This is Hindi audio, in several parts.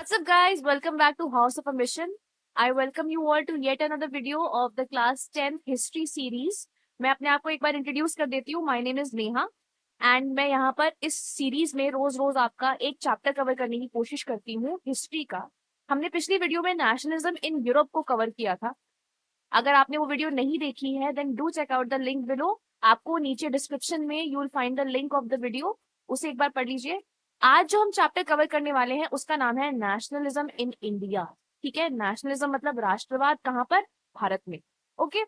What's up, guys? Welcome back to House of a Mission. I welcome you all to yet another video of the class 10 history series. मैं अपने आप को एक बार इंट्रोड्यूस कर देती हूँ. My name is Neha and मैं यहाँ पर इस सीरीज में रोज रोज आपका एक चैप्टर कवर करने की कोशिश करती हूँ हिस्ट्री का. हमने पिछली वीडियो में नेशनलिज्म इन यूरोप को कवर किया था. अगर आपने वो वीडियो नहीं देखी है then do check out the link below. आपको नीचे डिस्क्रिप्शन में you will find the link of the video, उसे एक बार पढ़ लीजिए. आज जो हम चैप्टर कवर करने वाले हैं उसका नाम है नेशनलिज्म इन इंडिया. ठीक है, नेशनलिज्म मतलब राष्ट्रवाद. कहाँ पर? भारत में. ओके.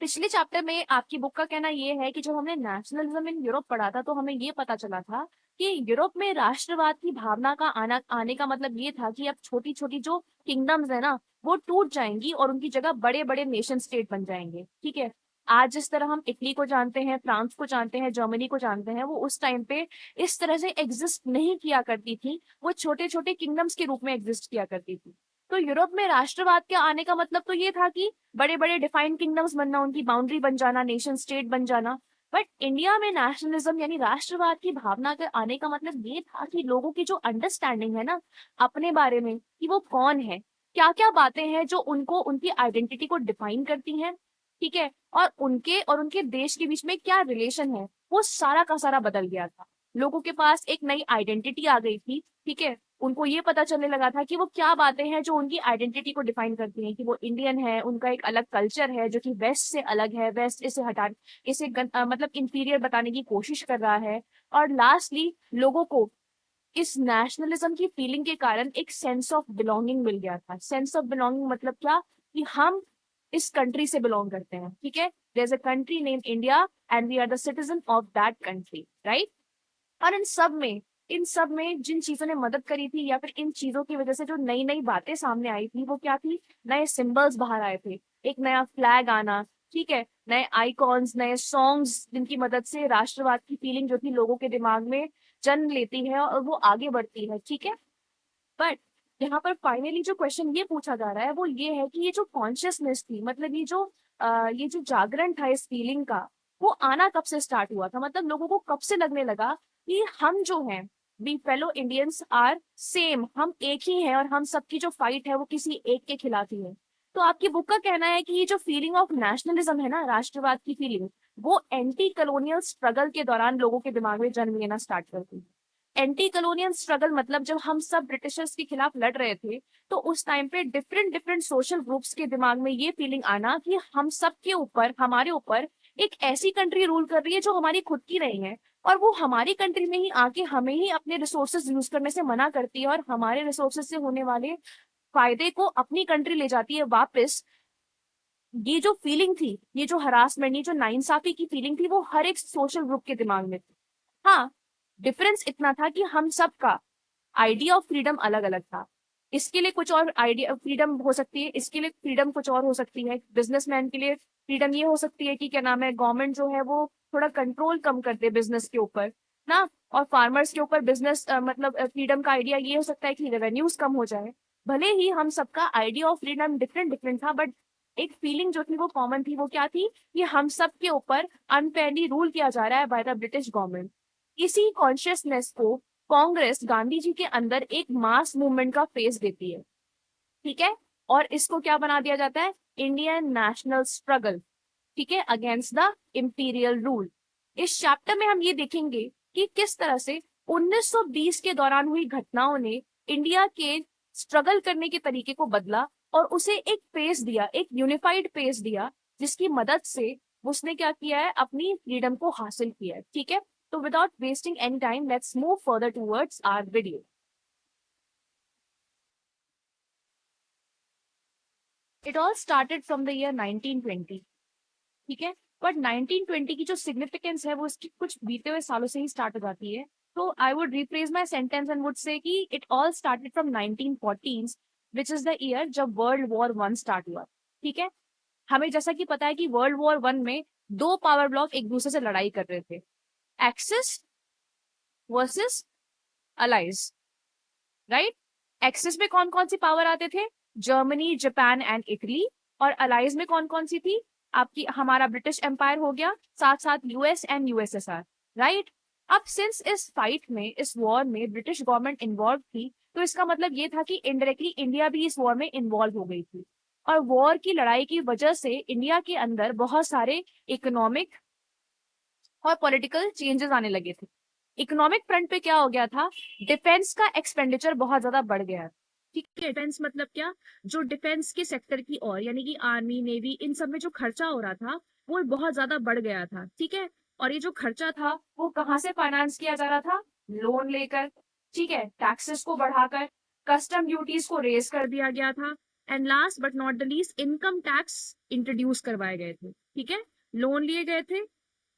पिछले चैप्टर में आपकी बुक का कहना ये है कि जब हमने नेशनलिज्म इन यूरोप पढ़ा था तो हमें ये पता चला था कि यूरोप में राष्ट्रवाद की भावना का आने का मतलब ये था कि अब छोटी छोटी जो किंगडम्स है ना वो टूट जाएंगी और उनकी जगह बड़े बड़े नेशन स्टेट बन जाएंगे. ठीक है, आज जिस तरह हम इटली को जानते हैं, फ्रांस को जानते हैं, जर्मनी को जानते हैं, वो उस टाइम पे इस तरह से एग्जिस्ट नहीं किया करती थी. वो छोटे छोटे किंगडम्स के रूप में एग्जिस्ट किया करती थी. तो यूरोप में राष्ट्रवाद के आने का मतलब तो ये था कि बड़े बड़े डिफाइंड किंगडम्स बनना, उनकी बाउंड्री बन जाना, नेशन स्टेट बन जाना. बट इंडिया में नेशनलिज्म यानी राष्ट्रवाद की भावना के आने का मतलब ये था कि लोगों की जो अंडरस्टैंडिंग है ना अपने बारे में कि वो कौन है, क्या क्या बातें हैं जो उनको उनकी आइडेंटिटी को डिफाइन करती हैं. ठीक है, और उनके देश के बीच में क्या रिलेशन है, वो सारा का सारा बदल गया था. लोगों के पास एक नई आइडेंटिटी आ गई थी. ठीक है, उनको ये पता चलने लगा था कि वो क्या बातें हैं जो उनकी आइडेंटिटी को डिफाइन करती हैं, कि वो इंडियन है, उनका एक अलग कल्चर है जो कि वेस्ट से अलग है, वेस्ट इसे मतलब इंफीरियर बताने की कोशिश कर रहा है. और लास्टली लोगों को इस नेशनलिज्म की फीलिंग के कारण एक सेंस ऑफ बिलोंगिंग मिल गया था. सेंस ऑफ बिलोंगिंग मतलब क्या? कि हम इस कंट्री से बिलोंग करते हैं. ठीक है, there is a country name India and we are the citizen of that country, right. और इन सब में जिन चीजों ने मदद करी थी या फिर इन चीजों की वजह से जो नई नई बातें सामने आई थी वो क्या थी? नए सिंबल्स बाहर आए थे, एक नया फ्लैग आना. ठीक है, नए आइकॉन्स, नए सॉन्ग्स जिनकी मदद से राष्ट्रवाद की फीलिंग जो थी लोगों के दिमाग में जन्म लेती है और वो आगे बढ़ती है. ठीक है, बट यहाँ पर फाइनली जो क्वेश्चन ये पूछा जा रहा है वो ये है कि ये जो कॉन्शियसनेस थी, मतलब ये जो जागरण था इस फीलिंग का, वो आना कब से स्टार्ट हुआ था? मतलब लोगों को कब से लगने लगा कि हम जो हैं, we fellow Indians are same, हम एक ही हैं और हम सबकी जो फाइट है वो किसी एक के खिलाफ ही है. तो आपकी बुक का कहना है कि ये जो फीलिंग ऑफ नेशनलिज्म है ना, राष्ट्रवाद की फीलिंग, वो एंटी कॉलोनियल स्ट्रगल के दौरान लोगों के दिमाग में जन्म लेना स्टार्ट करती है. एंटी कॉलोनियल स्ट्रगल मतलब जब हम सब ब्रिटिशर्स के खिलाफ लड़ रहे थे तो उस टाइम पे डिफरेंट डिफरेंट सोशल ग्रुप्स के दिमाग में ये फीलिंग आना कि हम सब के ऊपर, हमारे ऊपर एक ऐसी कंट्री रूल कर रही है जो हमारी खुद की नहीं है, और वो हमारी कंट्री में ही आके हमें ही अपने रिसोर्सेज यूज करने से मना करती है और हमारे रिसोर्सेज से होने वाले फायदे को अपनी कंट्री ले जाती है वापस. ये जो फीलिंग थी, ये जो हरासमेंट, ये जो नाइंसाफी की फीलिंग थी, वो हर एक सोशल ग्रुप के दिमाग में थी. हाँ, डिफरेंस इतना था कि हम सबका आइडिया ऑफ फ्रीडम अलग अलग था. इसके लिए कुछ और आइडिया फ्रीडम हो सकती है, इसके लिए फ्रीडम कुछ और हो सकती है. बिजनेसमैन के लिए फ्रीडम ये हो सकती है कि क्या नाम है, गवर्नमेंट जो है वो थोड़ा कंट्रोल कम कर दे बिजनेस के ऊपर ना, और फार्मर्स के ऊपर बिजनेस मतलब फ्रीडम का आइडिया ये हो सकता है कि रेवेन्यूज कम हो जाए. भले ही हम सबका idea of freedom different different था, बट एक फीलिंग जो थी वो कॉमन थी. वो क्या थी? कि हम सब के ऊपर अनफेयरली रूल किया जा रहा है बाय द ब्रिटिश गवर्नमेंट. इसी कॉन्शियसनेस को कांग्रेस गांधी जी के अंदर एक मास मूवमेंट का फेस देती है. ठीक है, और इसको क्या बना दिया जाता है? Indian national struggle. ठीक है, अगेंस्ट द इंपीरियल रूल. इस चैप्टर में हम ये देखेंगे कि किस तरह से 1920 के दौरान हुई घटनाओं ने इंडिया के स्ट्रगल करने के तरीके को बदला और उसे एक पेस दिया, एक यूनिफाइड पेस दिया, जिसकी मदद से उसने क्या किया है? अपनी फ्रीडम को हासिल किया है. ठीक है, तो without wasting any time, let's move further towards our video. It all started from the year 1920. ठीक है, बट 1920 की जो सिग्निफिकेंस है वो इसकी कुछ बीते हुए सालों से ही स्टार्ट हो जाती है. तो I would rephrase my sentence and would say कि it all started from 1914, which is the year जब वर्ल्ड वॉर वन स्टार्ट हुआ. ठीक है, हमें जैसा कि पता है कि वर्ल्ड वॉर वन में दो पावर ब्लॉक एक दूसरे से लड़ाई कर रहे थे, Axis versus Allies, right. Axis में कौन कौन सी पावर आते थे? Germany, Japan and Italy. और अलाइज में कौन कौन सी थी? आपकी हमारा ब्रिटिश एम्पायर हो गया, साथ साथ यूएस एंड यूएसएसआर, राइट. अब सिंस इस फाइट में, इस वॉर में ब्रिटिश गवर्नमेंट इन्वॉल्व थी, तो इसका मतलब ये था कि इनडायरेक्टली इंडिया भी इस वॉर में इन्वॉल्व हो गई थी। और वॉर की लड़ाई की वजह से इंडिया के अंदर बहुत सारे इकोनॉमिक और पॉलिटिकल चेंजेस आने लगे थे। इकोनॉमिक फ्रंट पे क्या हो गया था, डिफेंस का एक्सपेंडिचर बहुत ज्यादा बढ़ गया। ठीक है, डिफेंस मतलब क्या, जो डिफेंस के सेक्टर की ओर यानी कि आर्मी नेवी इन सब में जो खर्चा हो रहा था वो बहुत ज्यादा बढ़ गया था। ठीक है, और ये जो खर्चा था वो कहाँ से फाइनेंस किया जा रहा था, लोन लेकर। ठीक है, टैक्सेस को बढ़ाकर, कस्टम ड्यूटीज को रेज कर दिया गया था, and last but not the least income tax introduce करवाए गए थे। ठीक है, लोन लिए गए थे,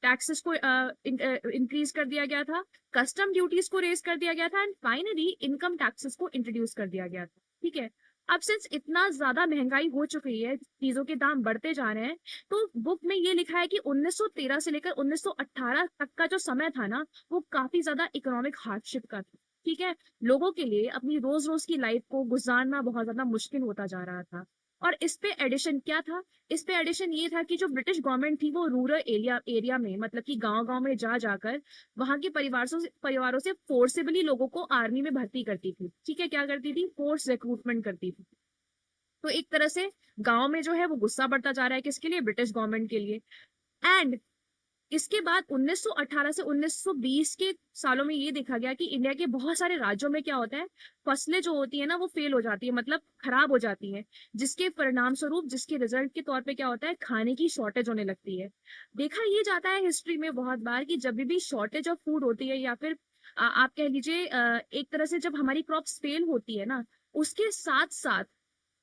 टैक्सेस को इंक्रीज कर दिया गया था, कस्टम ड्यूटीज को रेज कर दिया गया था, एंड फाइनली इनकम टैक्सेस को इंट्रोड्यूस कर दिया गया था। ठीक है, अब सिंस इतना ज्यादा महंगाई हो चुकी है, चीजों के दाम बढ़ते जा रहे हैं, तो बुक में ये लिखा है कि 1913 से लेकर 1918 तक का जो समय था ना, वो काफी ज्यादा इकोनॉमिक हार्डशिप का था। ठीक है, लोगों के लिए अपनी रोज रोज की लाइफ को गुजारना बहुत ज्यादा मुश्किल होता जा रहा था। और इस पे एडिशन क्या था, इस पे एडिशन ये था कि जो ब्रिटिश गवर्नमेंट थी वो रूरल एरिया एरिया में, मतलब कि गांव गांव में जा जाकर वहां के परिवारों से फोर्सेबली लोगों को आर्मी में भर्ती करती थी। ठीक है, क्या करती थी, फोर्स रिक्रूटमेंट करती थी। तो एक तरह से गांव में जो है वो गुस्सा बढ़ता जा रहा है, किसके लिए, ब्रिटिश गवर्नमेंट के लिए। एंड इसके बाद 1918 से 1920 के सालों में ये देखा गया कि इंडिया के बहुत सारे राज्यों में क्या होता है, फसलें जो होती है ना वो फेल हो जाती है, मतलब खराब हो जाती है, जिसके परिणाम स्वरूप, जिसके रिजल्ट के तौर पे क्या होता है, खाने की शॉर्टेज होने लगती है। देखा ये जाता है हिस्ट्री में बहुत बार कि जब भी शॉर्टेज ऑफ फूड होती है, या फिर आप कह लीजिए एक तरह से जब हमारी क्रॉप्स फेल होती है ना, उसके साथ साथ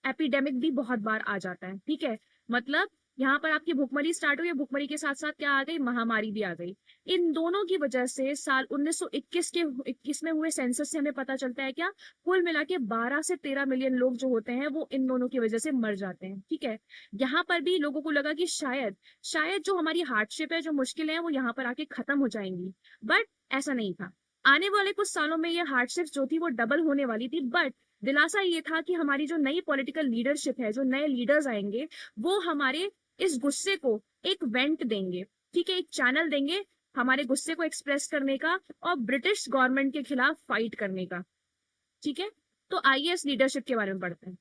एपिडेमिक भी बहुत बार आ जाता है। ठीक है, मतलब यहाँ पर आपकी भुखमरी स्टार्ट हुई है, भुखमरी के साथ साथ क्या आ गई, महामारी भी आ गई। इन दोनों की वजह से साल 1921 में हुए सेंसस से हमें पता चलता है क्या, कुल मिला के 12 से 13 मिलियन लोग जो होते हैं वो इन दोनों की वजह से मर जाते हैं। ठीक है, यहाँ पर भी लोगों को लगा कि शायद शायद जो हमारी हार्डशिप है, जो मुश्किलें हैं, वो यहाँ पर आके खत्म हो जाएंगी, बट ऐसा नहीं था। आने वाले कुछ सालों में ये हार्डशिप जो थी वो डबल होने वाली थी, बट दिलासा ये था कि हमारी जो नई पॉलिटिकल लीडरशिप है, जो नए लीडर्स आएंगे, वो हमारे इस गुस्से को एक वेंट देंगे। ठीक है, एक चैनल देंगे हमारे गुस्से को एक्सप्रेस करने का और ब्रिटिश गवर्नमेंट के खिलाफ फाइट करने का। ठीक है, तो आइए इस लीडरशिप के बारे में पढ़ते हैं।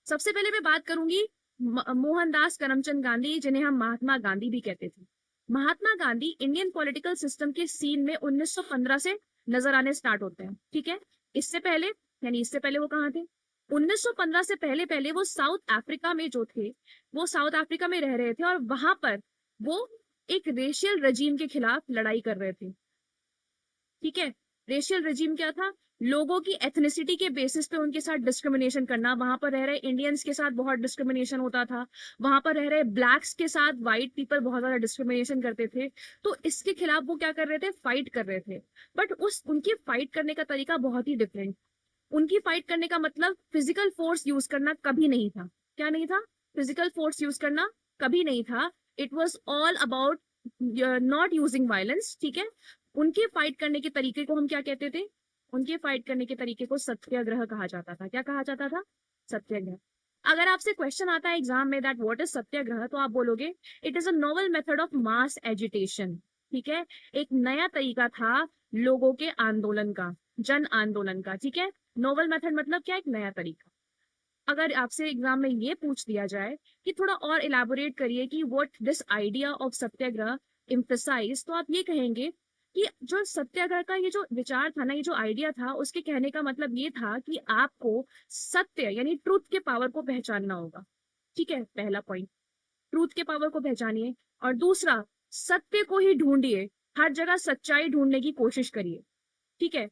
सबसे पहले मैं बात करूंगी मोहनदास करमचंद गांधी, जिन्हें हम महात्मा गांधी भी कहते थे। Mahatma Gandhi Indian political system के सीन में 1915 से नजर आने स्टार्ट होते हैं। ठीक है, इससे पहले, यानी इससे पहले वो कहाँ थे, 1915 से पहले पहले वो साउथ अफ्रीका में जो थे, वो साउथ अफ्रीका में रह रहे थे, और वहां पर वो एक रेशियल रजीम के खिलाफ लड़ाई कर रहे थे। ठीक है, रेशियल रजीम क्या था, लोगों की एथनिसिटी के बेसिस पे उनके साथ डिस्क्रिमिनेशन करना। वहां पर रह रहे इंडियंस के साथ बहुत डिस्क्रिमिनेशन होता था, वहां पर रह रहे ब्लैक्स के साथ व्हाइट पीपल बहुत ज्यादा डिस्क्रिमिनेशन करते थे। तो इसके खिलाफ वो क्या कर रहे थे, फाइट कर रहे थे। बट उस उनकी फाइट करने का तरीका बहुत ही डिफरेंट। उनकी फाइट करने का मतलब फिजिकल फोर्स यूज करना कभी नहीं था। क्या नहीं था, फिजिकल फोर्स यूज करना कभी नहीं था। It was all about not using violence. ठीक है, उनके फाइट करने के तरीके को हम क्या कहते थे, उनके फाइट करने के तरीके को सत्याग्रह कहा जाता था। क्या कहा जाता था, सत्याग्रह। अगर आपसे क्वेश्चन आता है एग्जाम में दैट व्हाट इज सत्याग्रह, तो आप बोलोगे it is a novel method of mass agitation. ठीक है, एक नया तरीका था लोगों के आंदोलन का, जन आंदोलन का। ठीक है, नोवेल मेथड मतलब क्या, एक नया तरीका। अगर आपसे एग्जाम में ये पूछ दिया जाए कि थोड़ा और इलाबोरेट करिए कि what this idea of satyagraha emphasise, तो आप ये कहेंगे कि जो सत्याग्रह का ये जो विचार था ना, ये जो आइडिया था, उसके कहने का मतलब ये था कि आपको सत्य यानी ट्रूथ के पावर को पहचानना होगा। ठीक है, पहला पॉइंट, ट्रूथ के पावर को पहचानिए। और दूसरा, सत्य को ही ढूंढिए, हर जगह सच्चाई ढूंढने की कोशिश करिए। ठीक है,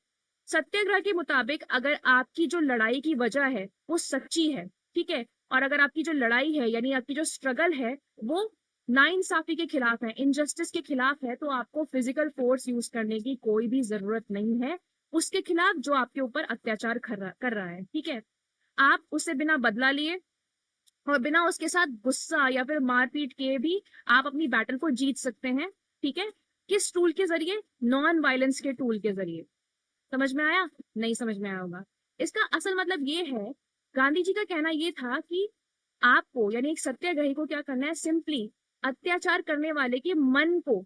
सत्याग्रह के मुताबिक अगर आपकी जो लड़ाई की वजह है वो सच्ची है, ठीक है, और अगर आपकी जो लड़ाई है यानी आपकी जो स्ट्रगल है वो नाइंसाफी के खिलाफ है, इनजस्टिस के खिलाफ है, तो आपको फिजिकल फोर्स यूज करने की कोई भी जरूरत नहीं है उसके खिलाफ जो आपके ऊपर अत्याचार कर रहा है। ठीक है, आप उसे बिना बदला लिए और बिना उसके साथ गुस्सा या फिर मारपीट के भी आप अपनी बैटल को जीत सकते हैं। ठीक है, किस टूल के जरिए, नॉन वायलेंस के टूल के जरिए। समझ में आया, नहीं समझ में आया होगा। इसका असल मतलब ये है, गांधी जी का कहना ये था कि आपको यानी एक सत्याग्रही को क्या करना है, सिंपली अत्याचार करने वाले के मन को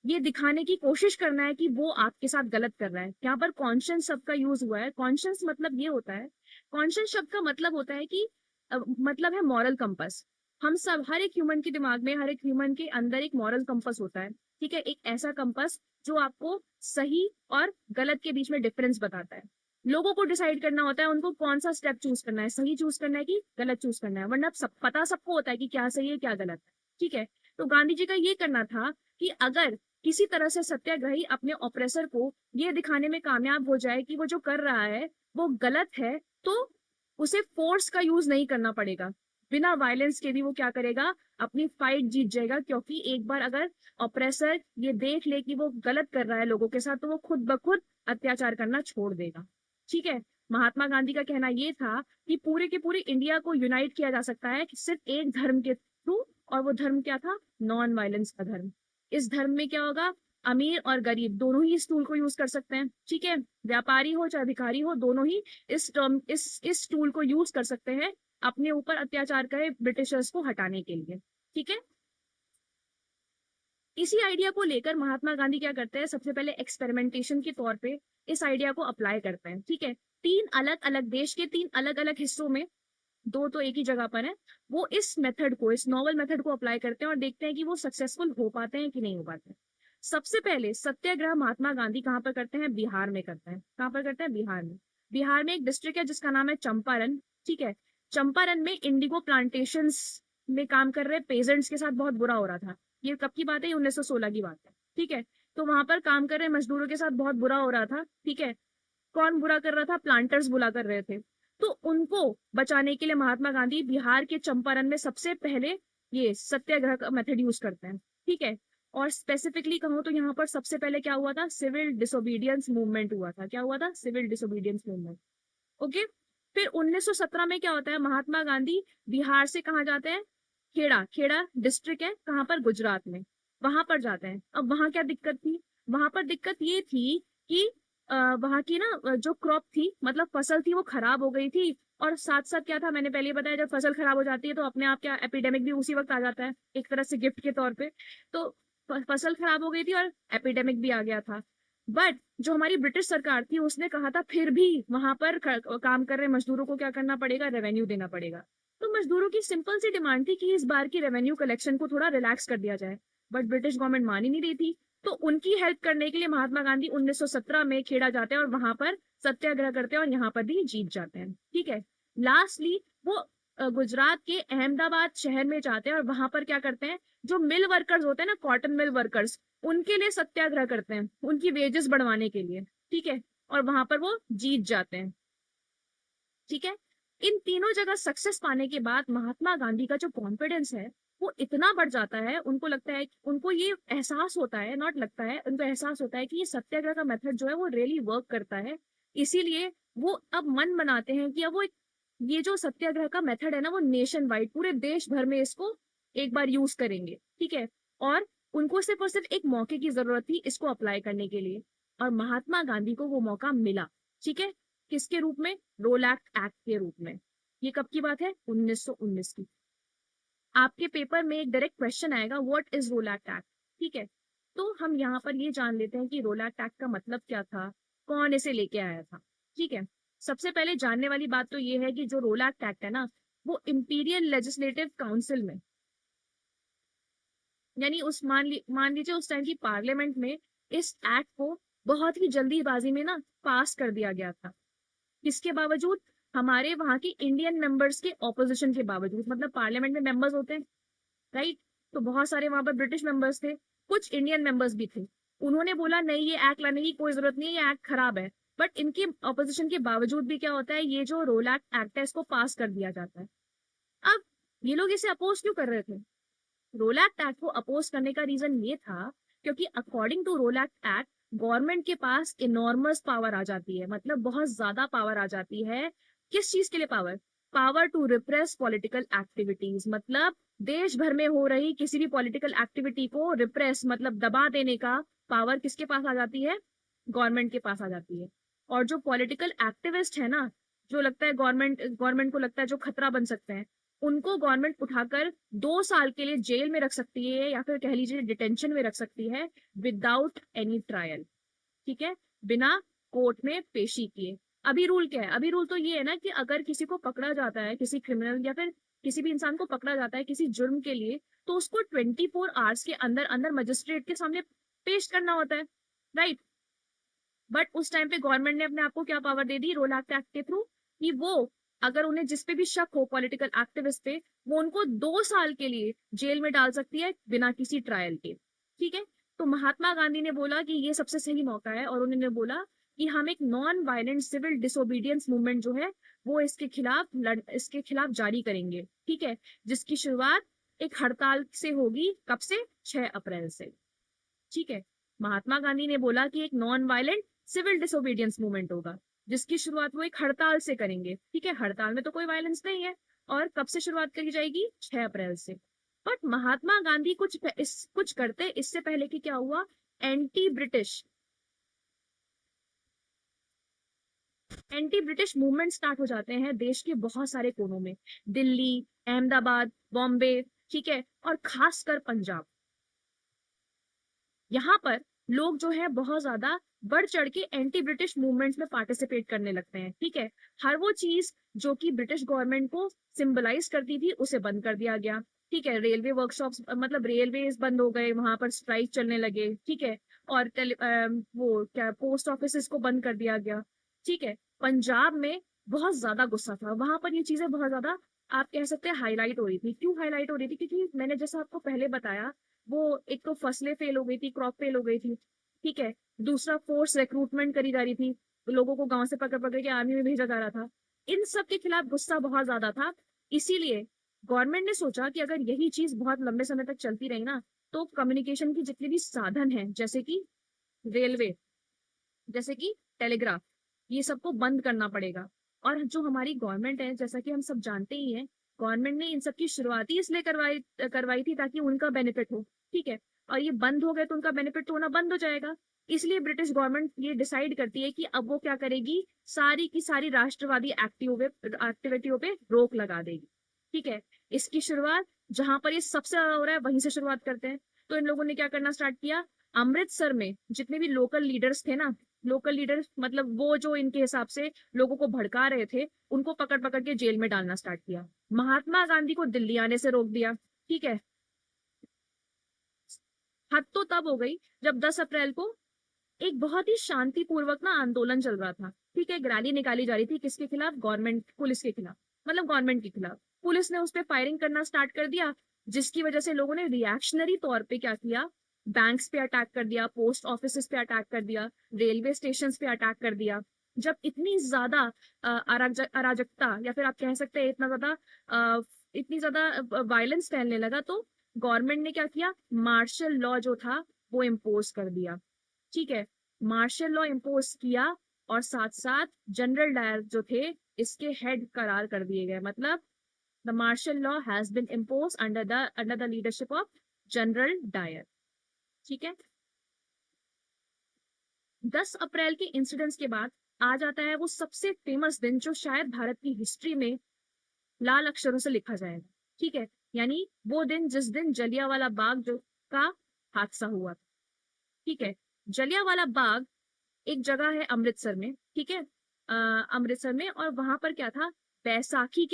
ये दिखाने की कोशिश करना है कि वो आपके साथ गलत कर रहा है। यहाँ पर कॉन्शियस शब्द का यूज हुआ है। कॉन्शियस मतलब ये होता है, कॉन्शियस शब्द का मतलब होता है कि मतलब है मॉरल कंपस। हम सब, हर एक ह्यूमन के दिमाग में, हर एक ह्यूमन के अंदर एक मॉरल कंपस होता है, ठीक है, एक ऐसा कंपस जो आपको सही और गलत के बीच में डिफरेंस बताता है। लोगों को डिसाइड करना होता है उनको कौन सा स्टेप चूज करना है, सही चूज करना है कि गलत चूज करना है, वरना सब पता सबको होता है कि क्या सही है क्या गलत है, ठीक है। तो गांधी जी का ये करना था कि अगर किसी तरह से सत्याग्रही अपने ऑपरेसर को ये दिखाने में कामयाब हो जाए कि वो जो कर रहा है वो गलत है, तो उसे फोर्स का यूज नहीं करना पड़ेगा। बिना वायलेंस के भी वो क्या करेगा, अपनी फाइट जीत जाएगा, क्योंकि एक बार अगर ऑपरेसर ये देख ले कि वो गलत कर रहा है लोगों के साथ, तो वो खुद ब खुद अत्याचार करना छोड़ देगा, ठीक है। महात्मा गांधी का कहना ये था कि पूरे के पूरे इंडिया को यूनाइट किया जा सकता है सिर्फ एक धर्म के थ्रू, और वो धर्म क्या था, नॉन वायलेंस का धर्म। इस धर्म में क्या होगा, अमीर और गरीब दोनों ही इस टूल को यूज कर सकते हैं, ठीक है। व्यापारी हो चाहे भिखारी हो, दोनों ही इस टूल को यूज कर सकते हैं अपने ऊपर अत्याचार करे ब्रिटिशर्स को हटाने के लिए, ठीक है। इसी आइडिया को लेकर महात्मा गांधी क्या करते हैं, सबसे पहले एक्सपेरिमेंटेशन के तौर पे इस आइडिया को अप्लाई करते हैं, ठीक है। तीन अलग अलग देश के तीन अलग अलग हिस्सों में, दो तो एक ही जगह पर है, वो इस मेथड को, इस नॉवल मेथड को अप्लाई करते हैं और देखते हैं कि वो सक्सेसफुल हो पाते हैं कि नहीं हो पाते हैं। सबसे पहले सत्याग्रह महात्मा गांधी कहाँ पर करते हैं, बिहार में करते हैं। कहाँ पर करते हैं, बिहार में। बिहार में एक डिस्ट्रिक्ट है जिसका नाम है चंपारण, ठीक है। चंपारण में इंडिगो प्लांटेशंस में काम कर रहे पेजेंट्स के साथ बहुत बुरा हो रहा था। ये कब की बात है, ये 1916 की बात है, ठीक है। तो वहां पर काम कर रहे मजदूरों के साथ बहुत बुरा हो रहा था, ठीक है। कौन बुरा कर रहा था, प्लांटर्स बुला कर रहे थे। तो उनको बचाने के लिए महात्मा गांधी बिहार के चंपारण में सबसे पहले ये सत्याग्रह का मेथड यूज करते हैं, ठीक है। और स्पेसिफिकली कहूँ तो यहाँ पर सबसे पहले क्या हुआ था, सिविल डिसोबीडियंस मूवमेंट हुआ था। क्या हुआ था, सिविल डिसोबीडियंस मूवमेंट, ओके। फिर 1917 में क्या होता है, महात्मा गांधी बिहार से कहाँ जाते हैं, खेड़ा, खेड़ा डिस्ट्रिक्ट है कहाँ पर, गुजरात में, वहां पर जाते हैं। अब वहां क्या दिक्कत थी, वहां पर दिक्कत ये थी कि वहां की ना जो क्रॉप थी, मतलब फसल थी, वो खराब हो गई थी। और साथ साथ क्या था, मैंने पहले ही बताया, जब फसल खराब हो जाती है तो अपने आप क्या एपिडेमिक भी उसी वक्त आ जाता है, एक तरह से गिफ्ट के तौर पे। तो फसल खराब हो गई थी और एपिडेमिक भी आ गया था। बट जो हमारी ब्रिटिश सरकार थी उसने कहा था फिर भी वहां पर काम कर रहे मजदूरों को क्या करना पड़ेगा, रेवेन्यू देना पड़ेगा। तो मजदूरों की सिंपल सी डिमांड थी कि इस बार की रेवेन्यू कलेक्शन को थोड़ा रिलैक्स कर दिया जाए। बट ब्रिटिश गवर्नमेंट मान ही नहीं रही थी। तो उनकी हेल्प करने के लिए महात्मा गांधी 1917 में खेड़ा जाते हैं और वहां पर सत्याग्रह करते हैं और यहाँ पर भी जीत जाते हैं, ठीक है। लास्टली वो गुजरात के अहमदाबाद शहर में जाते हैं और वहां पर क्या करते हैं, जो मिल वर्कर्स होते हैं ना, कॉटन मिल वर्कर्स, उनके लिए सत्याग्रह करते हैं, उनकी वेजेस बढ़वाने के लिए, ठीक है। और वहां पर वो जीत जाते हैं, ठीक है। इन तीनों जगह सक्सेस पाने के बाद महात्मा गांधी का जो कॉन्फिडेंस है वो इतना बढ़ जाता है, उनको लगता है, उनको ये एहसास होता है, नॉट लगता है, उनको एहसास होता है कि ये सत्याग्रह का मेथड जो है वो रियली वर्क करता है। इसीलिए वो अब मन बनाते हैं कि अब वो ये जो सत्याग्रह का मेथड है ना, वो नेशन वाइड, पूरे देश भर में इसको एक बार यूज करेंगे, ठीक है। और उनको सिर्फ और सिर्फ एक मौके की जरूरत थी इसको अप्लाई करने के लिए, और महात्मा गांधी को वो मौका मिला, ठीक है। किसके रूप में, रोलैक्ट एक्ट के रूप में। ये कब की बात है, 1919 की। आपके पेपर में एक डायरेक्ट क्वेश्चन आएगा, व्हाट इज रोलैक्ट एक्ट, ठीक है। तो हम यहाँ पर ये जान लेते हैं कि रोलैक्ट एक्ट का मतलब क्या था, कौन इसे लेके आया था, ठीक है। सबसे पहले जानने वाली बात तो ये है कि जो रोलैक्ट एक्ट है ना, वो इंपीरियल लेजिस्लेटिव काउंसिल में, यानी उस मान लीजिए उस टाइम की पार्लियामेंट में इस एक्ट को बहुत ही जल्दीबाजी में ना पास कर दिया गया था। किसके बावजूद, हमारे वहां के इंडियन मेंबर्स के ऑपोजिशन के बावजूद। मतलब पार्लियामेंट में मेंबर्स होते हैं, राइट, तो बहुत सारे वहां पर ब्रिटिश मेंबर्स थे, कुछ इंडियन मेंबर्स भी थे। उन्होंने बोला नहीं, ये एक्ट लाने की कोई जरूरत नहीं है, ये एक्ट खराब है। बट इनके ऑपोजिशन के बावजूद भी क्या होता है, ये जो रोल एक्ट है इसको पास कर दिया जाता है। अब ये लोग इसे अपोज क्यों कर रहे थे, रोल एक्ट को अपोज करने का रीजन ये था क्योंकि according to Rowlatt Act government के पास इनॉर्मस पावर आ जाती है, मतलब बहुत ज्यादा पावर आ जाती है। किस चीज के लिए power, power to repress political activities, मतलब देश भर में हो रही किसी भी पॉलिटिकल एक्टिविटी को रिप्रेस मतलब दबा देने का पावर किसके पास आ जाती है, गवर्नमेंट के पास आ जाती है। और जो पॉलिटिकल एक्टिविस्ट है ना, जो लगता है गवर्नमेंट गवर्नमेंट को लगता है जो खतरा बन सकते हैं, उनको गवर्नमेंट उठाकर 2 साल के लिए जेल में रख सकती है या फिर कह लीजिए डिटेंशन में रख सकती है विदाउट एनी ट्रायल। ठीक है, बिना कोर्ट में पेशी किए। अभी रूल क्या है? अभी रूल तो ये है ना कि अगर किसी को पकड़ा जाता है, किसी क्रिमिनल या फिर किसी भी इंसान को पकड़ा जाता है किसी जुर्म के लिए, तो उसको 24 आवर्स के अंदर अंदर मजिस्ट्रेट के सामने पेश करना होता है, राइट। बट उस टाइम पे गवर्नमेंट ने अपने आप को क्या पावर दे दी रोल एक्ट के थ्रू, कि वो अगर उन्हें जिस पे भी शक हो पॉलिटिकल एक्टिविस्ट पे, वो उनको 2 साल के लिए जेल में डाल सकती है बिना किसी ट्रायल के। ठीक है, तो महात्मा गांधी ने बोला कि ये सबसे सही मौका है, और उन्होंने बोला कि हम एक non violent civil disobedience movement जो है वो इसके खिलाफ जारी करेंगे। ठीक है, जिसकी शुरुआत एक हड़ताल से होगी। कब से? 6 अप्रैल से। ठीक है, महात्मा गांधी ने बोला कि एक non violent civil disobedience movement होगा, जिसकी शुरुआत वो एक हड़ताल से करेंगे। ठीक है, हड़ताल में तो कोई वायलेंस नहीं है। और कब से शुरुआत करी जाएगी? 6 अप्रैल से। बट महात्मा गांधी कुछ करते इससे पहले कि क्या हुआ, एंटी ब्रिटिश मूवमेंट स्टार्ट हो जाते हैं देश के बहुत सारे कोनों में। दिल्ली, अहमदाबाद, बॉम्बे, ठीक है, और खासकर पंजाब। यहाँ पर लोग जो है बहुत ज्यादा बढ़ चढ़ के एंटी ब्रिटिश मूवमेंट्स में पार्टिसिपेट करने लगते हैं। ठीक है, हर वो चीज जो कि ब्रिटिश गवर्नमेंट को सिंबलाइज करती थी उसे बंद कर दिया गया। ठीक है, रेलवे वर्कशॉप्स मतलब रेलवे बंद हो गए, वहां पर स्ट्राइक चलने लगे। ठीक है, और वो क्या पोस्ट ऑफिस को बंद कर दिया गया। ठीक है, पंजाब में बहुत ज्यादा गुस्सा था, वहां पर ये चीजें बहुत ज्यादा आप कह सकते हैं हाईलाइट हो रही थी। क्यों हाईलाइट हो रही थी? क्योंकि मैंने जैसा आपको पहले बताया, वो एक तो फसलें फेल हो गई थी, क्रॉप फेल हो गई थी। ठीक है, दूसरा फोर्स रिक्रूटमेंट करी जा रही थी, लोगों को गांव से पकड़ पकड़ के आर्मी में भेजा जा रहा था। इन सब के खिलाफ गुस्सा बहुत ज्यादा था। इसीलिए गवर्नमेंट ने सोचा कि अगर यही चीज बहुत लंबे समय तक चलती रही ना, तो कम्युनिकेशन की जितने भी साधन हैं, जैसे कि रेलवे, जैसे कि टेलीग्राफ, ये सबको बंद करना पड़ेगा। और जो हमारी गवर्नमेंट है, जैसा कि हम सब जानते ही हैं, गवर्नमेंट ने इन सब की शुरुआत ही इसलिए करवाई करवाई थी ताकि उनका बेनिफिट हो। ठीक है, और ये बंद हो गए तो उनका बेनिफिट तो होना बंद हो जाएगा। इसलिए ब्रिटिश गवर्नमेंट ये डिसाइड करती है कि अब वो क्या करेगी, सारी की सारी राष्ट्रवादी एक्टिविटियों पे रोक लगा देगी। ठीक है, इसकी शुरुआत जहां पर ये सबसे ज्यादा हो रहा है वहीं से शुरुआत करते हैं। तो इन लोगों ने क्या करना स्टार्ट किया, अमृतसर में जितने भी लोकल लीडर्स थे ना, लोकल लीडर्स मतलब वो जो इनके हिसाब से लोगों को भड़का रहे थे, उनको पकड़ पकड़ के जेल में डालना स्टार्ट किया। महात्मा गांधी को दिल्ली आने से रोक दिया। ठीक है, हद तो तब हो गई जब 10 अप्रैल को एक बहुत ही शांतिपूर्वक ना आंदोलन चल रहा था। ठीक है, एक रैली निकाली जा रही थी, किसके खिलाफ? गवर्नमेंट, पुलिस के खिलाफ, मतलब गवर्नमेंट के खिलाफ। पुलिस ने उस पर फायरिंग करना स्टार्ट कर दिया, जिसकी वजह से लोगों ने रिएक्शनरी तौर पे क्या किया, बैंक्स पे अटैक कर दिया, पोस्ट ऑफिस पे अटैक कर दिया, रेलवे स्टेशन पे अटैक कर दिया। जब इतनी ज्यादा अराजकता या फिर आप कह सकते हैं इतनी ज्यादा वायलेंस फैलने लगा, तो गवर्नमेंट ने क्या किया, मार्शल लॉ जो था वो इम्पोज कर दिया। ठीक है, मार्शल लॉ इम्पोज किया, और साथ साथ जनरल डायर जो थे इसके हेड करार कर दिए गए। मतलब the martial law has been impose under the leadership of General Dyer. ठीक है, 10 अप्रैल के इंसिडेंट्स के बाद आ जाता है वो सबसे फेमस दिन जो शायद भारत की हिस्ट्री में लाल अक्षरों से लिखा जाएगा। ठीक है, यानी वो दिन जिस दिन जलियांवाला बाग जो का हादसा हुआ था। ठीक है, जलियांवाला बाग एक जगह है अमृतसर में। ठीक है, अमृतसर में, और वहां पर क्या था, बैसाखी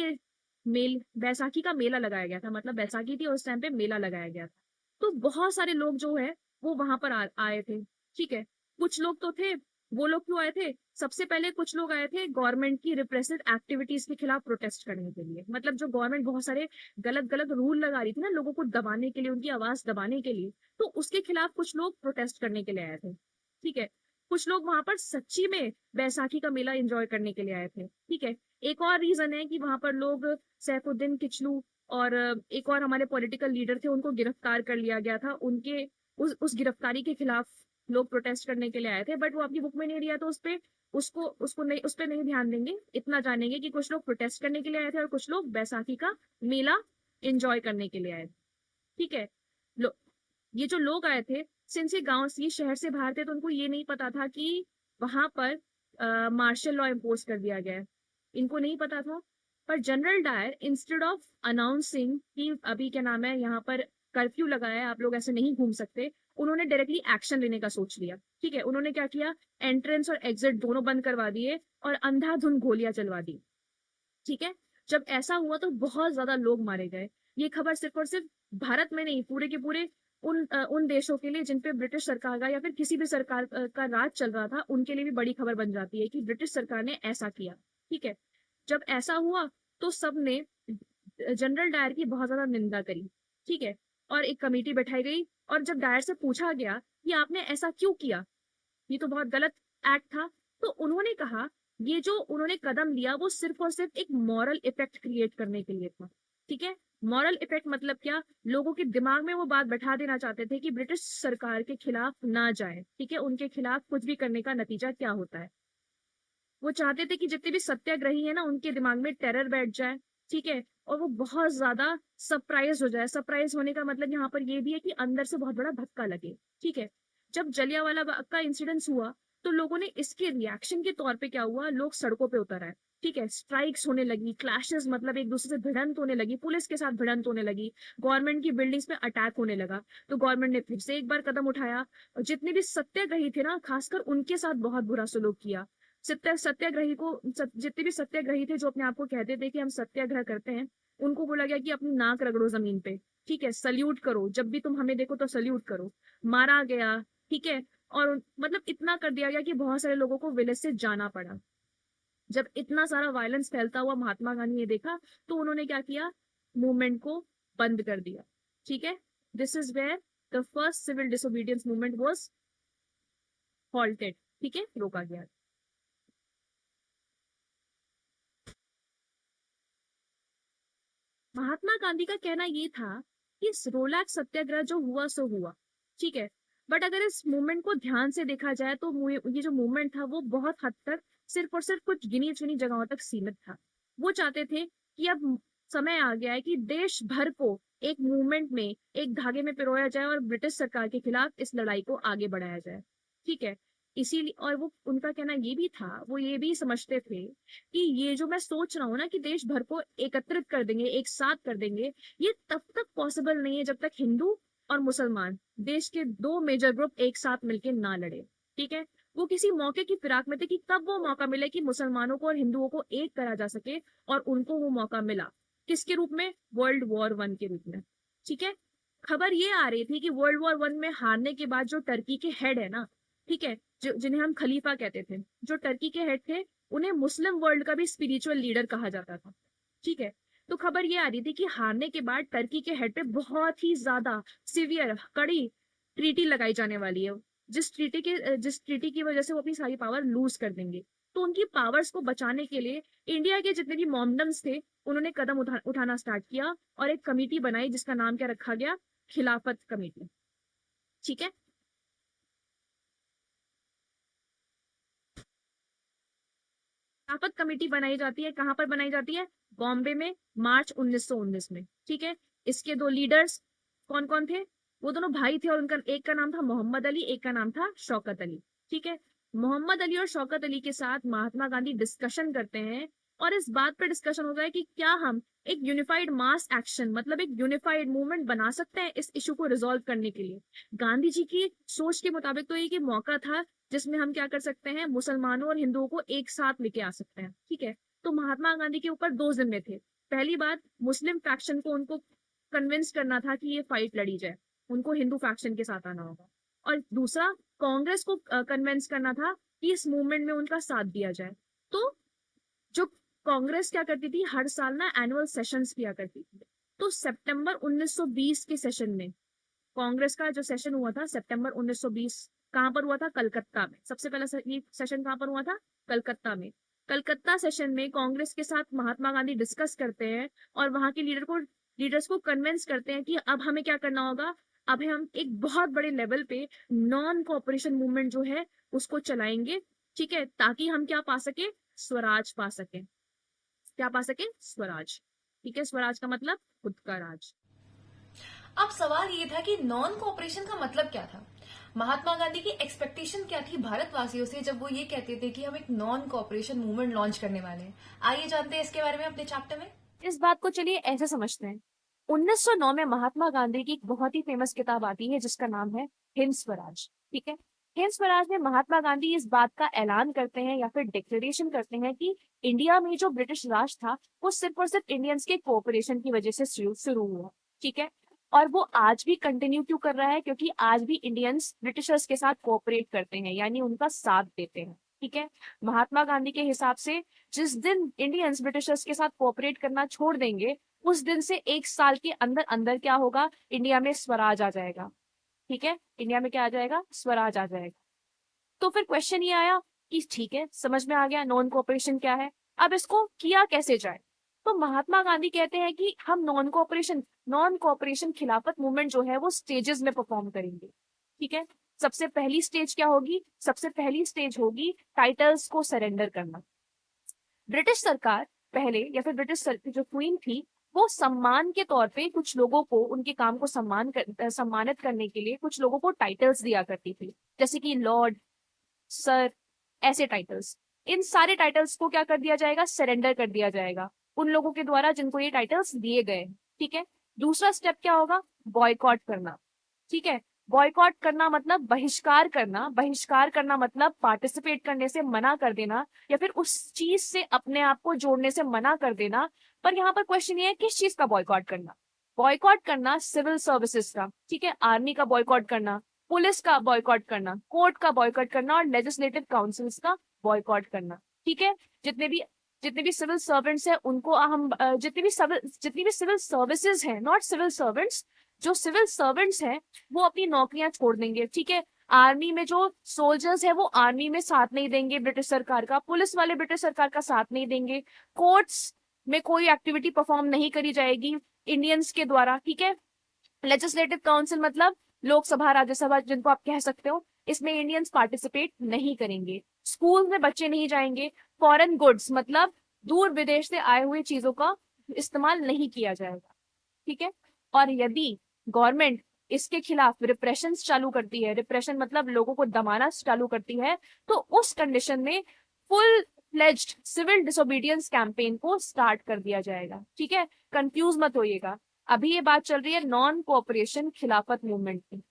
का मेला लगाया गया था। मतलब बैसाखी थी और उस टाइम पे मेला लगाया गया था। तो बहुत सारे लोग जो है वो वहां पर आए थे। ठीक है, कुछ लोग तो थे, वो लोग क्यों आए थे? सबसे पहले कुछ लोग आए थे गवर्नमेंट की रिप्रेसिव एक्टिविटीज के खिलाफ प्रोटेस्ट करने के लिए। मतलब जो गवर्नमेंट बहुत सारे गलत गलत रूल लगा रही थी ना लोगों को दबाने के लिए, उनकी आवाज दबाने के लिए, तो उसके खिलाफ कुछ लोग प्रोटेस्ट करने के लिए आए थे। ठीक है, कुछ लोग वहां पर सच्ची में बैसाखी का मेला एंजॉय करने के लिए आए थे। ठीक है, एक और रीजन है कि वहां पर लोग सैफुद्दीन किचलू और एक और हमारे पॉलिटिकल लीडर थे, उनको गिरफ्तार कर लिया गया था। उनके उस गिरफ्तारी के खिलाफ लोग प्रोटेस्ट करने के लिए आए थे। बट वो आपकी बुक में नहीं दिया, तो उस पे उसको नहीं, उस पे नहीं ध्यान देंगे। इतना जानेंगे कि कुछ लोग प्रोटेस्ट करने के लिए आए थे और कुछ लोग बैसाखी का मेला एंजॉय करने के लिए आए थे। ठीक है, ये जो लोग आए थे सिंस ये गांव से, शहर से बाहर थे, तो उनको ये नहीं पता था कि वहां पर मार्शल लॉ इम्पोज कर दिया गया है। इनको नहीं पता था। पर General Dyer instead of announcing कि अभी क्या नाम है यहाँ पर कर्फ्यू लगाया है, आप लोग ऐसे नहीं घूम सकते, उन्होंने डायरेक्टली एक्शन लेने का सोच लिया। ठीक है, उन्होंने क्या किया, एंट्रेंस और एग्जिट दोनों बंद करवा दिए और अंधाधुंध गोलियां चलवा दी। ठीक है, जब ऐसा हुआ तो बहुत ज्यादा लोग मारे गए। ये खबर सिर्फ और सिर्फ भारत में नहीं, पूरे के पूरे उन देशों के लिए जिन पे ब्रिटिश सरकार का या फिर किसी भी सरकार का राज चल रहा था, उनके लिए भी बड़ी खबर बन जाती है कि ब्रिटिश सरकार ने ऐसा किया। ठीक है, जब ऐसा हुआ तो सबने जनरल डायर की बहुत ज्यादा निंदा करी। ठीक है, और एक कमेटी बैठाई गई और जब डायर से पूछा गया कि आपने ऐसा क्यों किया, ये तो बहुत गलत एक्ट था, तो उन्होंने कहा ये जो उन्होंने कदम लिया वो सिर्फ और सिर्फ एक मॉरल इफेक्ट क्रिएट करने के लिए था। ठीक है, मॉरल इफेक्ट मतलब क्या, लोगों के दिमाग में वो बात बैठा देना चाहते थे कि ब्रिटिश सरकार के खिलाफ ना जाए। ठीक है, उनके खिलाफ कुछ भी करने का नतीजा क्या होता है, वो चाहते थे कि जितने भी सत्याग्रही है ना उनके दिमाग में टेरर बैठ जाए। ठीक है, और वो बहुत ज्यादा सरप्राइज हो जाए। सरप्राइज होने का मतलब यहाँ पर ये भी है कि अंदर से बहुत बड़ा धक्का लगे। ठीक है, जब जलियांवाला बाग का इंसिडेंस हुआ तो लोगों ने इसके रिएक्शन के तौर पे क्या हुआ, लोग सड़कों पे उतर आए। ठीक है, स्ट्राइक्स होने लगी, क्लैशेस मतलब एक दूसरे से भिड़ंत होने लगी, पुलिस के साथ भिड़ंत होने लगी, गवर्नमेंट की बिल्डिंग्स में अटैक होने लगा। तो गवर्नमेंट ने फिर से एक बार कदम उठाया और जितने भी सत्याग्रही थे ना खासकर उनके साथ बहुत बुरा सलूक किया। सत्याग्रही को जितने भी सत्याग्रही थे जो अपने आप को कहते थे कि हम सत्याग्रह करते हैं, उनको बोला गया कि अपनी नाक रगड़ो जमीन पे। ठीक है, सल्यूट करो, जब भी तुम हमें देखो तो सल्यूट करो। मारा गया। ठीक है, और मतलब इतना कर दिया गया कि बहुत सारे लोगों को विलेज से जाना पड़ा। जब इतना सारा वायलेंस फैलता हुआ महात्मा गांधी ने देखा तो उन्होंने क्या किया, मूवमेंट को बंद कर दिया। ठीक है, this is where the first civil disobedience movement was halted. ठीक है, रोका गया। महात्मा गांधी का कहना ये था कि इस रोलैक सत्याग्रह जो हुआ सो हुआ। ठीक है, बट अगर इस मूवमेंट को ध्यान से देखा जाए तो ये जो मूवमेंट था वो बहुत हद तक सिर्फ और सिर्फ कुछ गिनी चुनी जगहों तक सीमित था। वो चाहते थे कि अब समय आ गया है कि देश भर को एक मूवमेंट में, एक धागे में पिरोया जाए और ब्रिटिश सरकार के खिलाफ इस लड़ाई को आगे बढ़ाया जाए। ठीक है, इसीलिए और वो उनका कहना ये भी था, वो ये भी समझते थे कि ये जो मैं सोच रहा हूँ ना कि देश भर को एकत्रित कर देंगे, एक साथ कर देंगे, ये तब तक पॉसिबल नहीं है जब तक हिंदू और मुसलमान देश के दो मेजर ग्रुप एक साथ मिलकर ना लड़े। ठीक है, वो किसी मौके की फिराक में थे कि कब वो मौका मिले कि मुसलमानों को और हिंदुओं को एक करा जा सके, और उनको वो मौका मिला। किसके रूप में, वर्ल्ड वॉर 1 के रूप में। ठीक है, खबर ये आ रही थी कि वर्ल्ड वॉर 1 में हारने के बाद जो टर्की के हेड है ना, ठीक है, जो जिन्हें हम खलीफा कहते थे, जो टर्की के हेड थे, उन्हें मुस्लिम वर्ल्ड का भी स्पिरिचुअल लीडर कहा जाता था। ठीक है, तो खबर ये आ रही थी कि हारने के बाद टर्की के हेड पे बहुत ही ज्यादा सिवियर, कड़ी ट्रीटी लगाई जाने वाली है, जिस ट्रीटी की वजह से वो अपनी सारी पावर लूज कर देंगे। तो उनकी पावर्स को बचाने के लिए इंडिया के जितने भी मॉमडम्स थे उन्होंने कदम उठाना स्टार्ट किया और एक कमेटी बनाई जिसका नाम क्या रखा गया, खिलाफत कमेटी। ठीक है, खिलाफत कमेटी बनाई जाती है, कहां पर बनाई जाती है, बॉम्बे में, मार्च 1919 में। ठीक है, इसके दो लीडर्स कौन कौन थे, वो दोनों भाई थे और उनका एक का नाम था मोहम्मद अली, एक का नाम था शौकत अली। ठीक है, मोहम्मद अली और शौकत अली के साथ महात्मा गांधी डिस्कशन करते हैं और इस बात पर डिस्कशन होता है कि क्या हम एक यूनिफाइड मास एक्शन मतलब एक यूनिफाइड मूवमेंट बना सकते हैं इस इशू को रिजोल्व करने के लिए। गांधी जी की सोच के मुताबिक तो ये मौका था जिसमें हम क्या कर सकते हैं, मुसलमानों और हिंदुओं को एक साथ लेके आ सकते हैं। ठीक है, तो महात्मा गांधी के ऊपर दो जिम्मे थे। पहली बात, मुस्लिम फैक्शन को उनको कन्विंस करना था कि ये फाइट लड़ी जाए, उनको हिंदू फैक्शन के साथ आना होगा। और दूसरा, कांग्रेस को कन्विंस करना था कि इस मूवमेंट में उनका साथ दिया जाए। तो जो कांग्रेस क्या करती थी, हर साल ना एनुअल सेशंस किया करती थी। तो सितंबर 1920 के सेशन में कांग्रेस का जो सेशन हुआ था सितंबर 1920, कहां पर हुआ था, कलकत्ता में। सबसे पहला ये सेशन कहां पर हुआ था, कलकत्ता में। कलकत्ता सेशन में कांग्रेस के साथ महात्मा गांधी डिस्कस करते हैं और वहां के लीडर्स को कन्विंस करते हैं कि अब हमें क्या करना होगा, अब हम एक बहुत बड़े लेवल पे नॉन कोऑपरेशन मूवमेंट जो है उसको चलाएंगे। ठीक है, ताकि हम क्या पा सके, स्वराज पा सके। क्या पा सके, स्वराज। ठीक है, स्वराज का मतलब खुद का राज। अब सवाल ये था कि नॉन कोऑपरेशन का मतलब क्या था। महात्मा गांधी की एक्सपेक्टेशन क्या थी भारतवासियों से जब वो ये कहते थे कि हम एक नॉन कॉपरेशन मूवमेंट लॉन्च करने वाले हैं? आइए जानते हैं इसके बारे में अपने चैप्टर में। इस बात को चलिए ऐसे समझते हैं। 1909 में महात्मा गांधी की एक बहुत ही फेमस किताब आती है जिसका नाम है हिंद स्वराज। ठीक है। हिंद स्वराज में महात्मा गांधी इस बात का ऐलान करते हैं या फिर डिक्लेरेशन करते हैं कि इंडिया में जो ब्रिटिश राज था वो सिर्फ और सिर्फ इंडियंस के कोऑपरेशन की वजह से शुरू हुआ। ठीक है। और वो आज भी कंटिन्यू क्यों कर रहा है, क्योंकि आज भी इंडियंस ब्रिटिशर्स के साथ कोऑपरेट करते हैं, यानी उनका साथ देते हैं। ठीक है। महात्मा गांधी के हिसाब से जिस दिन इंडियंस ब्रिटिशर्स के साथ कोऑपरेट करना छोड़ देंगे उस दिन से 1 साल के अंदर अंदर क्या होगा, इंडिया में स्वराज आ जाएगा। ठीक है। इंडिया में क्या आ जाएगा, स्वराज आ जाएगा। तो फिर क्वेश्चन ये आया कि ठीक है, समझ में आ गया नॉन कोऑपरेशन क्या है, अब इसको किया कैसे जाए। तो महात्मा गांधी कहते हैं कि हम नॉन कोऑपरेशन खिलाफत मूवमेंट जो है वो स्टेजेस में परफॉर्म करेंगे। ठीक है। सबसे पहली स्टेज क्या होगी, सबसे पहली स्टेज होगी टाइटल्स को सरेंडर करना। ब्रिटिश सरकार पहले, या फिर जो क्वीन थी, वो सम्मान के तौर पे कुछ लोगों को उनके काम को सम्मानित करने के लिए कुछ लोगों को टाइटल्स दिया करती थी, जैसे कि लॉर्ड, सर, ऐसे टाइटल्स। इन सारे टाइटल्स को क्या कर दिया जाएगा, सरेंडर कर दिया जाएगा उन लोगों के द्वारा जिनको ये टाइटल्स दिए गए। ठीक है। दूसरा स्टेप क्या होगा, बॉयकॉट करना। ठीक है। बॉयकॉट करना मतलब बहिष्कार करना, बहिष्कार करना मतलब पार्टिसिपेट करने से मना कर देना या फिर उस चीज से अपने आप को जोड़ने से मना कर देना। पर यहाँ पर क्वेश्चन ये है किस चीज का बॉयकॉट करना। बॉयकॉट करना सिविल सर्विसेज का, ठीक है, आर्मी का बॉयकॉट करना, पुलिस का बॉयकॉट करना, कोर्ट का बॉयकॉट करना और लेजिस्लेटिव काउंसिल्स का बॉयकॉट करना। ठीक है। जितने भी सिविल सर्वेंट्स हैं उनको हम जितनी भी सिविल सर्विसेज हैं, नॉट सिविल सर्वेंट्स, जो सिविल सर्वेंट्स हैं वो अपनी नौकरियां छोड़ देंगे। ठीक है। आर्मी में जो सोल्जर्स है वो आर्मी में साथ नहीं देंगे ब्रिटिश सरकार का, पुलिस वाले ब्रिटिश सरकार का साथ नहीं देंगे, कोर्ट्स में कोई एक्टिविटी परफॉर्म नहीं करी जाएगी इंडियंस के द्वारा। ठीक है। लेजिस्लेटिव काउंसिल मतलब लोकसभा राज्यसभा जिनको आप कह सकते हो, इसमें इंडियंस पार्टिसिपेट नहीं करेंगे। स्कूल में बच्चे नहीं जाएंगे। फॉरेन गुड्स मतलब दूर विदेश से आए हुए चीजों का इस्तेमाल नहीं किया जाएगा। ठीक है। और यदि गवर्नमेंट इसके खिलाफ रिप्रेशन चालू करती है, रिप्रेशन मतलब लोगों को दबाना चालू करती है, तो उस कंडीशन में full fledged civil disobedience campaign को स्टार्ट कर दिया जाएगा। ठीक है। कंफ्यूज मत होइएगा, अभी ये बात चल रही है नॉन कोऑपरेशन खिलाफत मूवमेंट की।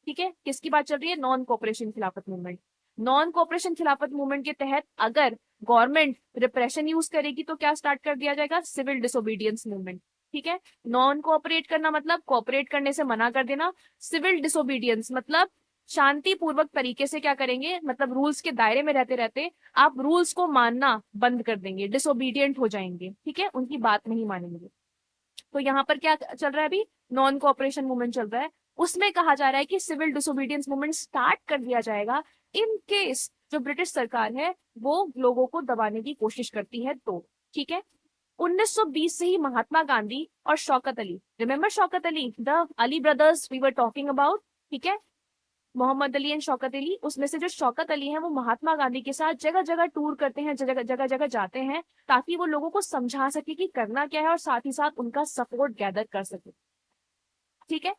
ठीक है। किसकी बात चल रही है, नॉन कोऑपरेशन खिलाफत मूवमेंट। नॉन कोऑपरेशन खिलाफत मूवमेंट के तहत अगर गवर्नमेंट रिप्रेशन यूज करेगी तो क्या स्टार्ट कर दिया जाएगा, सिविल डिसोबीडियंस मूवमेंट। ठीक है। नॉन कोऑपरेट करना मतलब कोऑपरेट करने से मना कर देना, सिविल डिसोबीडियंस मतलब शांतिपूर्वक तरीके से क्या करेंगे, मतलब रूल्स के दायरे में रहते रहते आप रूल्स को मानना बंद कर देंगे, डिसोबीडियंट हो जाएंगे। ठीक है, उनकी बात नहीं मानेंगे। तो यहाँ पर क्या चल रहा है, अभी नॉन कोऑपरेशन मूवमेंट चल रहा है। उसमें कहा जा रहा है कि सिविल डिसोबीडियंस मूवमेंट स्टार्ट कर दिया जाएगा इन केस जो ब्रिटिश सरकार है वो लोगों को दबाने की कोशिश करती है तो। ठीक है। 1920 से ही महात्मा गांधी और Shaukat Ali, remember Shaukat Ali, the Ali brothers we were talking about, ठीक है, मोहम्मद अली एंड शौकत अली, उसमें से जो शौकत अली हैं वो महात्मा गांधी के साथ जगह जगह टूर करते हैं, जगह जगह जगह जाते हैं ताकि वो लोगों को समझा सके कि करना क्या है और साथ ही साथ उनका सपोर्ट गैदर कर सके। ठीक है।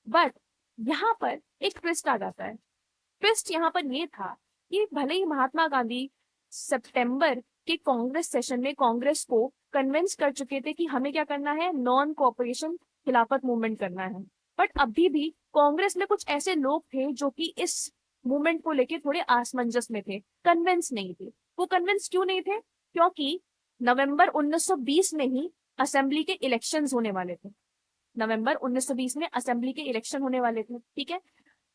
बट यहाँ पर एक ट्विस्ट आ जाता है। ट्विस्ट यहाँ पर ये था कि भले ही महात्मा गांधी सितंबर के कांग्रेस सेशन में कांग्रेस को कन्विंस कर चुके थे कि हमें क्या करना है, नॉन कोऑपरेशन खिलाफत मूवमेंट करना है, बट अभी भी कांग्रेस में कुछ ऐसे लोग थे जो कि इस मूवमेंट को लेके थोड़े असमंजस में थे, कन्विंस नहीं थे। वो कन्विंस क्यों नहीं थे, क्योंकि नवंबर 1920 में ही असेंबली के इलेक्शंस होने वाले थे। नवंबर 1920 में असेंबली के इलेक्शन होने वाले थे। ठीक है।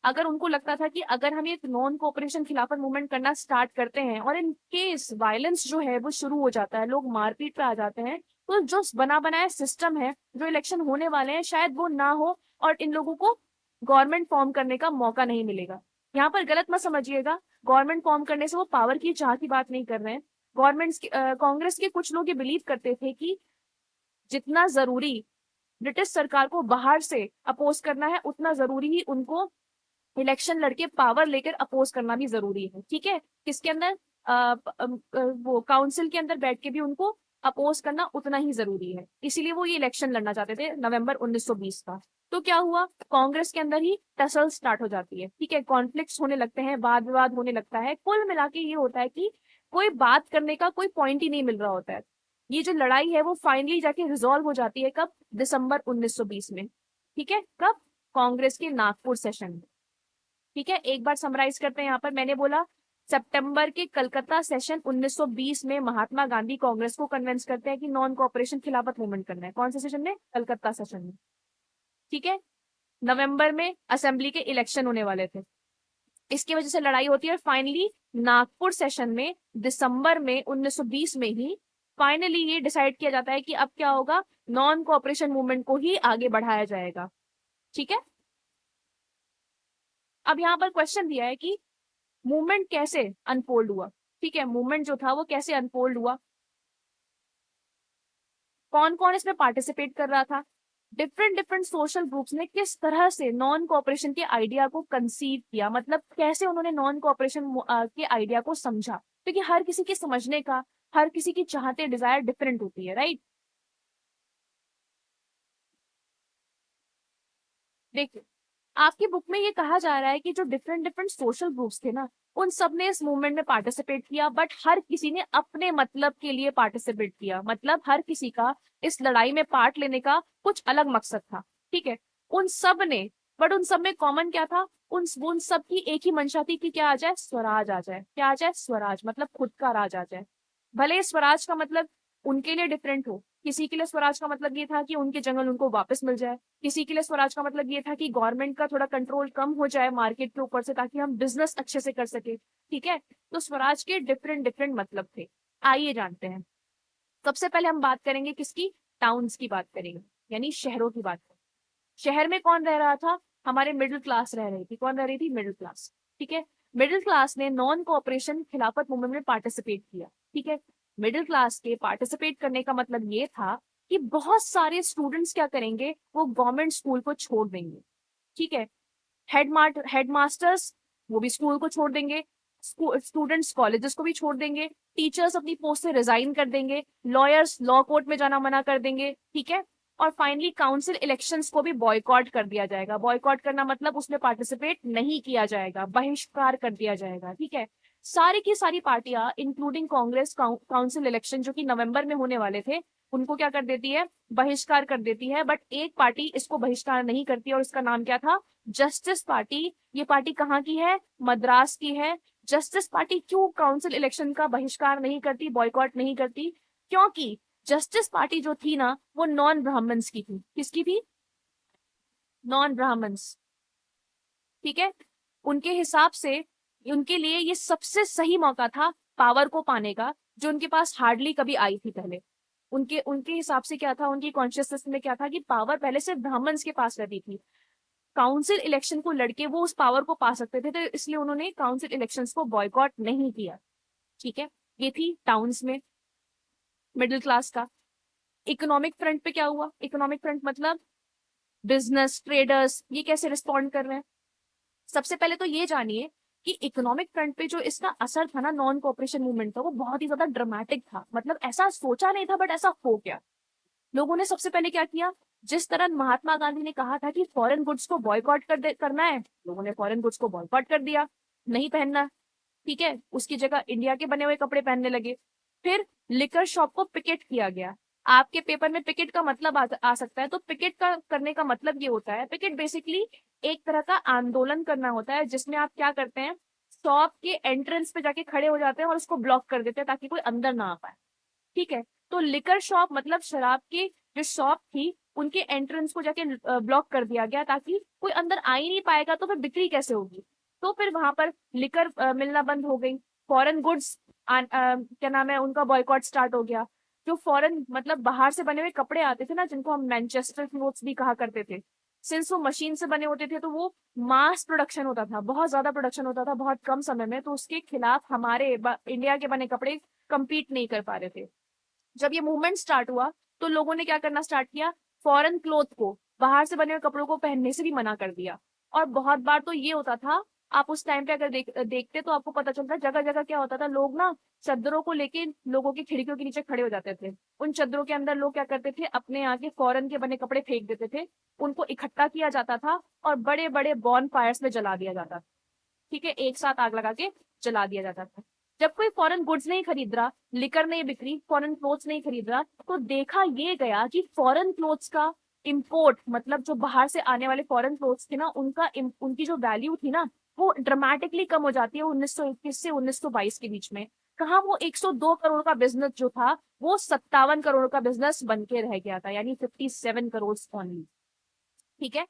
अगर उनको लगता था कि अगर हम ये नॉन कोऑपरेशन खिलाफत मूवमेंट करना स्टार्ट करते हैं और इन केस वायलेंस जो है वो शुरू हो जाता है, लोग मारपीट पे आ जाते हैं, तो जो बना बनाया सिस्टम है, जो इलेक्शन होने वाले हैं, शायद वो ना हो और इन लोगों को गवर्नमेंट फॉर्म करने का मौका नहीं मिलेगा। यहाँ पर गलत मत समझिएगा, गवर्नमेंट फॉर्म करने से वो पावर की चाह की बात नहीं कर रहे हैं। कांग्रेस के कुछ लोग ये बिलीव करते थे कि जितना जरूरी ब्रिटिश सरकार को बाहर से अपोज करना है उतना जरूरी ही उनको इलेक्शन लड़के पावर लेकर अपोज करना भी जरूरी है। ठीक है। किसके अंदर, वो काउंसिल के अंदर बैठ के भी उनको अपोज करना उतना ही जरूरी है, इसीलिए वो ये इलेक्शन लड़ना चाहते थे नवंबर 1920 का। तो क्या हुआ, कांग्रेस के अंदर ही टसल स्टार्ट हो जाती है, ठीक है, कॉन्फ्लिक्ट्स होने लगते हैं, वाद विवाद होने लगता है, कुल मिला के ये होता है कि कोई बात करने का कोई पॉइंट ही नहीं मिल रहा होता है। ये जो लड़ाई है वो फाइनली जाके रिजॉल्व हो जाती है कब, दिसंबर 1920 में, ठीक है, कब, कांग्रेस के नागपुर सेशन में, ठीक है। एक बार समराइज करते हैं, यहाँ पर मैंने बोला सितंबर के कलकत्ता सेशन 1920 में महात्मा गांधी कांग्रेस को कन्विंस करते हैं कि नॉन कोऑपरेशन खिलाफत मूवमेंट करना है। कौन से सेशन में, कलकत्ता सेशन में, ठीक है। नवंबर में असेंबली के इलेक्शन होने वाले थे, इसकी वजह से लड़ाई होती है, और फाइनली नागपुर सेशन में दिसंबर में 1920 में ही फाइनली ये डिसाइड किया जाता है कि अब क्या होगा, नॉन कोऑपरेशन मूवमेंट को ही आगे बढ़ाया जाएगा, ठीक है। अब यहाँ पर क्वेश्चन दिया है कि मूवमेंट कैसे अनफोल्ड हुआ, ठीक है, मूवमेंट जो था वो कैसे अनफोल्ड हुआ, कौन कौन इसमें पार्टिसिपेट कर रहा था, डिफरेंट डिफरेंट सोशल ग्रुप्स ने किस तरह से नॉन कोऑपरेशन के आइडिया को कंसीव किया, मतलब कैसे उन्होंने नॉन कोऑपरेशन के आइडिया को समझा, क्योंकि हर किसी के समझने का, हर किसी की चाहते डिजायर डिफरेंट होती है, राइट। देखिए, आपकी बुक में ये कहा जा रहा है कि जो डिफरेंट डिफरेंट सोशल ग्रुप्स थे ना, उन सब ने इस मूवमेंट में पार्टिसिपेट किया, बट हर किसी ने अपने मतलब के लिए पार्टिसिपेट किया, मतलब हर किसी का इस लड़ाई में पार्ट लेने का कुछ अलग मकसद था, ठीक है। उन सब ने, बट उन सब में कॉमन क्या था, उन सब की एक ही मंशा थी कि क्या आ जाए, स्वराज आ जाए, क्या आ जाए, स्वराज, मतलब खुद का राज आ जाए। भले स्वराज का मतलब उनके लिए डिफरेंट हो, किसी के लिए स्वराज का मतलब ये था कि उनके जंगल उनको वापस मिल जाए, किसी के लिए स्वराज का मतलब ये था कि गवर्नमेंट का थोड़ा कंट्रोल कम हो जाए मार्केट के ऊपर से, ताकि हम बिजनेस अच्छे से कर सके, ठीक है। तो स्वराज के डिफरेंट डिफरेंट मतलब थे। आइए जानते हैं। सबसे पहले हम बात करेंगे किसकी, टाउन्स की बात करेंगे, यानी शहरों की बात करेंगे। शहर में कौन रह रहा था, हमारे मिडिल क्लास रह रही थी, कौन रह रही थी, मिडिल क्लास, ठीक है। मिडिल क्लास ने नॉन कोऑपरेशन खिलाफत मूवमेंट में पार्टिसिपेट किया, ठीक है। मिडिल क्लास के पार्टिसिपेट करने का मतलब ये था कि बहुत सारे स्टूडेंट्स क्या करेंगे, वो गवर्नमेंट स्कूल को छोड़ देंगे, ठीक है। हेडमास्टर्स वो भी स्कूल को छोड़ देंगे, स्टूडेंट्स कॉलेजेस को भी छोड़ देंगे, टीचर्स अपनी पोस्ट से रिजाइन कर देंगे, लॉयर्स लॉ कोर्ट में जाना मना कर देंगे, ठीक है। और फाइनली काउंसिल इलेक्शंस को भी बॉयकॉट कर दिया जाएगा। बॉयकॉट करना मतलब उसमें पार्टिसिपेट नहीं किया जाएगा, बहिष्कार कर दिया जाएगा, ठीक है। सारी की सारी पार्टियां इंक्लूडिंग कांग्रेस काउंसिल इलेक्शन जो कि नवंबर में होने वाले थे, उनको क्या कर देती है, बहिष्कार कर देती है। बट एक पार्टी इसको बहिष्कार नहीं करती, और उसका नाम क्या था, जस्टिस पार्टी। ये पार्टी कहाँ की है, मद्रास की है। जस्टिस पार्टी क्यों काउंसिल इलेक्शन का बहिष्कार नहीं करती, बॉयकॉट नहीं करती, क्योंकि जस्टिस पार्टी जो थी ना, वो नॉन ब्राह्मण्स की थी। किसकी थी, नॉन ब्राह्मण्स, ठीक है। उनके हिसाब से उनके लिए ये सबसे सही मौका था पावर को पाने का, जो उनके पास हार्डली कभी आई थी पहले। उनके उनके हिसाब से क्या था, उनकी कॉन्शियसनेस में क्या था कि पावर पहले से ब्राह्मण्स के पास रहती थी, काउंसिल इलेक्शन को लड़के वो उस पावर को पा सकते थे, तो इसलिए उन्होंने काउंसिल इलेक्शंस को बॉयकॉट नहीं किया, ठीक है। ये थी टाउन्स में मिडिल क्लास का। इकोनॉमिक फ्रंट पे क्या हुआ, इकोनॉमिक फ्रंट मतलब बिजनेस ट्रेडर्स, ये कैसे रिस्पॉन्ड कर रहे हैं। सबसे पहले तो ये जानिए कि इकोनॉमिक फ्रंट पे जो इसका असर था ना नॉन कोऑपरेशन मूवमेंट का, वो बहुत ही ज्यादा ड्रामेटिक था, मतलब ऐसा सोचा नहीं था बट ऐसा हो गया। लोगों ने सबसे पहले क्या किया, जिस तरह महात्मा गांधी ने कहा था कि फॉरेन गुड्स को बॉयकॉट करना है, लोगों ने फॉरेन गुड्स को बॉयकॉट कर दिया, नहीं पहनना, ठीक है। उसकी जगह इंडिया के बने हुए कपड़े पहनने लगे। फिर लिकर शॉप को पिकेट किया गया। आपके पेपर में पिकेट का मतलब आ सकता है, तो पिकेट का करने का मतलब ये होता है, पिकेट बेसिकली एक तरह का आंदोलन करना होता है, जिसमें आप क्या करते हैं, शॉप के एंट्रेंस पे जाके खड़े हो जाते हैं और उसको ब्लॉक कर देते हैं ताकि कोई अंदर ना आ पाए, ठीक है। तो लिकर शॉप मतलब शराब की जो शॉप थी, उनके एंट्रेंस को जाके ब्लॉक कर दिया गया, ताकि कोई अंदर आ ही नहीं पाएगा, तो फिर बिक्री कैसे होगी। तो फिर वहां पर लिकर मिलना बंद हो गई। फॉरेन गुड्स क्या नाम है उनका, बॉयकॉट स्टार्ट हो गया। जो फॉरेन मतलब बाहर से बने हुए कपड़े आते थे ना, जिनको हम मैनचेस्टर क्लोथ्स भी कहा करते थे, सिंस वो मशीन से बने होते थे, तो वो मास प्रोडक्शन होता था, बहुत ज्यादा प्रोडक्शन होता था बहुत कम समय में, तो उसके खिलाफ हमारे इंडिया के बने कपड़े compete नहीं कर पा रहे थे। जब ये मूवमेंट स्टार्ट हुआ, तो लोगों ने क्या करना स्टार्ट किया, फॉरेन क्लोथ को, बाहर से बने हुए कपड़ों को पहनने से भी मना कर दिया। और बहुत बार तो ये होता था आप उस टाइम पे अगर देखते तो आपको पता चलता जगह जगह क्या होता था, लोग ना चादरों को लेके लोगों की खिड़कियों के नीचे खड़े हो जाते थे। उन चादरों के अंदर लोग क्या करते थे, अपने यहाँ के फॉरेन के बने कपड़े फेंक देते थे, उनको इकट्ठा किया जाता था और बड़े बड़े बॉन फायर्स में जला दिया जाता था। ठीक है, एक साथ आग लगा के जला दिया जाता था। जब कोई फॉरेन गुड्स नहीं खरीद रहा, लिकर नहीं बिक रही, फॉरेन क्लोथ्स नहीं खरीद रहा, तो देखा ये गया कि फॉरेन क्लोथ्स का इम्पोर्ट, मतलब जो बाहर से आने वाले फॉरेन क्लोथ्स थे ना, उनकी जो वैल्यू थी ना, वो ड्रामेटिकली कम हो जाती है 1921 से 1922 के बीच में। कहा वो 102 करोड़ का बिजनेस जो था, वो 57 करोड़ का बिजनेस बन के रह गया था, यानी 57 करोड़ ओनली। ठीक है,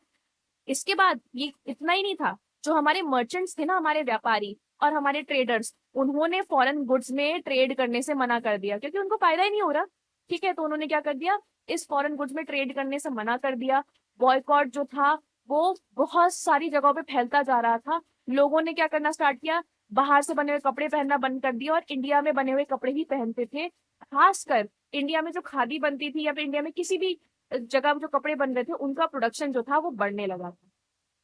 इसके बाद ये इतना ही नहीं था, जो हमारे मर्चेंट्स थे ना, हमारे व्यापारी और हमारे ट्रेडर्स, उन्होंने फॉरेन गुड्स में ट्रेड करने से मना कर दिया, क्योंकि उनको फायदा ही नहीं हो रहा। ठीक है, तो उन्होंने क्या कर दिया, इस फॉरेन गुड्स में ट्रेड करने से मना कर दिया। बॉयकॉट जो था वो बहुत सारी जगहों पे फैलता जा रहा था। लोगों ने क्या करना स्टार्ट किया, बाहर से बने हुए कपड़े पहनना बंद कर दिया और इंडिया में बने हुए कपड़े ही पहनते थे। खासकर इंडिया में जो खादी बनती थी या फिर इंडिया में किसी भी जगह जो कपड़े बन रहे थे, उनका प्रोडक्शन जो था वो बढ़ने लगा था।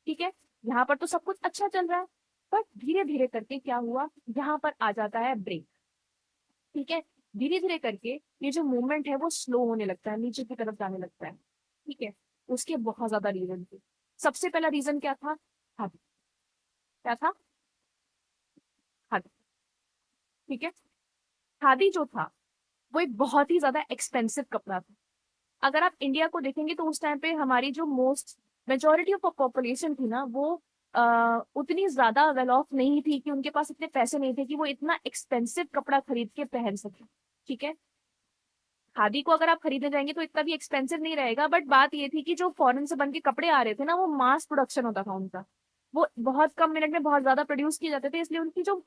ठीक है, यहाँ पर तो सब कुछ अच्छा चल रहा है, पर धीरे धीरे करके क्या हुआ, यहाँ पर आ जाता है ब्रेक। ठीक है, धीरे धीरे करके ये जो मूवमेंट है वो स्लो होने लगता है, नीचे की तरफ जाने लगता है। ठीक है, उसके बहुत ज्यादा रीजन थे। सबसे पहला रीजन क्या था, खादी। क्या था, खादी। ठीक है, खादी जो था वो एक बहुत ही ज्यादा एक्सपेंसिव कपड़ा था। अगर आप इंडिया को देखेंगे तो उस टाइम पे हमारी जो मोस्ट मेजोरिटी ऑफ पॉपुलेशन थी ना, वो उतनी ज्यादा वेल ऑफ नहीं थी, कि उनके पास इतने पैसे नहीं थे कि वो इतना एक्सपेंसिव कपड़ा खरीद के पहन सके। ठीक है, खादी को अगर आप खरीदने जाएंगे तो इतना भी एक्सपेंसिव नहीं रहेगा, बट बात ये थी कि जो फॉरेन से बन के कपड़े आ रहे थे ना, वो मास प्रोडक्शन होता था उनका, वो बहुत कम मिनट में बहुत ज्यादा प्रोड्यूस किए जाते थे, इसलिए उनकी जो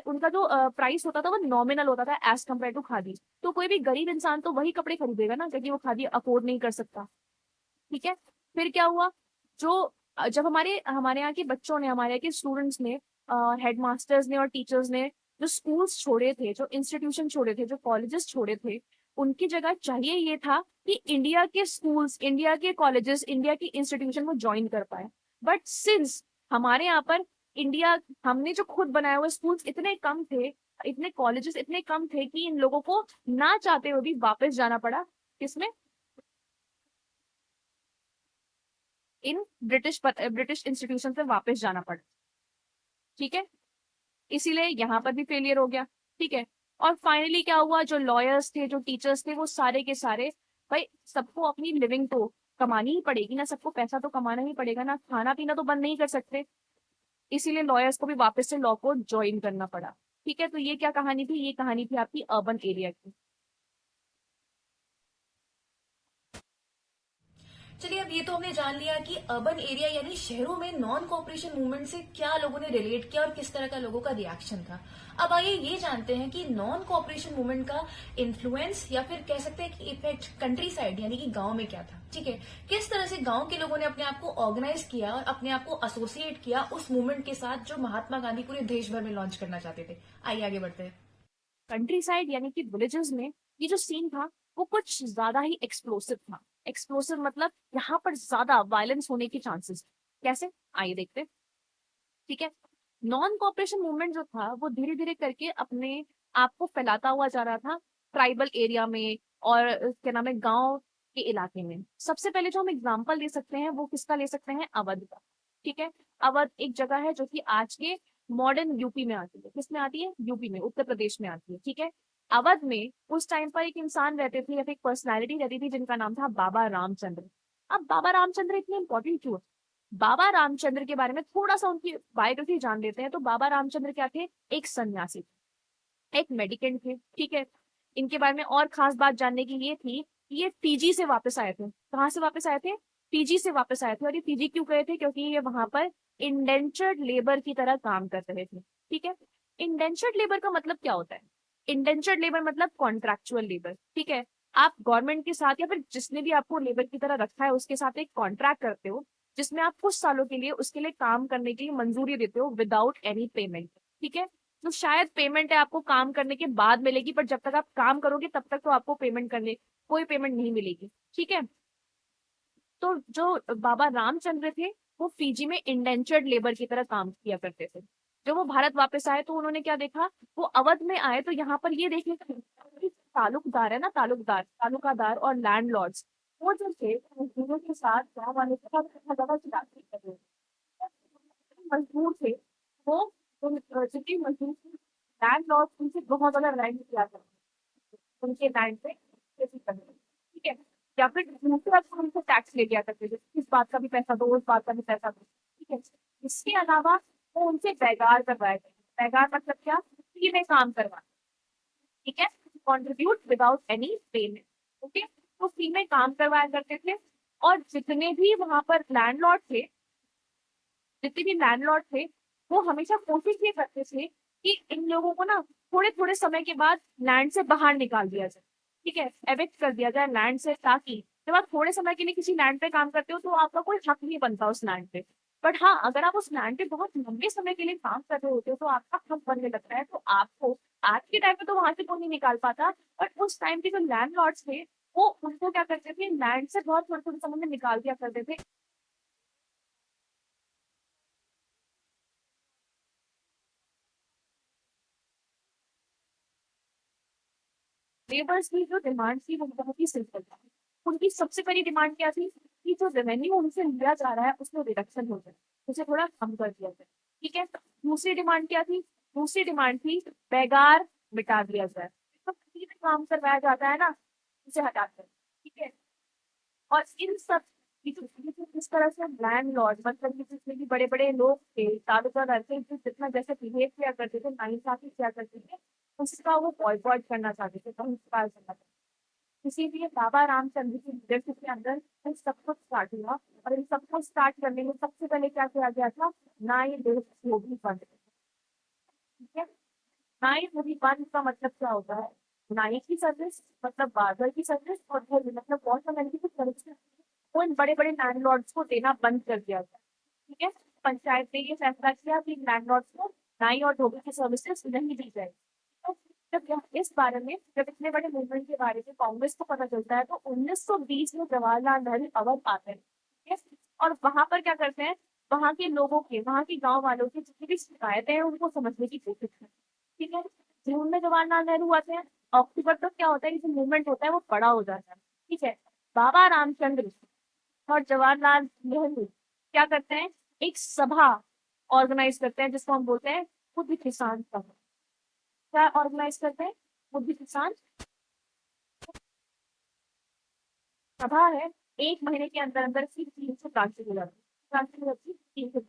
उनका जो प्राइस होता था वो नॉमिनल होता था एज कम्पेयर टू खादी। तो कोई भी गरीब इंसान तो वही कपड़े खरीदेगा ना, क्योंकि वो खादी अफोर्ड नहीं कर सकता। ठीक है, फिर क्या हुआ, जो जब हमारे हमारे यहाँ के बच्चों ने, हमारे यहाँ के स्टूडेंट्स ने, हेडमास्टर्स ने और टीचर्स ने जो स्कूल्स छोड़े थे, जो इंस्टीट्यूशन छोड़े थे, जो कॉलेजेस छोड़े थे, उनकी जगह चाहिए ये था कि इंडिया के स्कूल्स, इंडिया के कॉलेजेस, इंडिया की इंस्टीट्यूशन को ज्वाइन कर पाए। बट सिंस हमारे यहाँ पर इंडिया, हमने जो खुद बनाए हुए स्कूल्स इतने कम थे, इतने कॉलेजेस इतने कम थे, कि इन लोगों को ना चाहते हुए भी वापस जाना पड़ा, किसमें, इन ब्रिटिश इंस्टीट्यूशन से वापस जाना पड़ा। ठीक है, इसीलिए यहाँ पर भी फेलियर हो गया। ठीक है, और फाइनली क्या हुआ, जो लॉयर्स थे, जो टीचर्स थे, वो सारे के सारे, भाई सबको अपनी लिविंग तो कमानी ही पड़ेगी ना, सबको पैसा तो कमाना ही पड़ेगा ना, खाना पीना तो बंद नहीं कर सकते, इसीलिए लॉयर्स को भी वापस से लॉ को ज्वाइन करना पड़ा। ठीक है, तो ये क्या कहानी थी, ये कहानी थी आपकी अर्बन एरिया की। चलिए, अब ये तो हमने जान लिया कि अर्बन एरिया यानी शहरों में नॉन कॉपरेशन मूवमेंट से क्या लोगों ने रिलेट किया और किस तरह का लोगों का रिएक्शन था। अब आइए ये जानते हैं कि नॉन कॉपरेशन मूवमेंट का इन्फ्लुएंस या फिर कह सकते हैं कि इफेक्ट कंट्री साइड यानी कि गांव में क्या था। ठीक है, किस तरह से गांव के लोगों ने अपने आप को ऑर्गेनाइज किया और अपने आप को एसोसिएट किया उस मूवमेंट के साथ जो महात्मा गांधी पूरे देश भर में लॉन्च करना चाहते थे। आइए आगे बढ़ते हैं। कंट्री साइड यानी कि विलेजेस में ये जो सीन था वो कुछ ज्यादा ही एक्सप्लोसिव था। एक्सप्लोसिव मतलब यहाँ पर ज्यादा वायलेंस होने के चांसेस। कैसे, आइए देखते हैं। ठीक है, नॉन कॉपरेशन मूवमेंट जो था वो धीरे धीरे करके अपने आप को फैलाता हुआ जा रहा था ट्राइबल एरिया में, और क्या नाम है, गांव के इलाके में। सबसे पहले जो हम एग्जांपल ले सकते हैं वो किसका ले सकते हैं, अवध का। ठीक है, अवध एक जगह है जो कि आज के मॉडर्न यूपी में आती है। किसमें आती है, यूपी में, उत्तर प्रदेश में आती है। ठीक है, अवध में उस टाइम पर एक इंसान रहते थे या फिर एक पर्सनैलिटी रहती थी जिनका नाम था बाबा रामचंद्र। अब बाबा रामचंद्र इतने इंपॉर्टेंट क्यों है, बाबा रामचंद्र के बारे में थोड़ा सा उनकी बायोग्राफी जान लेते हैं। तो बाबा रामचंद्र क्या थे, एक सन्यासी थे, एक मेडिकेंट थे। ठीक है, इनके बारे में और खास बात जानने की ये थी कि ये फीजी से वापस आए थे। कहाँ से वापस आए थे, फीजी से वापस आए थे। और ये फीजी क्यों गए थे, क्योंकि ये वहां पर इंडेंचर्ड लेबर की तरह काम कर रहे थे। ठीक है, इंडेंचर्ड लेबर का मतलब क्या होता है, इंडेंचर्ड लेबर मतलब कॉन्ट्रैक्चुअल लेबर। ठीक है, आप गवर्नमेंट के साथ या फिर जिसने भी आपको लेबर की तरह रखा है उसके साथ एक कॉन्ट्रैक्ट करते हो, जिसमें आप कुछ सालों के लिए उसके लिए काम करने की मंजूरी देते हो विदाउट एनी पेमेंट। ठीक है, तो शायद पेमेंट है आपको काम करने के बाद मिलेगी, पर जब तक आप काम करोगे तब तक तो आपको पेमेंट करने, कोई पेमेंट नहीं मिलेगी। ठीक है, तो जो बाबा रामचंद्र थे वो फिजी में इंडेंचर्ड लेबर की तरह काम किया करते थे। जब वो भारत वापस आए तो उन्होंने क्या देखा, वो अवध में आए तो यहाँ पर ये देखने को मिला कि तालुकदार है ना, तालुकादार और लैंडलॉर्ड्स, वो जो थे मजदूरों के साथ गाँव वालों के साथ बहुत ज्यादा चिढ़ाते कर रहे थे। मजदूर थे वो, जितने मजदूर थे लैंडलॉर्ड उनसे बहुत ज्यादा रैंक किया करते थे। उनके लैंड पे खेती करते थे, ठीक है, या फिर दूसरा को उनसे टैक्स ले लिया करते थे, इस बात का भी पैसा दो, उस बात का भी पैसा दो, ठीक है। इसके अलावा वो उनसे बैगार करवाए थे। बैगार मतलब क्या, फ्री में काम करवा, ठीक है, contribute without any payment, okay. तो फ्री में काम करवाया करते थे। और जितने भी लैंडलॉर्ड थे वो हमेशा कोशिश ये करते थे कि इन लोगों को ना थोड़े थोड़े समय के बाद लैंड से बाहर निकाल दिया जाए, ठीक है, एविक्ट कर दिया जाए लैंड से, ताकि जब आप थोड़े समय के लिए किसी लैंड पे काम करते हो तो आपका कोई हक नहीं बनता उस लैंड पे। बट हाँ, अगर आप उस लैंड पे बहुत लंबे समय के लिए काम कर रहे होते हो तो आपका हक बनने लगता है। तो आपको आज के टाइम में तो वहां से कोई नहीं निकाल पाता, बट उस टाइम के जो लैंड लॉर्ड्स थे वो उनको क्या करते थे, लैंड से बहुत थोड़े थोड़े समय में निकाल दिया करते थे। लेबर्स की जो डिमांड थी वो बहुत ही सिंपल था। उनकी सबसे बड़ी डिमांड क्या थी कि जो रेवेन्यू उनसे लिया जा रहा है उसमें रिडक्शन हो जाए, उसे थोड़ा कम कर दिया जाए, ठीक है। दूसरी डिमांड क्या थी, दूसरी डिमांड थी बेगार मिटा दिया जाए। तो फ्री में काम करवाया जाता है ना, उसे हटाकर, ठीक है। और इन सब जिस तरह से लैंडलॉर्ड मतलब कि जितने भी बड़े बड़े लोग थे, तालुकादार थे, जो जितना जैसे बिहेव किया करते थे, नाइंसाफी किया करते थे, उसका वो बॉयकॉट करना चाहते थे, बहिष्कार करना चाहते थे। इसीलिए बाबा रामचंद्र की लीडरशिप के अंदर इन सब कुछ स्टार्ट हुआ। और इन सबको स्टार्ट करने में सबसे पहले क्या किया गया था, नाई देश योगी बंद, ठीक है। नाई योगी बंद का मतलब क्या होता है, नाई की सर्विस मतलब बार्बर की सर्विस, और वो मतलब बहुत सारी की सर्विस वो इन बड़े बड़े लैंडलॉर्ड्स को देना बंद कर दिया था, ठीक है। पंचायत ने ये फैसला किया कि लैंडलॉर्ड्स को नाई और धोबी की सर्विसेज नहीं दी जाएगी। तो इस बारे में जब इतने बड़े मूवमेंट के बारे में कांग्रेस को पता चलता है तो 1920 में जवाहरलाल नेहरू अवध आते हैं, ठीक है। और वहां पर क्या करते हैं, वहां के लोगों के, वहां के गांव वालों की जितनी भी शिकायतें हैं उनको समझने की कोशिश करते हैं, ठीक है। जून में जवाहरलाल नेहरू आते हैं, अक्टूबर तक क्या होता है कि जो मूवमेंट होता है वो बड़ा हो जाता है, ठीक है। बाबा रामचंद्र और जवाहरलाल नेहरू क्या करते हैं, एक सभा ऑर्गेनाइज करते हैं जिसको हम बोलते हैं बुद्ध किसान सभा। क्या ऑर्गेनाइज करते हैं, बुद्ध किसान सभा है। एक महीने के अंदर अंदर इसकी 300 क्रांति हो जाती है, क्रांति हो जाती है 300।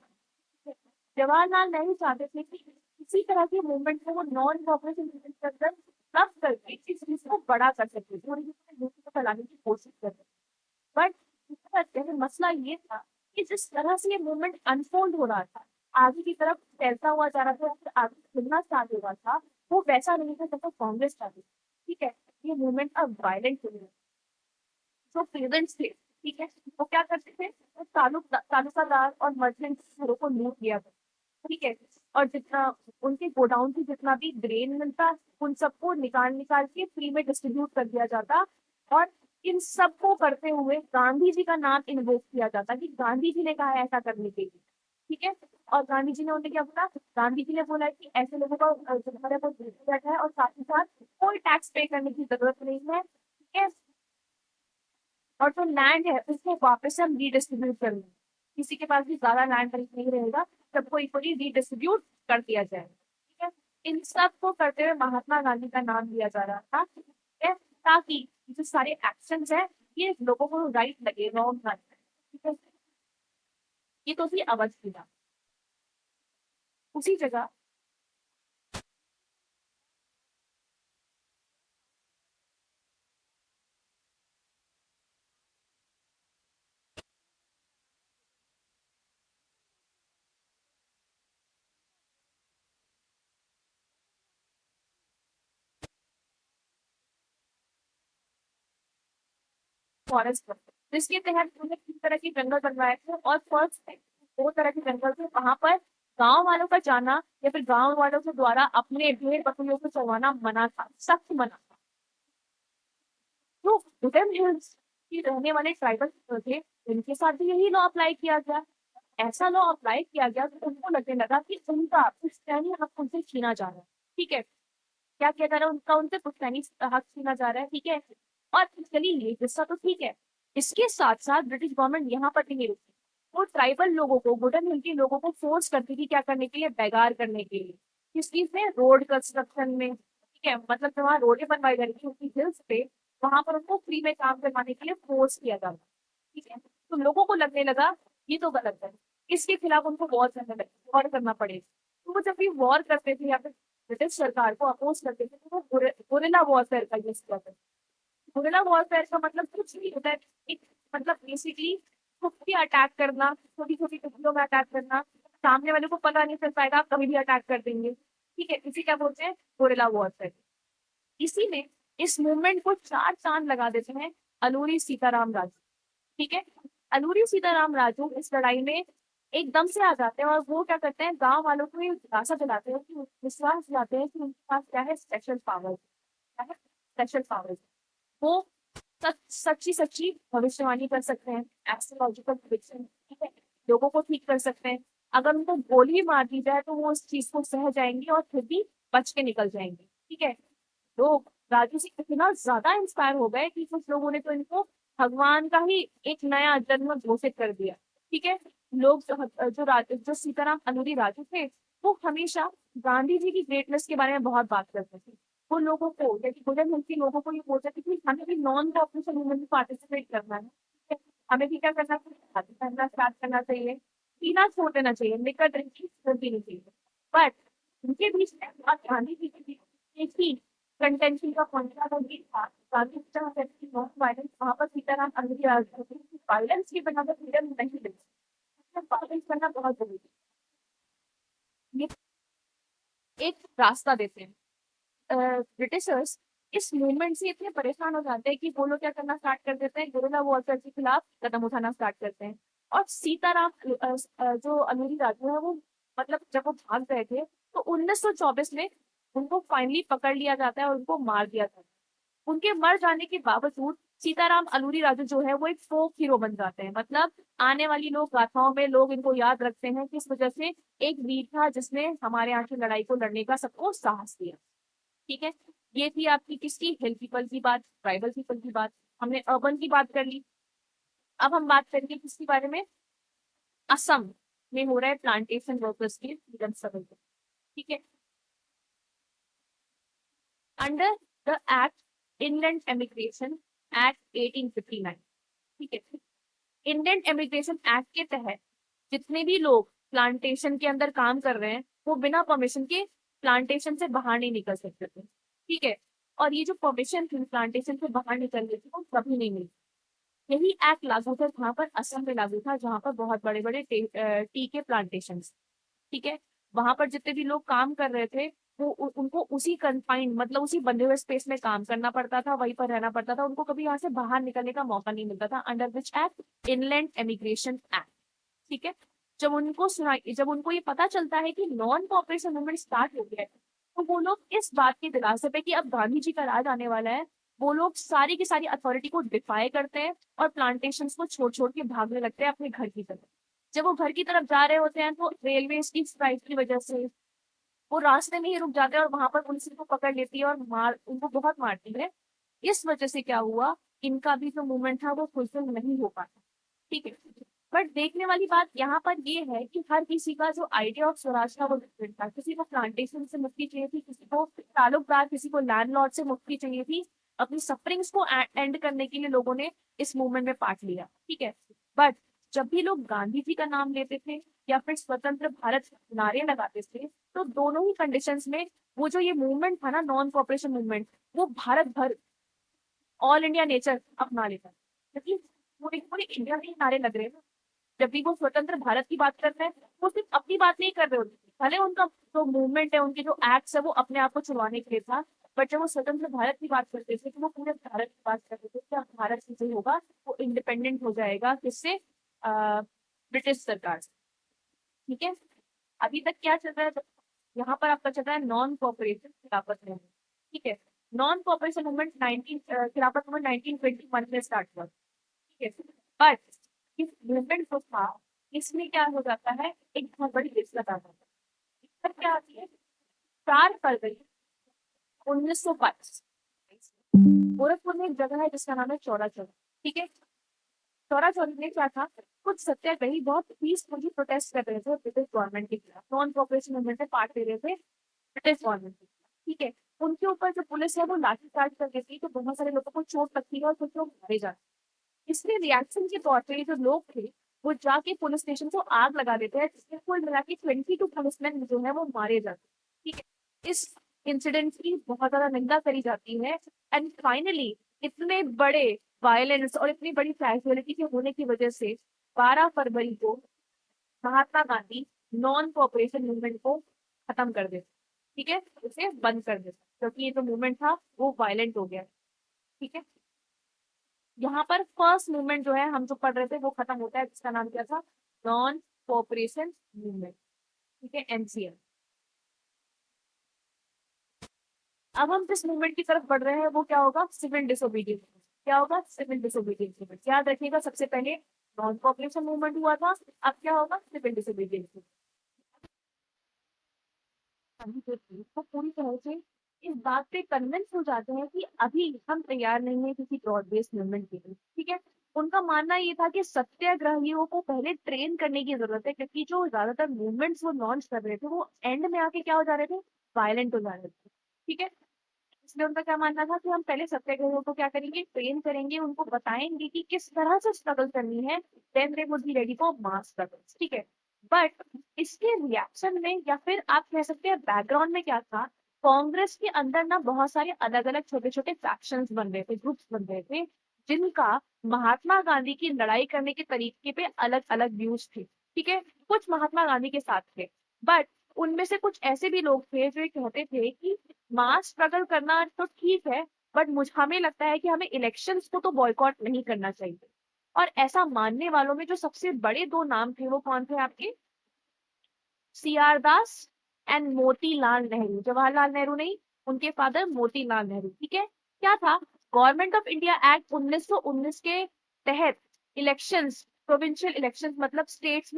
जवाहरलाल नेहरू चाहते थे कि इसी तरह के मूवमेंट को वो नॉन कॉपरेटिव मूवमेंट के अंदर तब करके इस चीज को बड़ा कर सकते थे और दूसरे को फैलाने की कोशिश करते। बट मसला ये था कि जिस तरह से ये मूवमेंट अनफोल्ड हो रहा था, आगे की तरफ फैलता हुआ जा रहा था, फिर आगे खुलना स्टार्ट हो रहा था, वो वैसा नहीं था जैसा कांग्रेस चाहती थी, ठीक है। ये मूवमेंट अब वायलेंट हो रहा है। जो पेरेंट्स थे, ठीक है, वो क्या करते थे, वो तालुकादार और मर्चेंट घरों को लूट लिया करते, ठीक है। और जितना उनके गोडाउन से जितना भी ग्रेन मिलता उन सबको निकाल निकाल के फ्री में डिस्ट्रीब्यूट कर दिया जाता। और इन सबको करते हुए गांधी जी का नाम इन्वोक किया जाता कि गांधी जी ने कहा है ऐसा करने के लिए, ठीक है। और गांधी जी ने उन्हें क्या बोला, गांधी जी ने बोला कि ऐसे लोगों को जो हमारे को बैठा है और साथ ही साथ कोई टैक्स पे करने की जरूरत नहीं है, ठीक है। और जो लैंड है उसको वापस से हम रीडिस्ट्रीब्यूट कर देंगे, किसी के पास भी ज्यादा लैंड नहीं रहेगा, सबको इक्वली रीडिस्ट्रीब्यूट कर दिया जाए, ठीक है। इन सब को करते हुए महात्मा गांधी का नाम लिया जा रहा था, ठीक है, ताकि जो सारे एक्शन है ये लोगों को राइट लगे, रॉन्ग ना लगे, ठीक है। ये तो थी अवध की बात। उसी जगह फॉरेस्ट जिसके तहत उन्होंने तीन तरह के जंगल बनवाए थे। और फर्स्ट दो तरह के जंगल थे वहां पर गांव वालों का जाना या फिर गांव वालों के द्वारा अपने भेड़ बकरियों को चरवाना मना था, सख्त मना था। तो उधम हिल्स की रहने वाले ट्राइबल थे, उनके साथ भी यही लॉ अप्लाई किया गया, ऐसा लॉ अप्लाई किया गया तो उनको लगने लगा कि उनका पुश्तैनी हक उनसे छीना जा रहा है। ठीक है, क्या किया जा रहा है, उनका उनसे पुश्तैनी हक छीना जा रहा है। ठीक है, और चलिए ये किस्सा तो ठीक है, इसके साथ साथ ब्रिटिश गवर्नमेंट यहाँ पर भी नहीं रुकी। वो ट्राइबल लोगों को, वुडन हिल के लोगों को फोर्स करती थी क्या करने के लिए, बेगार करने के लिए। किस चीज में, रोड कंस्ट्रक्शन में। ठीक है, मतलब जहाँ रोडें बनवाई जा रही थी उनकी हिल्स पे, वहां पर उनको फ्री में काम करवाने के लिए फोर्स किया जाता। ठीक है, तो लोगों को लगने लगा ये तो गलत है, इसके खिलाफ उनको वॉर करने लगे, वॉर करना पड़ेगा। तो वो जब भी वॉर करते थे या फिर ब्रिटिश सरकार को अपोज करते थे तो वो गुरिल्ला वॉरफेयर का यूज करते थे। गुरिल्ला वॉरफेयर का मतलब कुछ नहीं होता है, एक मतलब बेसिकली खुफिया अटैक करना, छोटी छोटी टुकड़ियों में अटैक करना, सामने वाले को पता नहीं चल पाएगा, आप कभी भी अटैक कर देंगे। ठीक है, इसी क्या बोलते हैं, गुरिल्ला वॉरफेयर। इसी में इस मूवमेंट को चार चांद लगा देते हैं अलूरी सीताराम राजू। ठीक है, अलूरी सीताराम राजू इस लड़ाई में एकदम से आ जाते हैं और वो क्या करते हैं, गांव वालों को ये दिलासा दिलाते हैं कि विश्वास दिलाते हैं कि उनके पास क्या है, स्पेशल पावर। क्या है, स्पेशल पावर। वो सच्ची सच्ची भविष्यवाणी कर सकते हैं, एस्ट्रोलॉजिकल प्रेडिक्शन। ठीक है, लोगों को ठीक कर सकते हैं। अगर उनको गोली मार दी जाए तो वो उस चीज को सह जाएंगे और फिर भी बच के निकल जाएंगे। ठीक है, लोग राजू से इतना ज्यादा इंस्पायर हो गए कि कुछ लोगों ने तो इनको भगवान का ही एक नया जन्म घोषित कर दिया। ठीक है, लोग जो सीताराम अलूरी राजू थे, वो हमेशा गांधी जी की ग्रेटनेस के बारे में बहुत बात करते थे। वो लोगों को, यदि गुजर हिंद लोगों को ये बोलते थे कि हमें भी नॉन कॉपरेशन मूवमेंट में पार्टिसिपेट करना है। ठीक है? हमें भी क्या करना चाहिए, खादी पहनना स्टार्ट करना चाहिए, पीना छोड़ देना चाहिए, लिकर ड्रिंकिंग छोड़ देनी चाहिए। बट उनके बीच में और गांधी जी के बीच एक ही कंटेंशन का पॉइंट था, वो ये था, गांधी जी जहाँ कहते थे नॉन वायलेंस, वहां पर सीताराम अंग्रेजी वायलेंस के बिना तो फ्रीडम नहीं मिलती, वायलेंस करना बहुत जरूरी है। ये एक रास्ता देते हैं। ब्रिटिशर्स इस मूवमेंट से इतने परेशान हो जाते हैं कि वो लोग क्या करना स्टार्ट कर देते हैं, गुरिल्ला वॉरफेयर के खिलाफ कदम उठाना स्टार्ट करते हैं। और सीताराम जो अलूरी राजू है वो, मतलब जब वो भाग गए थे तो 1924 में उनको फाइनली पकड़ लिया जाता है और उनको मार दिया जाता है। उनके मर जाने के बावजूद सीताराम अलूरी राजू जो है वो एक फोक हीरो बन जाते हैं। मतलब आने वाली लोग गाथाओं में लोग इनको याद रखते हैं किस वजह से, एक वीर था जिसने हमारे यहाँ की लड़ाई को लड़ने का सबको साहस दिया। ठीक है, ये थी आपकी किसकी, हिल पीपल की बात, ट्राइबल पीपल की बात। हमने अर्बन की बात कर ली। अब हम बात करेंगे किसके बारे में, असम में हो रहा है प्लांटेशन वर्कर्स के फ्रीडम स्ट्रगल। ठीक है, under the act inland emigration act 1859। ठीक है, इंडियन एमिग्रेशन एक्ट के तहत जितने भी लोग प्लांटेशन के अंदर काम कर रहे हैं वो बिना परमिशन के प्लांटेशन से बाहर नहीं निकल सकते थे। ठीक है, और ये जो परमिशन थी प्लांटेशन से बाहर निकलने की वो कभी नहीं मिली। यही एक्ट लागू था जहाँ पर असम में लागू था, जहाँ पर बहुत बड़े बड़े टी के प्लांटेशन। ठीक है, वहां पर जितने भी लोग काम कर रहे थे वो उनको उसी कन्फाइंड, मतलब उसी बंधे हुए स्पेस में काम करना पड़ता था, वहीं पर रहना पड़ता था, उनको कभी यहाँ से बाहर निकलने का मौका नहीं मिलता था, under which act, inland emigration act. ठीक है, जब उनको ये पता चलता है कि नॉन कॉपरेशन मूवमेंट स्टार्ट हो गया है, तो वो लोग इस बात के दिलासे पे कि अब गांधी जी का राज आने वाला है, वो लोग सारी की सारी अथॉरिटी को डिफाई करते हैं और प्लांटेशन को छोड़ छोड़ के भागने लगते हैं अपने घर की तरफ। जब वो घर की तरफ जा रहे होते हैं तो रेलवे की स्ट्राइक की वजह से वो रास्ते में ही रुक जाते हैं और वहां पर पुलिस इनको पकड़ लेती है और उनको बहुत मारती है। इस वजह से क्या हुआ, इनका भी जो मूवमेंट था वो फुलफिल नहीं हो पाता। ठीक है, बट देखने वाली बात यहाँ पर ये है कि हर किसी का जो आइडिया ऑफ स्वराज था वो डिफरेंट था। किसी को प्लांटेशन से मुक्ति चाहिए थी, किसी को ताल्लुकदार, किसी को लैंडलॉर्ड से मुक्ति चाहिए थी। अपनी सफरिंग्स को एंड करने के लिए लोगों ने इस मूवमेंट में पार्ट लिया। ठीक है, बट जब भी लोग गांधी जी का नाम लेते थे या फिर स्वतंत्र भारत नारे लगाते थे, तो दोनों ही कंडीशंस में वो जो ये मूवमेंट था ना, नॉन कॉपरेशन मूवमेंट, वो भारत भर ऑल इंडिया नेचर अपना लेता है। क्योंकि पूरे पूरे इंडिया में ही नारे लग रहे हैं। जब भी वो स्वतंत्र भारत की बात करते हैं वो सिर्फ अपनी बात नहीं कर रहे होते, भले उनका जो मूवमेंट है, उनके जो एक्ट्स है वो अपने आप को छुड़वाने के लिए था, बट जब वो स्वतंत्र भारत की बात करते थे तो वो पूरे भारत की बात करते थे कि अब भारत से जो होगा वो इंडिपेंडेंट हो जाएगा, किससे, ब्रिटिश सरकार से। ठीक है, अभी तक क्या चल रहा है, यहाँ पर आपका चल रहा है नॉन कोऑपरेशन खिलाफत मूवमेंट। ठीक है, नॉन कोऑपरेशन मूवमेंट 19 खिलाफत मूवमेंट 1921 में स्टार्ट हुआ। ठीक है, बट इस मूवमेंट जो था इसमें क्या हो जाता है, एक बहुत बड़ी दिक्कत आ जाती है। दिक्कत क्या आती है, 4 फरवरी 1922 गोरखपुर में एक जगह है जिसका नाम है चौरा चौरा। ठीक है, चौरा चौरी में क्या था, कुछ सत्याग्रही बहुत पीसफुली प्रोटेस्ट कर रहे थे ब्रिटिश गवर्नमेंट के खिलाफ, नॉन कोऑपरेशन मूवमेंट में पार्ट ले रहे थे ब्रिटिश गवर्नमेंट के खिलाफ। ठीक है, उनके ऊपर जो पुलिस है वो लाठीचार्ज कर देती है, तो बहुत सारे लोगों को चोट लगती है और कुछ लोग मारे जाते हैं। इसलिए रिएक्शन के तौर पे ये जो लोग थे वो जाके पुलिस स्टेशन को आग लगा देते हैं, जिसमें कुल मिला के 22 पुलिसमैन जो है वो मारे जाते हैं। ठीक है, इस इंसिडेंट की बहुत ज्यादा निंदा करी जाती है। एंड फाइनली इतने बड़े वायलेंस और इतनी बड़ी कैजुअलिटी के होने की वजह से 12 फरवरी को Mahatma Gandhi non cooperation movement को खत्म कर देते। ठीक है, उसे बंद कर देते क्योंकि ये जो मूवमेंट था वो वायलेंट हो गया। ठीक है, यहाँ पर फर्स्ट मूवमेंट जो है हम जो पढ़ रहे थे वो खत्म होता है, जिसका नाम क्या था, नॉन कोऑपरेशन मूवमेंट। ठीक है, एनसीएम। अब हम जिस मूवमेंट की तरफ बढ़ रहे हैं वो क्या होगा, सिविल डिसोबीडियंस। क्या होगा, सिविल डिसोबीडियंस मूवमेंट। याद रखिएगा, सबसे पहले नॉन कोऑपरेशन मूवमेंट हुआ था, अब क्या होगा, सिविल डिसोबीडियंस। अभी जो थी वो पूरी तरह से इस बात पे कन्विंस हो जाते हैं कि अभी हम तैयार नहीं है किसी ब्रॉड बेस्ड मूवमेंट के लिए। ठीक है, उनका मानना ये था कि सत्याग्रहियों को पहले ट्रेन करने की जरूरत है, क्योंकि जो ज्यादातर मूवमेंट्स वो लॉन्च कर रहे थे वो एंड में आके क्या हो जा रहे थे, वायलेंट हो जा रहे थे। ठीक है, इसलिए उनका क्या मानना था कि हम पहले सत्याग्रहियों को क्या करेंगे, ट्रेन करेंगे, उनको बताएंगे कि किस तरह से स्ट्रगल करनी है, then they would be ready for mass struggle. ठीक है, बट इसके रिएक्शन में या फिर आप कह सकते हैं बैकग्राउंड में क्या था, कांग्रेस के अंदर ना बहुत सारे अलग अलग छोटे छोटे फैक्शंस बन रहे थे, ग्रुप्स बन रहे थे, जिनका महात्मा गांधी की लड़ाई करने के तरीके पे अलग अलग व्यूज थे। ठीक है, कुछ महात्मा गांधी के साथ थे, बट उनमें से कुछ ऐसे भी लोग थे जो ये कहते थे कि मास स्ट्रगल करना तो ठीक है, बट मुझे हमें लगता है कि हमें इलेक्शंस को तो बॉयकॉट नहीं करना चाहिए। और ऐसा मानने वालों में जो सबसे बड़े दो नाम थे वो कौन थे आपके, CR Das and Motilal Nehru. Jawaharlal Nehru नहीं, उनके फादर मोतीलाल नेहरू। ठीक है, क्या था, गवर्नमेंट ऑफ इंडिया एक्ट 1919 के तहत इलेक्शंस, प्रोविंशियल इलेक्शंस मतलब स्टेट्स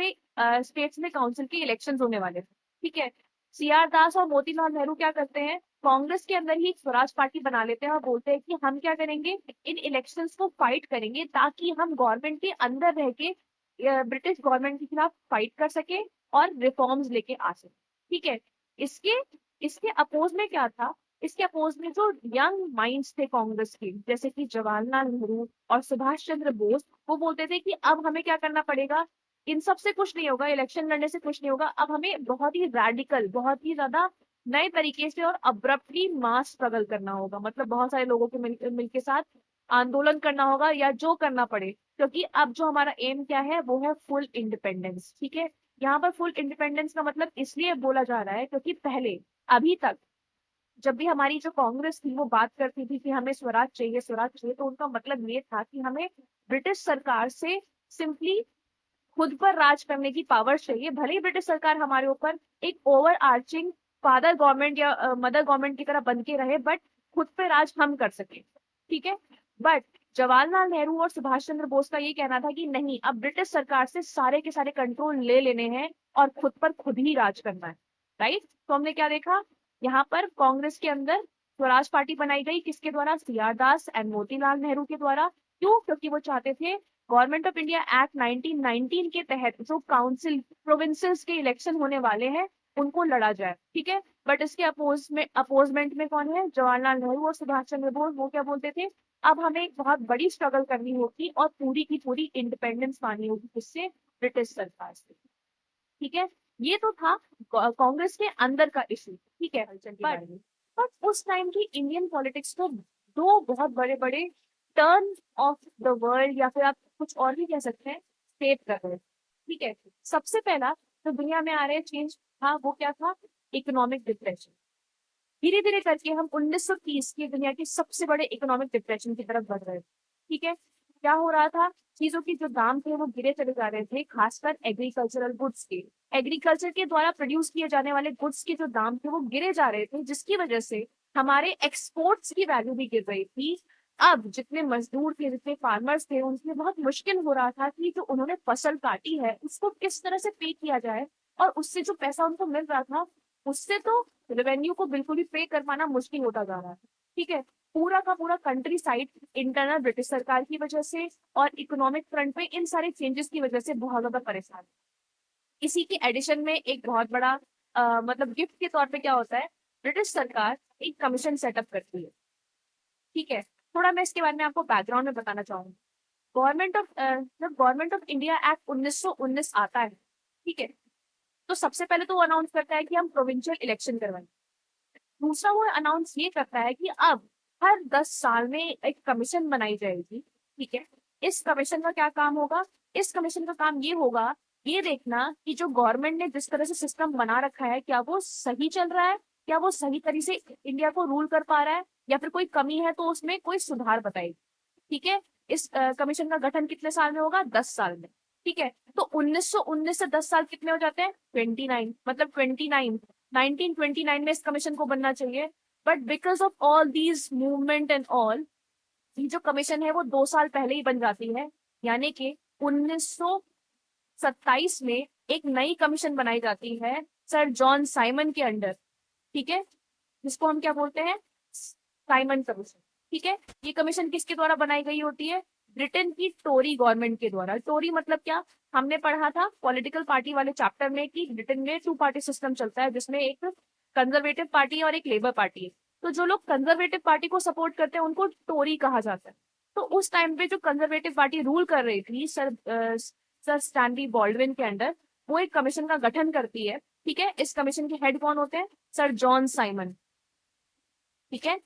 में काउंसिल के इलेक्शंस होने वाले थे। ठीक है, सीआर दास और मोतीलाल नेहरू क्या करते हैं, कांग्रेस के अंदर ही एक स्वराज पार्टी बना लेते हैं और बोलते हैं कि हम क्या करेंगे, इन इलेक्शंस को फाइट करेंगे ताकि हम गवर्नमेंट के अंदर रह के ब्रिटिश गवर्नमेंट के खिलाफ फाइट कर सके और रिफॉर्म्स लेके आ सके। ठीक है, इसके इसके अपोज में क्या था, इसके अपोज में जो यंग माइंड्स थे कांग्रेस के, जैसे कि जवाहरलाल नेहरू और सुभाष चंद्र बोस, वो बोलते थे कि अब हमें क्या करना पड़ेगा, इन सब से कुछ नहीं होगा, इलेक्शन लड़ने से कुछ नहीं होगा, अब हमें बहुत ही रैडिकल, बहुत ही ज्यादा नए तरीके से और अब्रप्टली मास स्ट्रगल करना होगा, मतलब बहुत सारे लोगों के मिल के साथ आंदोलन करना होगा या जो करना पड़े, क्योंकि अब जो हमारा एम क्या है वो है फुल इंडिपेंडेंस। ठीक है, यहाँ पर फुल इंडिपेंडेंस का मतलब इसलिए बोला जा रहा है क्योंकि पहले, अभी तक जब भी हमारी जो कांग्रेस थी वो बात करती थी कि हमें स्वराज चाहिए, स्वराज चाहिए, तो उनका मतलब ये था कि हमें ब्रिटिश सरकार से सिंपली खुद पर राज करने की पावर चाहिए, भले ही ब्रिटिश सरकार हमारे ऊपर एक ओवर आर्चिंग फादर गवर्नमेंट या मदर गवर्नमेंट की तरह बन के रहे, बट खुद पे राज हम कर सके। ठीक है, बट जवाहरलाल नेहरू और सुभाष चंद्र बोस का ये कहना था कि नहीं, अब ब्रिटिश सरकार से सारे के सारे कंट्रोल ले लेने हैं और खुद पर खुद ही राज करना है। राइट, तो हमने क्या देखा, यहाँ पर कांग्रेस के अंदर स्वराज पार्टी बनाई गई, किसके द्वारा, CR Das and Motilal Nehru के द्वारा। क्यों, क्योंकि वो चाहते थे गवर्नमेंट ऑफ इंडिया एक्ट 1919 के तहत जो काउंसिल प्रोविंसेस के इलेक्शन होने वाले हैं उनको लड़ा जाए। ठीक है, बट इसके अपोजमेंट में कौन है, जवाहरलाल नेहरू और सुभाष चंद्र बोस, वो क्या बोलते थे, अब हमें एक बहुत बड़ी स्ट्रगल करनी होगी और पूरी की पूरी इंडिपेंडेंस पानी होगी, किससे, ब्रिटिश सरकार से। ठीक है, ये तो था कांग्रेस के अंदर का इशू। ठीक है, बट उस टाइम की इंडियन पॉलिटिक्स को दो बहुत बड़े बड़े टर्न ऑफ द वर्ल्ड या फिर आप कुछ और भी कह सकते हैं, स्टेट कर रहे हैं। ठीक है, सबसे पहला जो दुनिया में आ रहे चेंज था वो क्या था, इकोनॉमिक डिप्रेशन। धीरे धीरे करके हम 1930 की दुनिया के सबसे बड़े इकोनॉमिक डिप्रेशन की तरफ बढ़ रहे थे। ठीक है, क्या हो रहा था, चीजों के जो दाम थे वो गिरे चले जा रहे थे, खासकर एग्रीकल्चरल गुड्स के, एग्रीकल्चर के द्वारा प्रोड्यूस किए जाने वाले गुड्स के जो दाम थे वो गिरे जा रहे थे, जिसकी वजह से हमारे एक्सपोर्ट्स की वैल्यू भी गिर रही थी। अब जितने मजदूर थे, जितने फार्मर्स थे, उनके लिए बहुत मुश्किल हो रहा था कि जो उन्होंने फसल काटी है उसको किस तरह से पे किया जाए, और उससे जो पैसा उनको मिल रहा था उससे तो रेवेन्यू को बिल्कुल भी पे कर पाना मुश्किल होता जा रहा है। ठीक है, पूरा का पूरा कंट्री साइड इंटरनल ब्रिटिश सरकार की वजह से और इकोनॉमिक फ्रंट पे इन सारे चेंजेस की वजह से बहुत ज्यादा परेशान है। इसी के एडिशन में एक बहुत बड़ा मतलब गिफ्ट के तौर पे क्या होता है, ब्रिटिश सरकार एक कमीशन सेटअप करती है। ठीक है, थोड़ा मैं इसके बारे में आपको बैकग्राउंड में बताना चाहूंगी। जब गवर्नमेंट ऑफ इंडिया एक्ट 1919 आता है, ठीक है, तो सबसे पहले तो वो अनाउंस करता है कि हम प्रोविंशियल इलेक्शन करवाएंगे। दूसरा वो अनाउंस ये करता है कि अब हर 10 साल में एक कमीशन बनाई जाएगी। ठीक है, इस कमीशन का क्या काम होगा, इस कमीशन का काम ये होगा, ये देखना कि जो गवर्नमेंट ने जिस तरह से सिस्टम बना रखा है क्या वो सही चल रहा है, क्या वो सही तरीके से इंडिया को रूल कर पा रहा है, या फिर कोई कमी है तो उसमें कोई सुधार बताएगी। ठीक है, इस कमीशन का गठन कितने साल में होगा, 10 साल में। ठीक है, तो 1919 से 10 साल कितने हो जाते हैं, 29, मतलब 29, 1929 में इस कमीशन को बनना चाहिए। But because of all these movement and all, ये जो कमीशन है वो 2 साल पहले ही बन जाती है। यानी कि 1927 में एक नई कमीशन बनाई जाती है सर जॉन साइमन के अंडर। ठीक है, जिसको हम क्या बोलते हैं, साइमन कमीशन। ठीक है, ये कमीशन किसके द्वारा बनाई गई होती है, ब्रिटेन की टोरी गवर्नमेंट के द्वारा। टोरी मतलब क्या, हमने पढ़ा था पॉलिटिकल पार्टी वाले चैप्टर में कि ब्रिटेन में 2 पार्टी सिस्टम चलता है, जिसमें एक कंजर्वेटिव पार्टी और एक लेबर पार्टी है। तो जो लोग कंजर्वेटिव पार्टी को सपोर्ट करते हैं उनको टोरी कहा जाता है। तो उस टाइम पे जो कंजर्वेटिव पार्टी रूल कर रही थी सर स्टैनली बॉल्डविन के अंडर, वो एक कमीशन का गठन करती है। ठीक है, इस कमीशन के हेड कौन होते हैं, सर जॉन साइमन। ठीक है,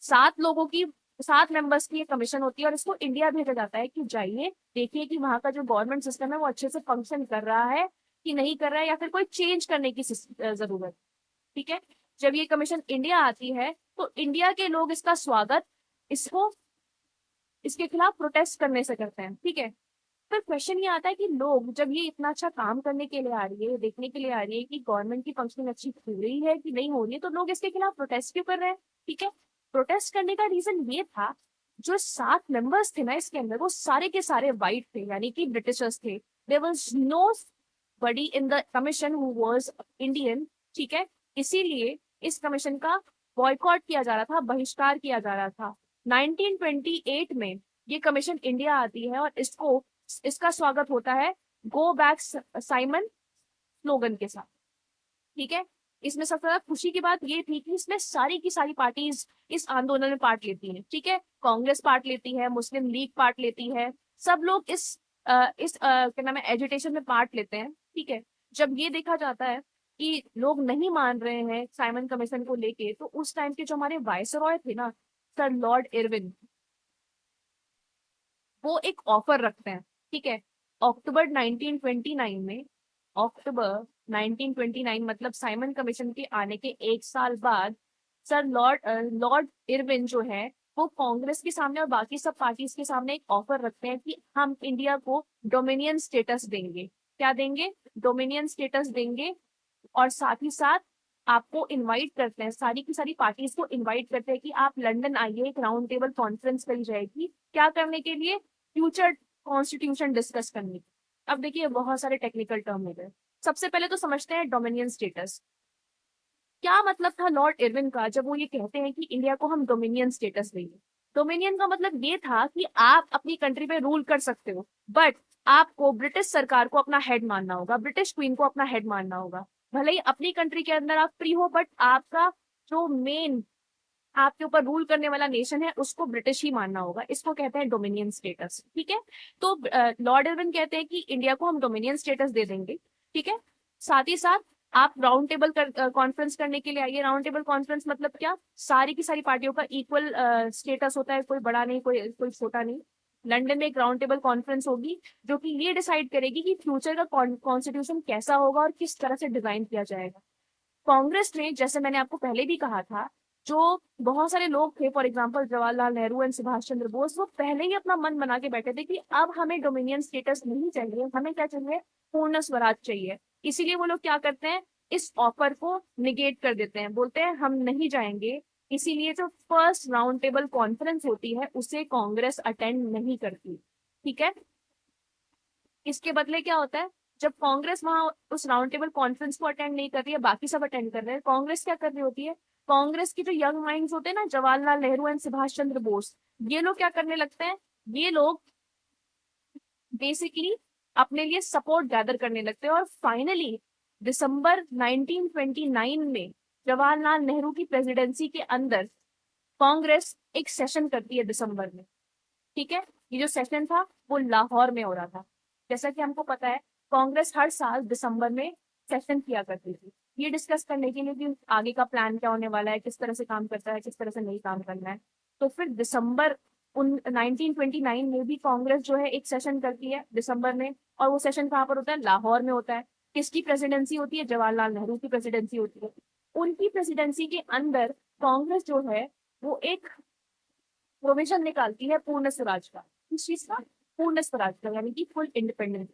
7 लोगों की, 7 मेंबर्स की ये कमीशन होती है, और इसको इंडिया भेजा जाता है कि जाइए देखिए कि वहां का जो गवर्नमेंट सिस्टम है वो अच्छे से फंक्शन कर रहा है कि नहीं कर रहा है, या फिर कोई चेंज करने की जरूरत। ठीक है, जब ये कमीशन इंडिया आती है तो इंडिया के लोग इसका स्वागत, इसको, इसके खिलाफ प्रोटेस्ट करने से करते हैं। ठीक है, फिर क्वेश्चन ये आता है कि लोग जब ये इतना अच्छा काम करने के लिए आ रही है, देखने के लिए आ रही है कि गवर्नमेंट की फंक्शनिंग अच्छी हो रही है कि नहीं हो रही है, तो लोग इसके खिलाफ प्रोटेस्ट क्यों कर रहे हैं। ठीक है, प्रोटेस्ट करने का रीजन ये था, जो 7 मेंबर्स थे ना इसके अंदर, वो सारे के सारे वाइट थे, यानी कि ब्रिटिशर्स थे। There was nobody in the commission who was Indian. ठीक है, इसीलिए इस कमीशन का बॉयकॉट किया जा रहा था, बहिष्कार किया जा रहा था। 1928 में ये कमीशन इंडिया आती है और इसका स्वागत होता है गो बैक साइमन स्लोगन के साथ। ठीक है, इसमें सबसे ज्यादा खुशी की बात ये थी कि इसमें सारी की सारी पार्टीज इस आंदोलन में पार्ट लेती हैं। ठीक है, कांग्रेस पार्ट लेती है, मुस्लिम लीग पार्ट लेती है, सब लोग क्या नाम है, एजुटेशन में पार्ट लेते हैं। ठीक है, जब ये देखा जाता है कि लोग नहीं मान रहे हैं साइमन कमीशन को लेके, तो उस टाइम के जो हमारे वायसरॉय थे ना, सर लॉर्ड इरविन, वो एक ऑफर रखते हैं। ठीक है, अक्टूबर 1929 में, अक्टूबर 1929 मतलब साइमन कमीशन के आने के 1 साल बाद, सर लॉर्ड इरविन जो है वो कांग्रेस के सामने और बाकी सब पार्टीज के सामने एक ऑफर रखते हैं कि हम इंडिया को डोमिनियन स्टेटस देंगे। क्या देंगे, डोमिनियन स्टेटस देंगे। और साथ ही साथ आपको इनवाइट करते हैं, सारी की सारी पार्टीज को इनवाइट करते हैं कि आप लंदन आइए, एक राउंड टेबल कॉन्फ्रेंस करी जाएगी, क्या करने के लिए, फ्यूचर कॉन्स्टिट्यूशन डिस्कस करने के। अब देखिए बहुत सारे टेक्निकल टर्म हो गए। सबसे पहले तो समझते हैं डोमिनियन स्टेटस। क्या मतलब था लॉर्ड इरविन का जब वो ये कहते हैं कि इंडिया को हम डोमिनियन स्टेटस देंगे। डोमिनियन का मतलब ये था कि आप अपनी कंट्री पे रूल कर सकते हो, बट आपको ब्रिटिश सरकार को अपना हेड मानना होगा, ब्रिटिश क्वीन को अपना हेड मानना होगा। भले ही अपनी कंट्री के अंदर आप फ्री हो, बट आपका जो मेन आपके ऊपर रूल करने वाला नेशन है उसको ब्रिटिश ही मानना होगा। इसको कहते हैं डोमिनियन स्टेटस। ठीक है, तो लॉर्ड इरविन कहते हैं कि इंडिया को हम डोमिनियन स्टेटस दे देंगे। ठीक है, साथ ही साथ आप राउंड टेबल कॉन्फ्रेंस करने के लिए आइए। राउंड टेबल कॉन्फ्रेंस मतलब क्या, सारी की सारी पार्टियों का इक्वल स्टेटस होता है, कोई बड़ा नहीं, कोई कोई छोटा नहीं। लंदन में एक राउंड टेबल कॉन्फ्रेंस होगी जो कि ये डिसाइड करेगी कि फ्यूचर का कॉन्स्टिट्यूशन कैसा होगा और किस तरह से डिजाइन किया जाएगा। कांग्रेस ने, जैसे मैंने आपको पहले भी कहा था, जो बहुत सारे लोग थे, for example Jawaharlal Nehru and Subhash Chandra Bose, वो पहले ही अपना मन बना के बैठे थे कि अब हमें डोमिनियन स्टेटस नहीं चाहिए, हमें क्या चाहिए, पूर्ण स्वराज चाहिए। इसीलिए वो लोग क्या करते हैं, इस ऑफर को निगेट कर देते हैं, बोलते हैं हम नहीं जाएंगे इसीलिए जो फर्स्ट राउंड टेबल कॉन्फ्रेंस होती है उसे कांग्रेस अटेंड नहीं करती। ठीक है। इसके बदले क्या होता है, जब कांग्रेस वहां उस राउंड टेबल कॉन्फ्रेंस को अटेंड नहीं कर रही है, बाकी सब अटेंड कर रहे हैं, कांग्रेस क्या कर रही होती है, कांग्रेस की जो यंग माइंड्स होते हैं ना, जवाहरलाल नेहरू एंड सुभाष चंद्र बोस, ये लोग क्या करने लगते हैं, ये लोग बेसिकली अपने लिए सपोर्ट गैदर करने लगते हैं। और फाइनली दिसंबर 1929 में जवाहरलाल नेहरू की प्रेसिडेंसी के अंदर कांग्रेस एक सेशन करती है दिसंबर में। ठीक है। ये जो सेशन था वो लाहौर में हो रहा था। जैसा कि हमको पता है, कांग्रेस हर साल दिसंबर में सेशन किया करती थी, ये डिस्कस करने के लिए कि आगे का प्लान क्या होने वाला है, किस तरह से काम करता है, किस तरह से नहीं काम करना है। तो फिर दिसंबर उन 1929 में भी कांग्रेस जो है एक सेशन करती है दिसंबर में, और वो सेशन कहाँ पर होता है, लाहौर में होता है। किसकी प्रेसिडेंसी होती है, जवाहरलाल नेहरू की प्रेसिडेंसी होती है। उनकी प्रेसिडेंसी के अंदर कांग्रेस जो है वो एक प्रोविजन निकालती है पूर्ण स्वराज का। किस चीज का, पूर्ण स्वराज का, यानी कि फुल इंडिपेंडेंस।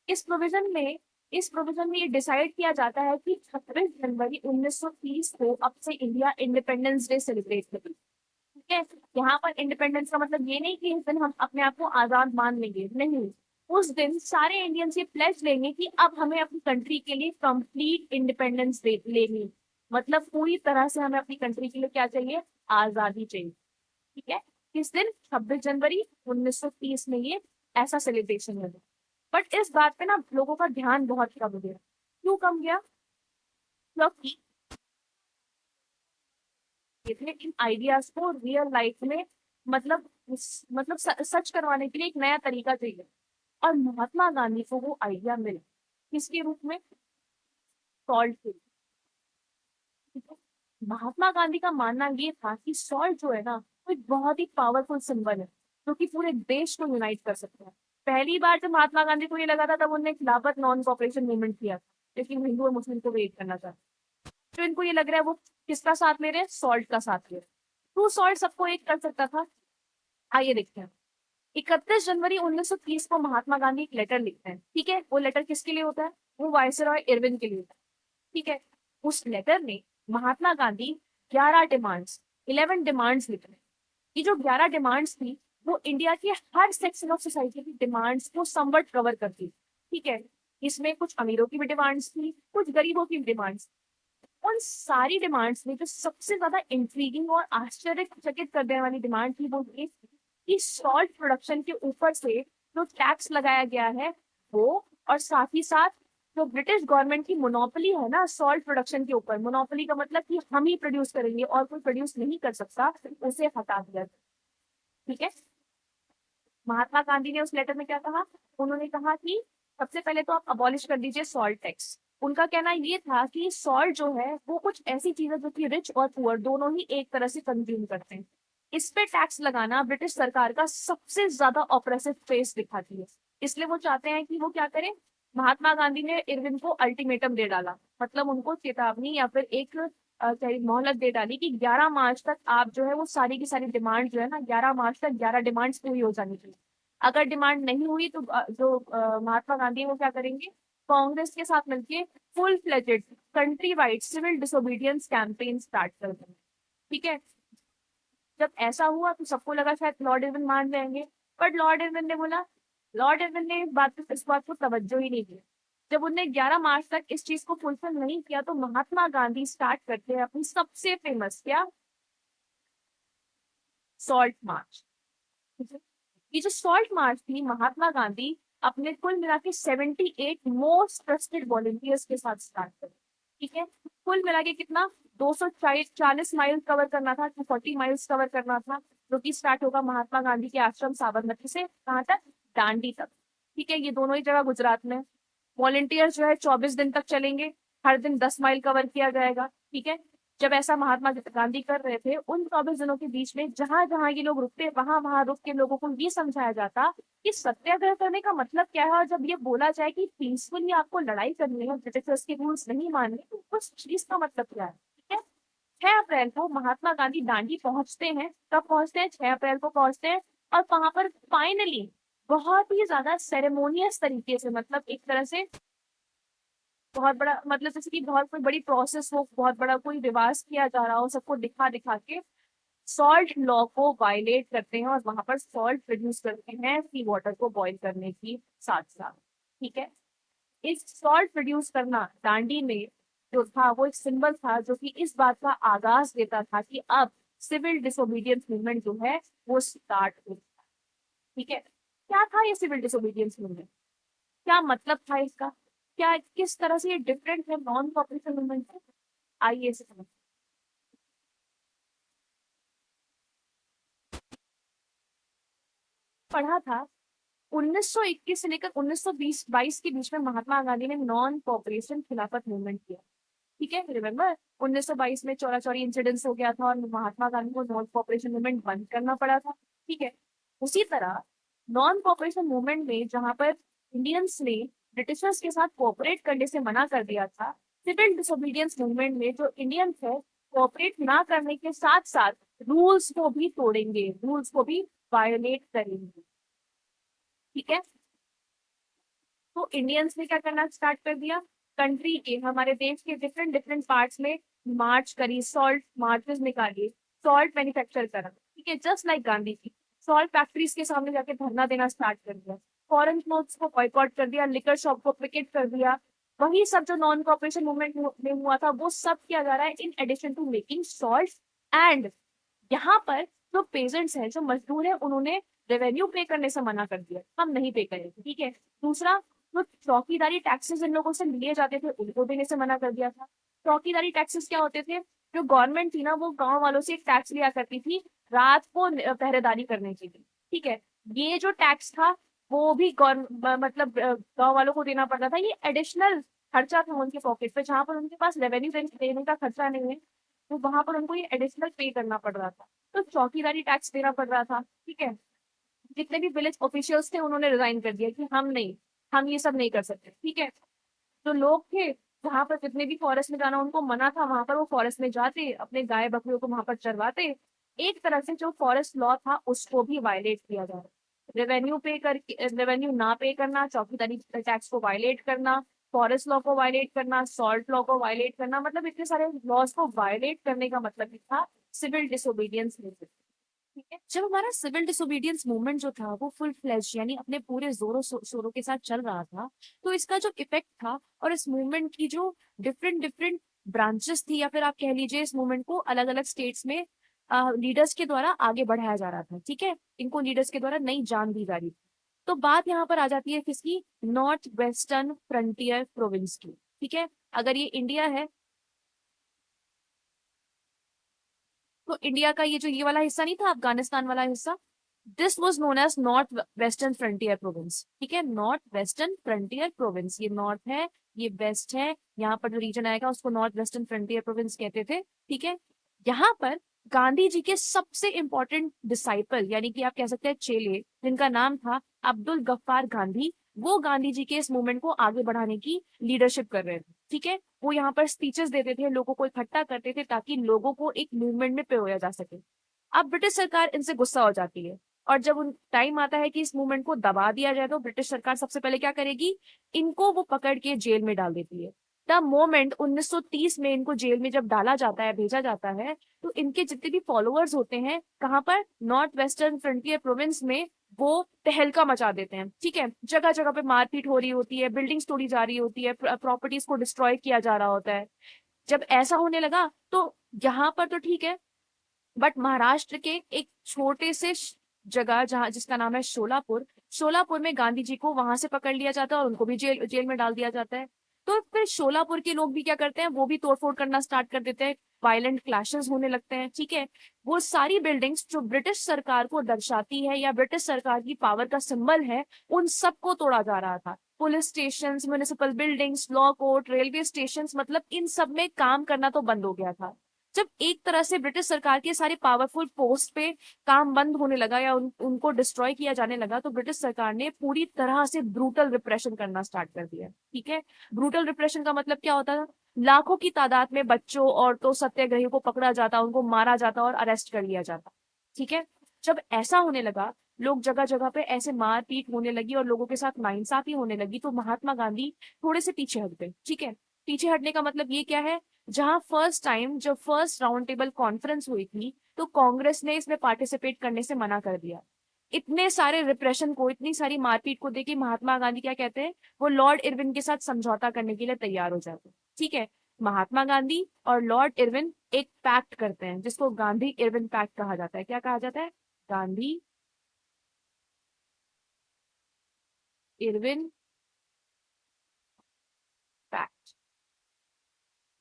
इस प्रोविजन में इस प्रोविजन में ये डिसाइड किया जाता है कि 26 जनवरी 1930 को अब से इंडिया इंडिपेंडेंस डे सेलिब्रेट करेगी। ठीक है। यहाँ पर इंडिपेंडेंस का मतलब ये नहीं कि इस दिन हम अपने आप को आजाद मान लेंगे, नहीं। उस दिन सारे इंडियंस ये प्लेज लेंगे कि अब हमें अपनी कंट्री के लिए कंप्लीट इंडिपेंडेंस लेनी, मतलब पूरी तरह से हमें अपनी कंट्री के लिए क्या चाहिए, आजादी चाहिए। ठीक है। किस दिन, 26 जनवरी 1930 में ये ऐसा सेलिब्रेशन है। बट इस बात पे ना लोगों का ध्यान बहुत कम गया। क्यों कम गया, क्योंकि इतने इन आइडियाज को रियल लाइफ में मतलब सच करवाने के लिए एक नया तरीका चाहिए। और महात्मा गांधी को वो आइडिया मिला, किसके रूप में, सॉल्ट के। ठीक है। महात्मा गांधी का मानना ये था कि सॉल्ट जो है ना वो एक बहुत ही पावरफुल सिंबल है जो कि पूरे देश को यूनाइट कर सकता है। पहली बार जब महात्मा गांधी को ये लगा था तब उन्होंने खिलाफत नॉन कॉपरेशन मूवमेंट किया था, लेकिन हिंदू और मुस्लिम को वेट करना था। तो इनको ये लग रहा है वो किसका साथ ले रहे हैं, सॉल्ट का साथ ले रहे हैं। तो सॉल्ट सबको एक कर सकता था। आइए देखते हैं। 31 जनवरी 1930 को महात्मा गांधी एक लेटर लिखते हैं। ठीक है। वो लेटर किसके लिए होता है, वो वायसरॉय इरविन के लिए होता है। ठीक है। उस लेटर में महात्मा गांधी 11 डिमांड्स 11 डिमांड्स लिख रहे हैं। ये जो 11 डिमांड्स थी वो इंडिया के हर सेक्शन ऑफ सोसाइटी की डिमांड्स को समवट कवर करती थी। ठीक है। इसमें कुछ अमीरों की भी डिमांड्स थी, कुछ गरीबों की भी डिमांड्स। उन सारी डिमांड्स में जो सबसे ज्यादा इंट्रीगिंग और आश्चर्यचकित कर देने वाली डिमांड थी वो ये थी कि सॉल्ट प्रोडक्शन के ऊपर से जो टैक्स लगाया गया है वो, और साथ ही साथ जो ब्रिटिश गवर्नमेंट की मोनोपोली है ना सॉल्ट प्रोडक्शन के ऊपर, मोनोपोली का मतलब कि हम ही प्रोड्यूस करेंगे और कोई प्रोड्यूस नहीं कर सकता, उसे हटा दिया। ठीक है। महात्मा गांधी ने उस लेटर में क्या कहा, उन्होंने कहा कि सबसे पहले तो आप अबॉलिश कर दीजिए सॉल्ट टैक्स। उनका कहना ये था कि सॉल्ट जो है वो कुछ ऐसी चीज है जो कि रिच और पुअर दोनों ही एक तरह से कंज्यूम करते हैं। इस पे टैक्स लगाना ब्रिटिश सरकार का सबसे ज्यादा ऑपरेसिव फेस दिखाती है। इसलिए वो चाहते हैं कि वो क्या करें। महात्मा गांधी ने इरविन को अल्टीमेटम दे डाला, मतलब उनको चेतावनी या फिर एक मोहलत दे डाली कि 11 मार्च तक आप जो है वो सारी की सारी डिमांड जो है ना, 11 मार्च तक 11 डिमांड्स पूरी हो जानी चाहिए। अगर डिमांड नहीं हुई तो महात्मा गांधी है वो क्या करेंगे, कांग्रेस के साथ मिलकर full fledged country wide civil disobedience campaign start कर देंगे। ठीक है। जब ऐसा हुआ तो सबको लगा शायद लॉर्ड इरविन मान जाएंगे, बट लॉर्ड इरविन ने बोला, लॉर्ड इरविन ने इस बात को तवज्जो ही नहीं दी। जब उनने 11 मार्च तक इस चीज को फुलफिल नहीं किया तो महात्मा गांधी स्टार्ट करते हैं अपनी सबसे फेमस क्या, सॉल्ट मार्च। ये जो सॉल्ट मार्च थी महात्मा गांधी अपने कुल मिला के 78 मोस्ट ट्रस्टेड वॉलंटियर्स के साथ स्टार्ट करें। ठीक है। कुल मिला के कितना, 240 माइल कवर करना था, 240 माइल्स कवर करना था, जो कि स्टार्ट होगा महात्मा गांधी के आश्रम साबरमती से कहाँ तक, दांडी तक। ठीक है। ये दोनों ही जगह गुजरात में। वॉलंटियर जो है 24 दिन तक चलेंगे, हर दिन 10 माइल कवर किया जाएगा। ठीक है। जब ऐसा महात्मा गांधी कर रहे थे उन 24 दिनों के बीच में जहां जहां ये लोग रुकते वहां वहां रुक के लोगों को ये समझाया जाता कि सत्याग्रह करने का मतलब क्या है, और जब ये बोला जाए कि पीसफुली आपको लड़ाई करनी है, ब्रिटिशर्स के रूल्स नहीं मानने, तो उस चीज का मतलब क्या है। ठीक है। 6 अप्रैल को महात्मा गांधी दांडी पहुंचते हैं। कब पहुंचते हैं, 6 अप्रैल को पहुंचते हैं। और वहां पर फाइनली बहुत ही ज्यादा सेरेमोनियस तरीके से, मतलब एक तरह से बहुत बड़ा मतलब जैसे कि बहुत कोई बड़ी प्रोसेस हो, बहुत बड़ा कोई रिवाज किया जा रहा हो, सबको दिखा दिखा के सॉल्ट लॉ को वायलेट करते हैं और वहां पर सॉल्ट प्रोड्यूस करते हैं सी वाटर को बॉईल करने की साथ साथ। ठीक है, इस सॉल्ट प्रोड्यूस करना दांडी में जो था वो एक सिंबल था जो कि इस बात का आगाज देता था कि अब सिविल डिसोबीडियंस मूवमेंट जो है वो स्टार्ट हो। ठीक है, क्या था ये सिविल डिसोबीडियंस मूवमेंट, क्या मतलब था इसका, क्या किस तरह से ये डिफरेंट है नॉन कॉपरेशन मूवमेंट से, आइए इसे समझते हैं। पढ़ा था 1921 से लेकर 1920-22 के बीच में महात्मा गांधी ने नॉन कॉपरेशन खिलाफत मूवमेंट किया। ठीक है, रिमेम्बर 1922 में चौरा चौरी इंसिडेंस हो गया था और महात्मा गांधी को नॉन कॉपरेशन मूवमेंट बंद करना पड़ा था। ठीक है, उसी तरह नॉन कॉपरेशन मूवमेंट में जहां पर इंडियंस ने ब्रिटिशर्स के साथ कोऑपरेट करने से मना कर दिया था, सिविल डिसोबीडियंस मूवमेंट में जो इंडियंस है कोऑपरेट ना करने के साथ साथ रूल्स को भी तोड़ेंगे, रूल्स को भी वायोलेट करेंगे। ठीक है, तो इंडियंस ने क्या करना स्टार्ट कर दिया, कंट्री के हमारे देश के डिफरेंट डिफरेंट पार्ट्स में मार्च करी, सॉल्ट मार्चेस निकाली, सॉल्ट मैन्युफैक्चर करा। ठीक है, just like Gandhi ji salt factories के सामने जाके धरना देना स्टार्ट कर दिया, फॉरेन क्लोथ्स को बॉयकॉट कर दिया, लिकर शॉप को पिकेट कर दिया। वही सब जो नॉन कॉपरेशन मूवमेंट में हुआ था वो सब किया जा रहा है in addition to making salt. And यहाँ पर जो पेजेंट्स हैं, जो मजदूर हैं, उन्होंने रेवेन्यू पे करने से मना कर दिया, हम नहीं पे करेंगे। ठीक है, दूसरा जो चौकीदारी टैक्सेस इन लोगों से लिए जाते थे उनको देने से मना कर दिया था। चौकीदारी टैक्सेस क्या होते थे, जो गवर्नमेंट थी ना वो गांव वालों से एक टैक्स लिया करती थी रात को पहरेदारी करने के लिए। ठीक है, ये जो टैक्स था वो भी मतलब गांव वालों को देना पड़ता था, ये एडिशनल खर्चा था उनके पॉकेट पे, जहां पर उनके पास रेवेन्यू देने का खर्चा नहीं है, तो वहां पर उनको ये एडिशनल पे करना पड़ रहा था। तो चौकीदारी टैक्स देना पड़ रहा था। ठीक है, जितने भी विलेज ऑफिशियल्स थे उन्होंने रिजाइन कर दिया कि हम नहीं, हम ये सब नहीं कर सकते। ठीक है, जो लोग थे जहां पर जितने भी फॉरेस्ट में जाना उनको मना था, वहां पर वो फॉरेस्ट में जाते, अपने गाय बकरियों को वहां पर चरवाते। एक तरह से जो फॉरेस्ट लॉ था उसको भी वायलेट किया जा रहा है, रेवेन्यू पे करके रेवेन्यू ना पे करना, चौकीदारी टैक्स को वायलेट करना, फॉरेस्ट लॉ को वायलेट करना, सॉल्ट लॉ को वायलेट करना, मतलब इतने सारे लॉज को वायलेट करने का मतलब ही था सिविल डिसोबीडियंस मूवमेंट। ठीक है, जब हमारा सिविल डिसोबीडियंस मूवमेंट जो था वो फुल फ्लेज यानी अपने पूरे जोरों शोरों के साथ चल रहा था, तो इसका जो इफेक्ट था और इस मूवमेंट की जो डिफरेंट डिफरेंट ब्रांचेस थी, या फिर आप कह लीजिए इस मूवमेंट को अलग अलग स्टेट्स में लीडर्स के द्वारा आगे बढ़ाया जा रहा था। ठीक है, इनको लीडर्स के द्वारा नई जान दी जा रही थी। तो बात यहाँ पर आ जाती है किसकी, नॉर्थ वेस्टर्न फ्रंटियर प्रोविंस की। ठीक है, अगर ये इंडिया है तो इंडिया का ये जो ये वाला हिस्सा नहीं था, अफगानिस्तान वाला हिस्सा, this was known as North Western Frontier Province. ठीक है, नॉर्थ वेस्टर्न फ्रंटियर प्रोविंस, ये नॉर्थ है ये वेस्ट है, यहाँ पर जो रीजन आएगा उसको नॉर्थ वेस्टर्न फ्रंटियर प्रोविंस कहते थे। ठीक है, यहाँ पर गांधी जी के सबसे इंपॉर्टेंट डिसाइपल यानी कि आप कह सकते हैं चेले, जिनका नाम था अब्दुल गफ्फार गांधी, वो गांधी जी के इस मूवमेंट को आगे बढ़ाने की लीडरशिप कर रहे थे। ठीक है, वो यहाँ पर स्पीचेस देते थे, लोगों को इकट्ठा करते थे ताकि लोगों को एक मूवमेंट में पिरोया जा सके। अब ब्रिटिश सरकार इनसे गुस्सा हो जाती है और जब उन टाइम आता है कि इस मूवमेंट को दबा दिया जाए तो ब्रिटिश सरकार सबसे पहले क्या करेगी, इनको वो पकड़ के जेल में डाल देती है। द मोमेंट 1930 में इनको जेल में जब डाला जाता है, भेजा जाता है, तो इनके जितने भी फॉलोअर्स होते हैं कहाँ पर, नॉर्थ वेस्टर्न फ्रंटियर प्रोविंस में, वो तहलका मचा देते हैं। ठीक है, जगह जगह पे मारपीट हो रही होती है, बिल्डिंग्स तोड़ी जा रही होती है, प्रॉपर्टीज को डिस्ट्रॉय किया जा रहा होता है। जब ऐसा होने लगा तो यहाँ पर तो ठीक है, बट महाराष्ट्र के एक छोटे से जगह जहाँ जिसका नाम है शोलापुर, शोलापुर में गांधी जी को वहां से पकड़ लिया जाता है और उनको भी जेल में डाल दिया जाता है। तो फिर शोलापुर के लोग भी क्या करते हैं, वो भी तोड़फोड़ करना स्टार्ट कर देते हैं, वायलेंट क्लैशेस होने लगते हैं। ठीक है, वो सारी बिल्डिंग्स जो ब्रिटिश सरकार को दर्शाती है या ब्रिटिश सरकार की पावर का सिंबल है, उन सबको तोड़ा जा रहा था। Police station, municipal buildings, law court, railway station, मतलब इन सब में काम करना तो बंद हो गया था। जब एक तरह से ब्रिटिश सरकार के सारे पावरफुल पोस्ट पे काम बंद होने लगा या उनको डिस्ट्रॉय किया जाने लगा, तो ब्रिटिश सरकार ने पूरी तरह से ब्रूटल रिप्रेशन करना स्टार्ट कर दिया। ठीक है, ब्रूटल रिप्रेशन का मतलब क्या होता था, लाखों की तादाद में बच्चों, औरतों, सत्याग्रहियों को पकड़ा जाता, उनको मारा जाता और अरेस्ट कर लिया जाता। ठीक है, जब ऐसा होने लगा लोग जगह जगह पे ऐसे मारपीट होने लगी और लोगों के साथ नाइंसाफी होने लगी, तो महात्मा गांधी थोड़े से पीछे हट गए। ठीक है, पीछे हटने का मतलब ये क्या है, जहां फर्स्ट टाइम जब फर्स्ट राउंड टेबल कॉन्फ्रेंस हुई थी तो कांग्रेस ने इसमें पार्टिसिपेट करने से मना कर दिया। इतने सारे रिप्रेशन को, इतनी सारी मारपीट को देखिए महात्मा गांधी क्या कहते हैं, वो लॉर्ड इरविन के साथ समझौता करने के लिए तैयार हो जाते हैं। ठीक है, महात्मा गांधी और लॉर्ड इरविन एक पैक्ट करते हैं जिसको गांधी इरविन पैक्ट कहा जाता है। क्या कहा जाता है? Gandhi Irwin pact.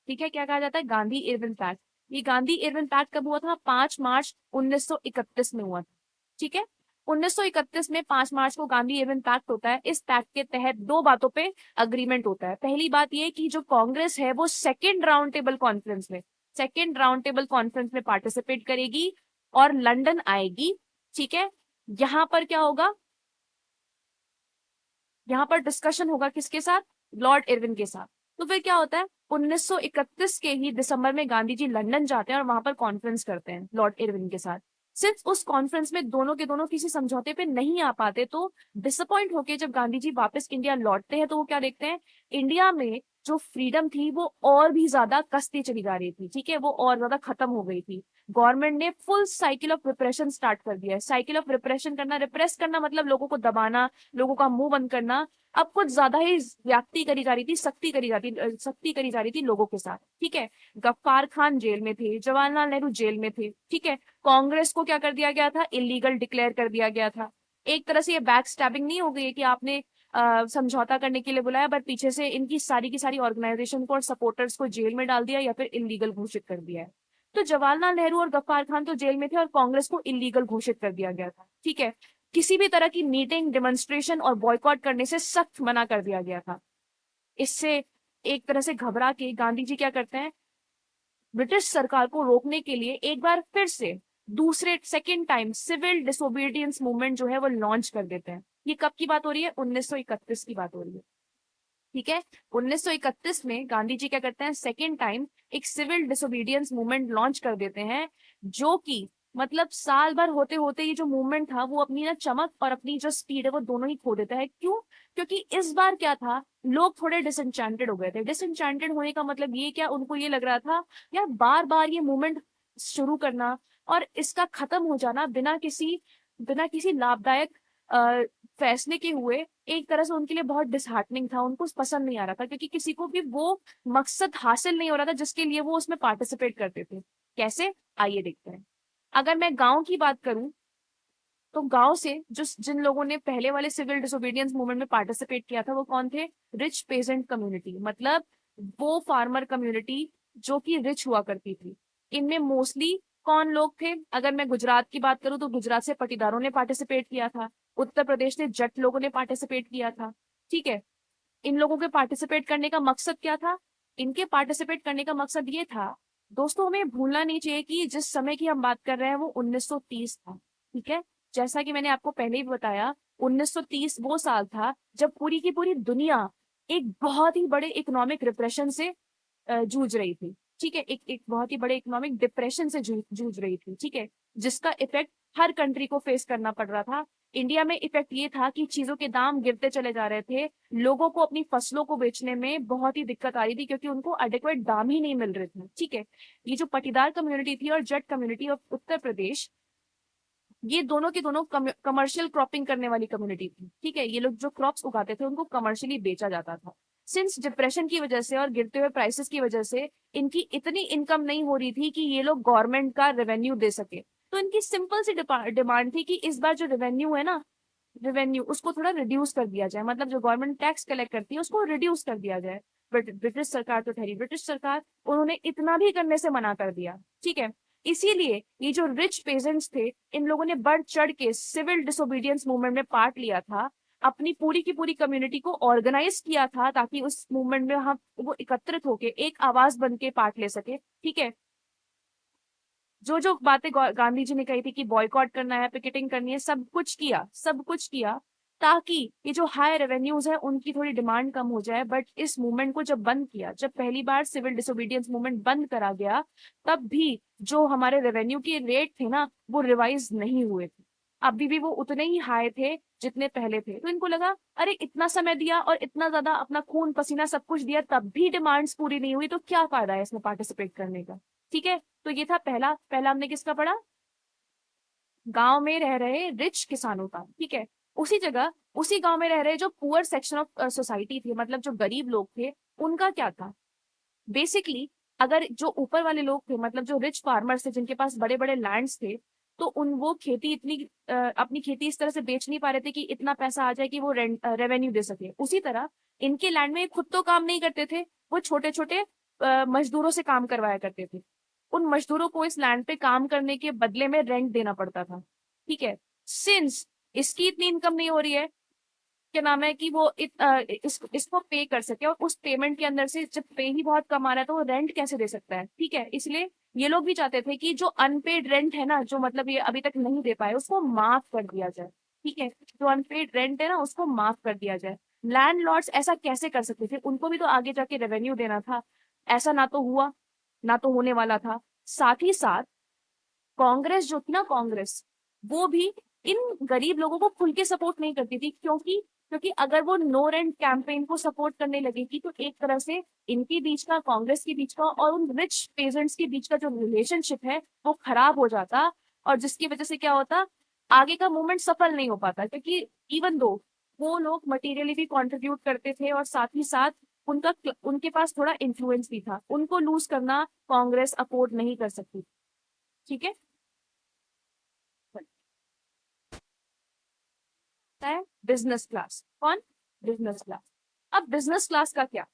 ठीक है, क्या कहा जाता है? Gandhi Irwin pact. ये गांधी इरविन पैक्ट कब हुआ था? 5 मार्च 1931 में हुआ था। ठीक है, 1931 में 5 मार्च को गांधी इरविन पैक्ट होता है। इस पैक्ट के तहत दो बातों पे अग्रीमेंट होता है। पहली बात ये कि जो कांग्रेस है वो सेकेंड राउंड टेबल कॉन्फ्रेंस में पार्टिसिपेट करेगी और लंदन आएगी। ठीक है, यहां पर क्या होगा, यहाँ पर डिस्कशन होगा किसके साथ? लॉर्ड इरविन के साथ। तो फिर क्या होता है, 1931 के ही दिसंबर में गांधी जी लंदन जाते हैं और वहां पर कॉन्फ्रेंस करते हैं लॉर्ड इरविन के साथ। सिंस उस कॉन्फ्रेंस में दोनों के दोनों किसी समझौते पे नहीं आ पाते, तो डिसअपॉइंट होके जब गांधी जी वापस इंडिया लौटते हैं तो वो क्या देखते हैं, इंडिया में जो फ्रीडम थी वो और भी ज्यादा कसती चली जा रही थी। ठीक है, वो और ज्यादा खत्म हो गई थी। गवर्नमेंट ने full cycle of repression start कर दिया है। साइकिल ऑफ रिप्रेशन करना, रिप्रेस करना मतलब लोगों को दबाना, लोगों का मुंह बंद करना। अब कुछ ज्यादा ही व्याप्ति करी जा रही थी, सख्ती करी जा रही थी लोगों के साथ। ठीक है, गफ्फार खान जेल में थे, जवाहरलाल नेहरू जेल में थे। ठीक है, कांग्रेस को क्या कर दिया गया था? इलीगल डिक्लेयर कर दिया गया था। एक तरह से ये बैक स्टैबिंग नहीं हो गई है कि आपने समझौता करने के लिए बुलाया पर पीछे से इनकी सारी की सारी ऑर्गेनाइजेशन को और सपोर्टर्स को जेल में डाल दिया या फिर इलीगल घोषित कर दिया है। तो जवाहरलाल नेहरू और गफ्फार खान तो जेल में थे और कांग्रेस को इलीगल घोषित कर दिया गया था। ठीक है, किसी भी तरह की मीटिंग, डेमोन्स्ट्रेशन और बॉयकॉट करने से सख्त मना कर दिया गया था। इससे एक तरह से घबरा के गांधी जी क्या करते हैं, ब्रिटिश सरकार को रोकने के लिए एक बार फिर से दूसरे second time civil disobedience movement जो है वो लॉन्च कर देते हैं। ये कब की बात हो रही है? 1931 की बात हो रही है। ठीक है, 1931 में गांधी जी क्या करते हैं, सेकेंड टाइम एक सिविल डिसोबीडियंस मूवमेंट लॉन्च कर देते हैं, जो कि मतलब साल भर होते होते ये जो मूवमेंट था वो अपनी ना चमक और अपनी जो स्पीड है वो दोनों ही खो देता है। क्यों? क्योंकि इस बार क्या था, लोग थोड़े डिसएंचेंटेड हो गए थे। डिसएंचेंटेड होने का मतलब ये क्या, उनको ये लग रहा था यार बार बार ये मूवमेंट शुरू करना और इसका खत्म हो जाना बिना किसी लाभदायक फैसले के हुए, एक तरह से उनके लिए बहुत डिसहार्टनिंग था। उनको पसंद नहीं आ रहा था क्योंकि किसी को भी वो मकसद हासिल नहीं हो रहा था जिसके लिए वो उसमें पार्टिसिपेट करते थे। कैसे? आइए देखते हैं। अगर मैं गांव की बात करूं तो गांव से जो जिन लोगों ने पहले वाले सिविल डिसोबीडियंस मूवमेंट में पार्टिसिपेट किया था वो कौन थे? रिच पेजेंट कम्युनिटी, मतलब वो फार्मर कम्युनिटी जो कि रिच हुआ करती थी। इनमें मोस्टली कौन लोग थे? अगर मैं गुजरात की बात करूं तो गुजरात से पटीदारों ने पार्टिसिपेट किया था। उत्तर प्रदेश से जट लोगों ने पार्टिसिपेट किया था। ठीक है, इन लोगों के पार्टिसिपेट करने का मकसद क्या था? इनके पार्टिसिपेट करने का मकसद ये था, दोस्तों हमें भूलना नहीं चाहिए कि जिस समय की हम बात कर रहे हैं वो 1930 था। ठीक है, जैसा कि मैंने आपको पहले ही बताया, 1930 वो साल था जब पूरी की पूरी दुनिया एक बहुत ही बड़े इकोनॉमिक रिप्रेशन से जूझ रही थी। ठीक है, एक बहुत ही बड़े इकोनॉमिक डिप्रेशन से जूझ रही थी। ठीक है, जिसका इफेक्ट हर कंट्री को फेस करना पड़ रहा था। इंडिया में इफेक्ट ये था कि चीजों के दाम गिरते चले जा रहे थे, लोगों को अपनी फसलों को बेचने में बहुत ही दिक्कत आ रही थी क्योंकि उनको एडिक्वेट दाम ही नहीं मिल रहे थे। ठीक है, ये जो पटीदार कम्युनिटी थी और जट कम्युनिटी ऑफ उत्तर प्रदेश, ये दोनों की दोनों कमर्शियल क्रॉपिंग करने वाली कम्युनिटी थी। ठीक है, ये लोग जो क्रॉप्स उगाते थे उनको कमर्शियली बेचा जाता था। सिंस डिप्रेशन की वजह से और गिरते हुए प्राइसेस की वजह से इनकी इतनी इनकम नहीं हो रही थी कि ये लोग गवर्नमेंट का रेवेन्यू दे सके। तो इनकी सिंपल सी डिमांड थी कि इस बार जो रेवेन्यू है ना, रेवेन्यू उसको थोड़ा रिड्यूस कर दिया जाए, मतलब जो गवर्नमेंट टैक्स कलेक्ट करती है उसको रिड्यूस कर दिया जाए। बट ब्रिटिश सरकार तो ठहरी ब्रिटिश सरकार, उन्होंने इतना भी करने से मना कर दिया। ठीक है, इसीलिए ये जो रिच पेजेंट्स थे, इन लोगों ने बढ़ चढ़ के सिविल डिसोबीडियंस मूवमेंट में पार्ट लिया था, अपनी पूरी की पूरी कम्युनिटी को ऑर्गेनाइज किया था ताकि उस मूवमेंट में हम वो एकत्रित होके एक आवाज बन के पार्ट ले सके। ठीक है, जो जो बातें गांधी जी ने कही थी कि बॉयकॉट करना है, पिकेटिंग करनी है, सब कुछ किया ताकि ये जो हाई रेवेन्यूज है उनकी थोड़ी डिमांड कम हो जाए। बट इस मूवमेंट को जब बंद किया, जब पहली बार सिविल डिसोबीडियंस मूवमेंट बंद करा गया, तब भी जो हमारे रेवेन्यू के रेट थे ना वो रिवाइज नहीं हुए थे। अभी भी वो उतने ही हाई थे जितने पहले थे। तो इनको लगा अरे इतना समय दिया और इतना ज्यादा अपना खून पसीना सब कुछ दिया, तब भी डिमांड्स पूरी नहीं हुई, तो क्या फायदा है इसमें पार्टिसिपेट करने का। ठीक है, तो ये था पहला पहला हमने किसका पढ़ा, गांव में रह रहे रिच किसानों का। ठीक है, उसी जगह उसी गांव में रह रहे जो पुअर सेक्शन ऑफ सोसाइटी थी, मतलब जो गरीब लोग थे, उनका क्या था। बेसिकली अगर जो ऊपर वाले लोग थे, मतलब जो रिच फार्मर्स थे जिनके पास बड़े बड़े लैंड्स थे, तो उन वो खेती इतनी अपनी खेती इस तरह से बेच नहीं पा रहे थे कि इतना पैसा आ जाए कि वो रेवेन्यू दे सके। उसी तरह इनके लैंड में खुद तो काम नहीं करते थे, वो छोटे छोटे मजदूरों से काम करवाया करते थे। उन मजदूरों को इस लैंड पे काम करने के बदले में रेंट देना पड़ता था। ठीक है, सिंस इसकी इतनी इनकम नहीं हो रही है, क्या नाम है कि वो इसको पे कर सके, और उस पेमेंट के अंदर से जब पे ही बहुत कम आ रहा है तो वो रेंट कैसे दे सकता है। ठीक है, इसलिए ये लोग भी चाहते थे कि जो अनपेड रेंट है ना, जो मतलब ये अभी तक नहीं दे पाए, उसको माफ कर दिया जाए। ठीक है, जो अनपेड रेंट है ना उसको माफ कर दिया जाए। लैंडलॉर्ड्स ऐसा कैसे कर सकते थे, उनको भी तो आगे जाके रेवेन्यू देना था। ऐसा ना तो हुआ, ना तो होने वाला था। साथ ही साथ कांग्रेस जो थी ना, कांग्रेस वो भी इन गरीब लोगों को खुल के सपोर्ट नहीं करती थी। क्योंकि अगर वो नो रेंट कैंपेन को सपोर्ट करने लगेगी तो एक तरह से इनके बीच का, कांग्रेस के बीच का और उन रिच पेजेंट्स के बीच का जो रिलेशनशिप है वो खराब हो जाता, और जिसकी वजह से क्या होता, आगे का मूवमेंट सफल नहीं हो पाता। क्योंकि इवन दो वो लोग मटेरियली भी कंट्रीब्यूट करते थे और साथ ही साथ उनका उनके पास थोड़ा इन्फ्लुएंस भी था, उनको लूज करना कांग्रेस अफोर्ड नहीं कर सकती। ठीक है, बिजनेस क्लास। कौन? Business class. अब बिजनेस क्लास का क्या,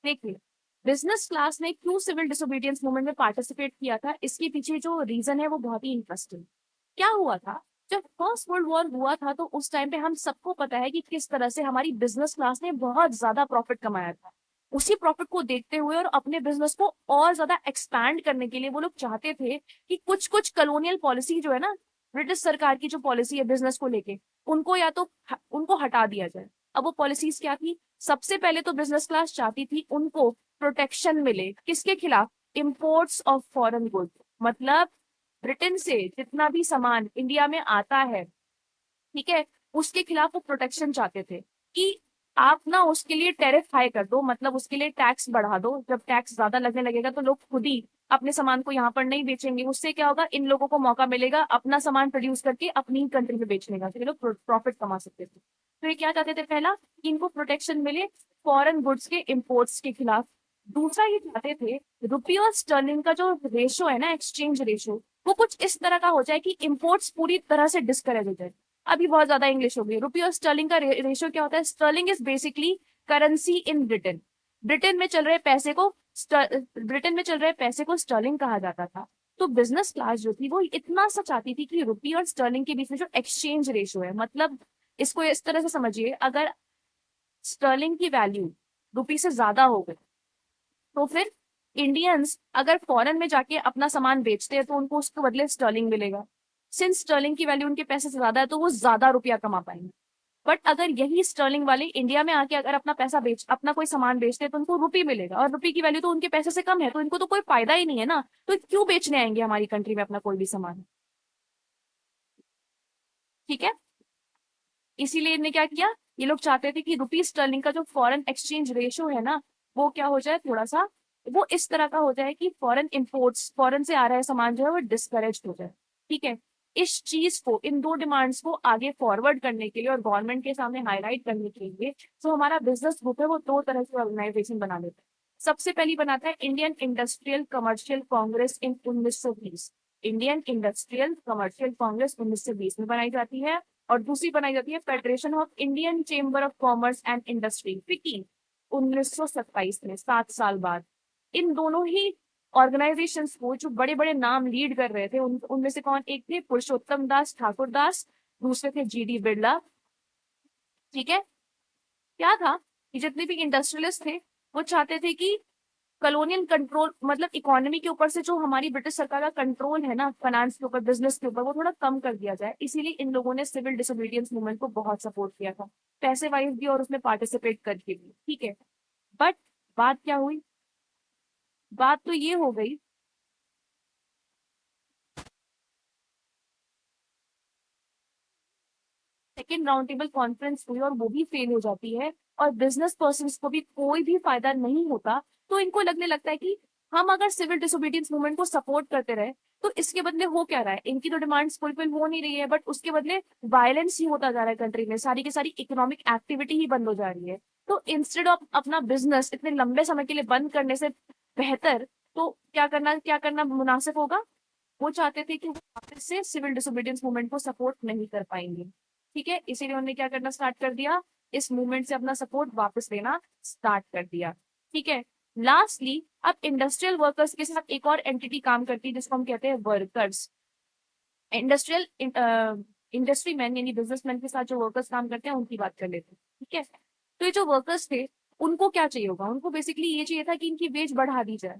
देखिए बिजनेस क्लास ने क्यों सिविल डिसोबीडियंस मूवमेंट में पार्टिसिपेट किया था, इसके पीछे जो रीजन है वो बहुत ही इंटरेस्टिंग। क्या हुआ था, जब फर्स्ट वर्ल्ड वॉर हुआ था तो उस टाइम पे हम सबको पता है कि किस तरह से हमारी बिजनेस क्लास ने बहुत ज्यादा प्रॉफिट कमाया था। उसी प्रॉफिट को देखते हुए और अपने बिजनेस को और ज्यादा एक्सपैंड करने के लिए वो लोग चाहते थे कि कुछ कुछ कॉलोनियल पॉलिसी जो है ना, ब्रिटिश सरकार की जो पॉलिसी है बिजनेस को लेके, उनको या तो उनको हटा दिया जाए। अब वो पॉलिसीज क्या थी, सबसे पहले तो बिजनेस क्लास चाहती थी उनको प्रोटेक्शन मिले, किसके खिलाफ, इम्पोर्ट्स ऑफ फॉरेन गुड। मतलब ब्रिटेन से जितना भी सामान इंडिया में आता है, ठीक है, उसके खिलाफ वो प्रोटेक्शन चाहते थे कि आप ना उसके लिए टेरिफ हाई कर दो, मतलब उसके लिए टैक्स बढ़ा दो। जब टैक्स ज्यादा लगने लगेगा तो लोग खुद ही अपने सामान को यहाँ पर नहीं बेचेंगे, उससे क्या होगा, इन लोगों को मौका मिलेगा अपना सामान प्रोड्यूस करके अपनी ही कंट्री में बेचने का, तो ये लोग प्रॉफिट कमा सकते थे। तो ये क्या चाहते थे, पहला कि इनको प्रोटेक्शन मिले फॉरेन गुड्स के इम्पोर्ट्स के खिलाफ। दूसरा ये चाहते थे रुपये और स्टर्लिंग का जो रेशो है ना, एक्सचेंज रेशो, वो कुछ इस तरह का हो जाए कि इम्पोर्ट्स पूरी तरह से डिस्करेज हो जाए। अभी बहुत ज्यादा इंग्लिश हो गई। रुपये और स्टर्लिंग का रेशियो क्या होता है, Stirling is basically currency in Britain. Britain में चल रहे पैसे को ब्रिटेन में चल रहे पैसे को स्टर्लिंग कहा जाता था। तो बिजनेस क्लास जो थी वो इतना सा चाहती थी कि रुपये और स्टर्लिंग के बीच में जो एक्सचेंज रेशियो है, मतलब इसको इस तरह से समझिए, अगर स्टर्लिंग की वैल्यू रुपये से ज्यादा हो गई तो फिर इंडियंस अगर फॉरेन में जाके अपना सामान बेचते हैं तो उनको उसके बदले स्टर्लिंग मिलेगा। सिंस स्टर्लिंग की वैल्यू उनके पैसे से ज्यादा है तो वो ज्यादा रुपया कमा पाएंगे। बट अगर यही स्टर्लिंग वाले इंडिया में आके अगर अपना कोई सामान बेचते हैं तो उनको रुपये मिलेगा, और रुपये की वैल्यू तो उनके पैसे से कम है, तो इनको तो कोई फायदा ही नहीं है ना, तो क्यों बेचने आएंगे हमारी कंट्री में अपना कोई भी सामान। ठीक है, इसीलिए इन्हें क्या किया, ये लोग चाहते थे कि रुपी स्टर्लिंग का जो फॉरेन एक्सचेंज रेशो है ना, वो क्या हो जाए, थोड़ा सा वो इस तरह का हो जाए कि फॉरेन इंपोर्ट्स, फॉरेन से आ रहा है सामान जो है वो डिस्करेज हो जाए। ठीक है, इस चीज को, इन दो डिमांड्स को आगे फॉरवर्ड करने के लिए और गवर्नमेंट के सामने हाईलाइट करने के लिए जो हमारा बिजनेस ग्रुप है वो दो तरह से ऑर्गेनाइजेशन बना देता है। सबसे पहली बनाता है इंडियन इंडस्ट्रियल कमर्शियल कांग्रेस इन 1920। इंडियन इंडस्ट्रियल कमर्शियल कांग्रेस 1920 में बनाई जाती है। और दूसरी बनाई जाती है federation of Indian chamber of commerce and industry, फिकी, 1927 में, 7 साल बाद। इन दोनों ही ऑर्गेनाइजेशंस को जो बड़े बड़े नाम लीड कर रहे थे, उनमें से कौन, एक थे पुरुषोत्तम दास ठाकुर दास, दूसरे थे जीडी बिरला। ठीक है, क्या था कि जितने भी इंडस्ट्रियलिस्ट थे वो चाहते थे कि कॉलोनियल कंट्रोल, मतलब इकोनॉमी के ऊपर से जो हमारी ब्रिटिश सरकार का कंट्रोल है ना, फाइनेंस के ऊपर, बिजनेस के ऊपर, वो थोड़ा कम कर दिया जाए। इसीलिए इन लोगों ने सिविल डिसोबीडियंस मूवमेंट को बहुत सपोर्ट किया था, पैसे वाइज भी और उसमें पार्टिसिपेट करके भी। ठीक है, बट बात क्या हुई, बात तो ये हो गई सेकेंड राउंड टेबल कॉन्फ्रेंस हुई और वो भी फेल हो जाती है और बिजनेस पर्सन को भी कोई भी फायदा नहीं होता, तो इनको लगने लगता है कि हम अगर सिविल डिसोबीडियंस मूवमेंट को सपोर्ट करते रहे तो इसके बदले हो क्या रहा है, इनकी तो डिमांड्स फुलफिल हो नहीं रही है, बट उसके बदले वायलेंस ही होता जा रहा है कंट्री में, सारी की सारी इकोनॉमिक एक्टिविटी ही बंद हो जा रही है। तो इंस्टेड ऑफ अपना बिजनेस इतने लंबे समय के लिए बंद करने से बेहतर तो क्या करना मुनासिब होगा। वो चाहते थे कि वो वापस से सिविल डिसोबीडियंस मूवमेंट को सपोर्ट नहीं कर पाएंगे। ठीक है, इसीलिए उन्होंने क्या करना स्टार्ट कर दिया, इस मूवमेंट से अपना सपोर्ट वापस लेना स्टार्ट कर दिया। ठीक है, लास्टली अब इंडस्ट्रियल वर्कर्स के साथ एक और एंटिटी काम करती है जिसको हम कहते हैं वर्कर्स। इंडस्ट्रियल इंडस्ट्री मैन यानी बिजनेसमैन के साथ जो वर्कर्स काम करते हैं उनकी बात कर लेते हैं। ठीक है, तो ये जो वर्कर्स थे उनको क्या चाहिए होगा, उनको बेसिकली ये चाहिए था कि इनकी वेज बढ़ा दी जाए।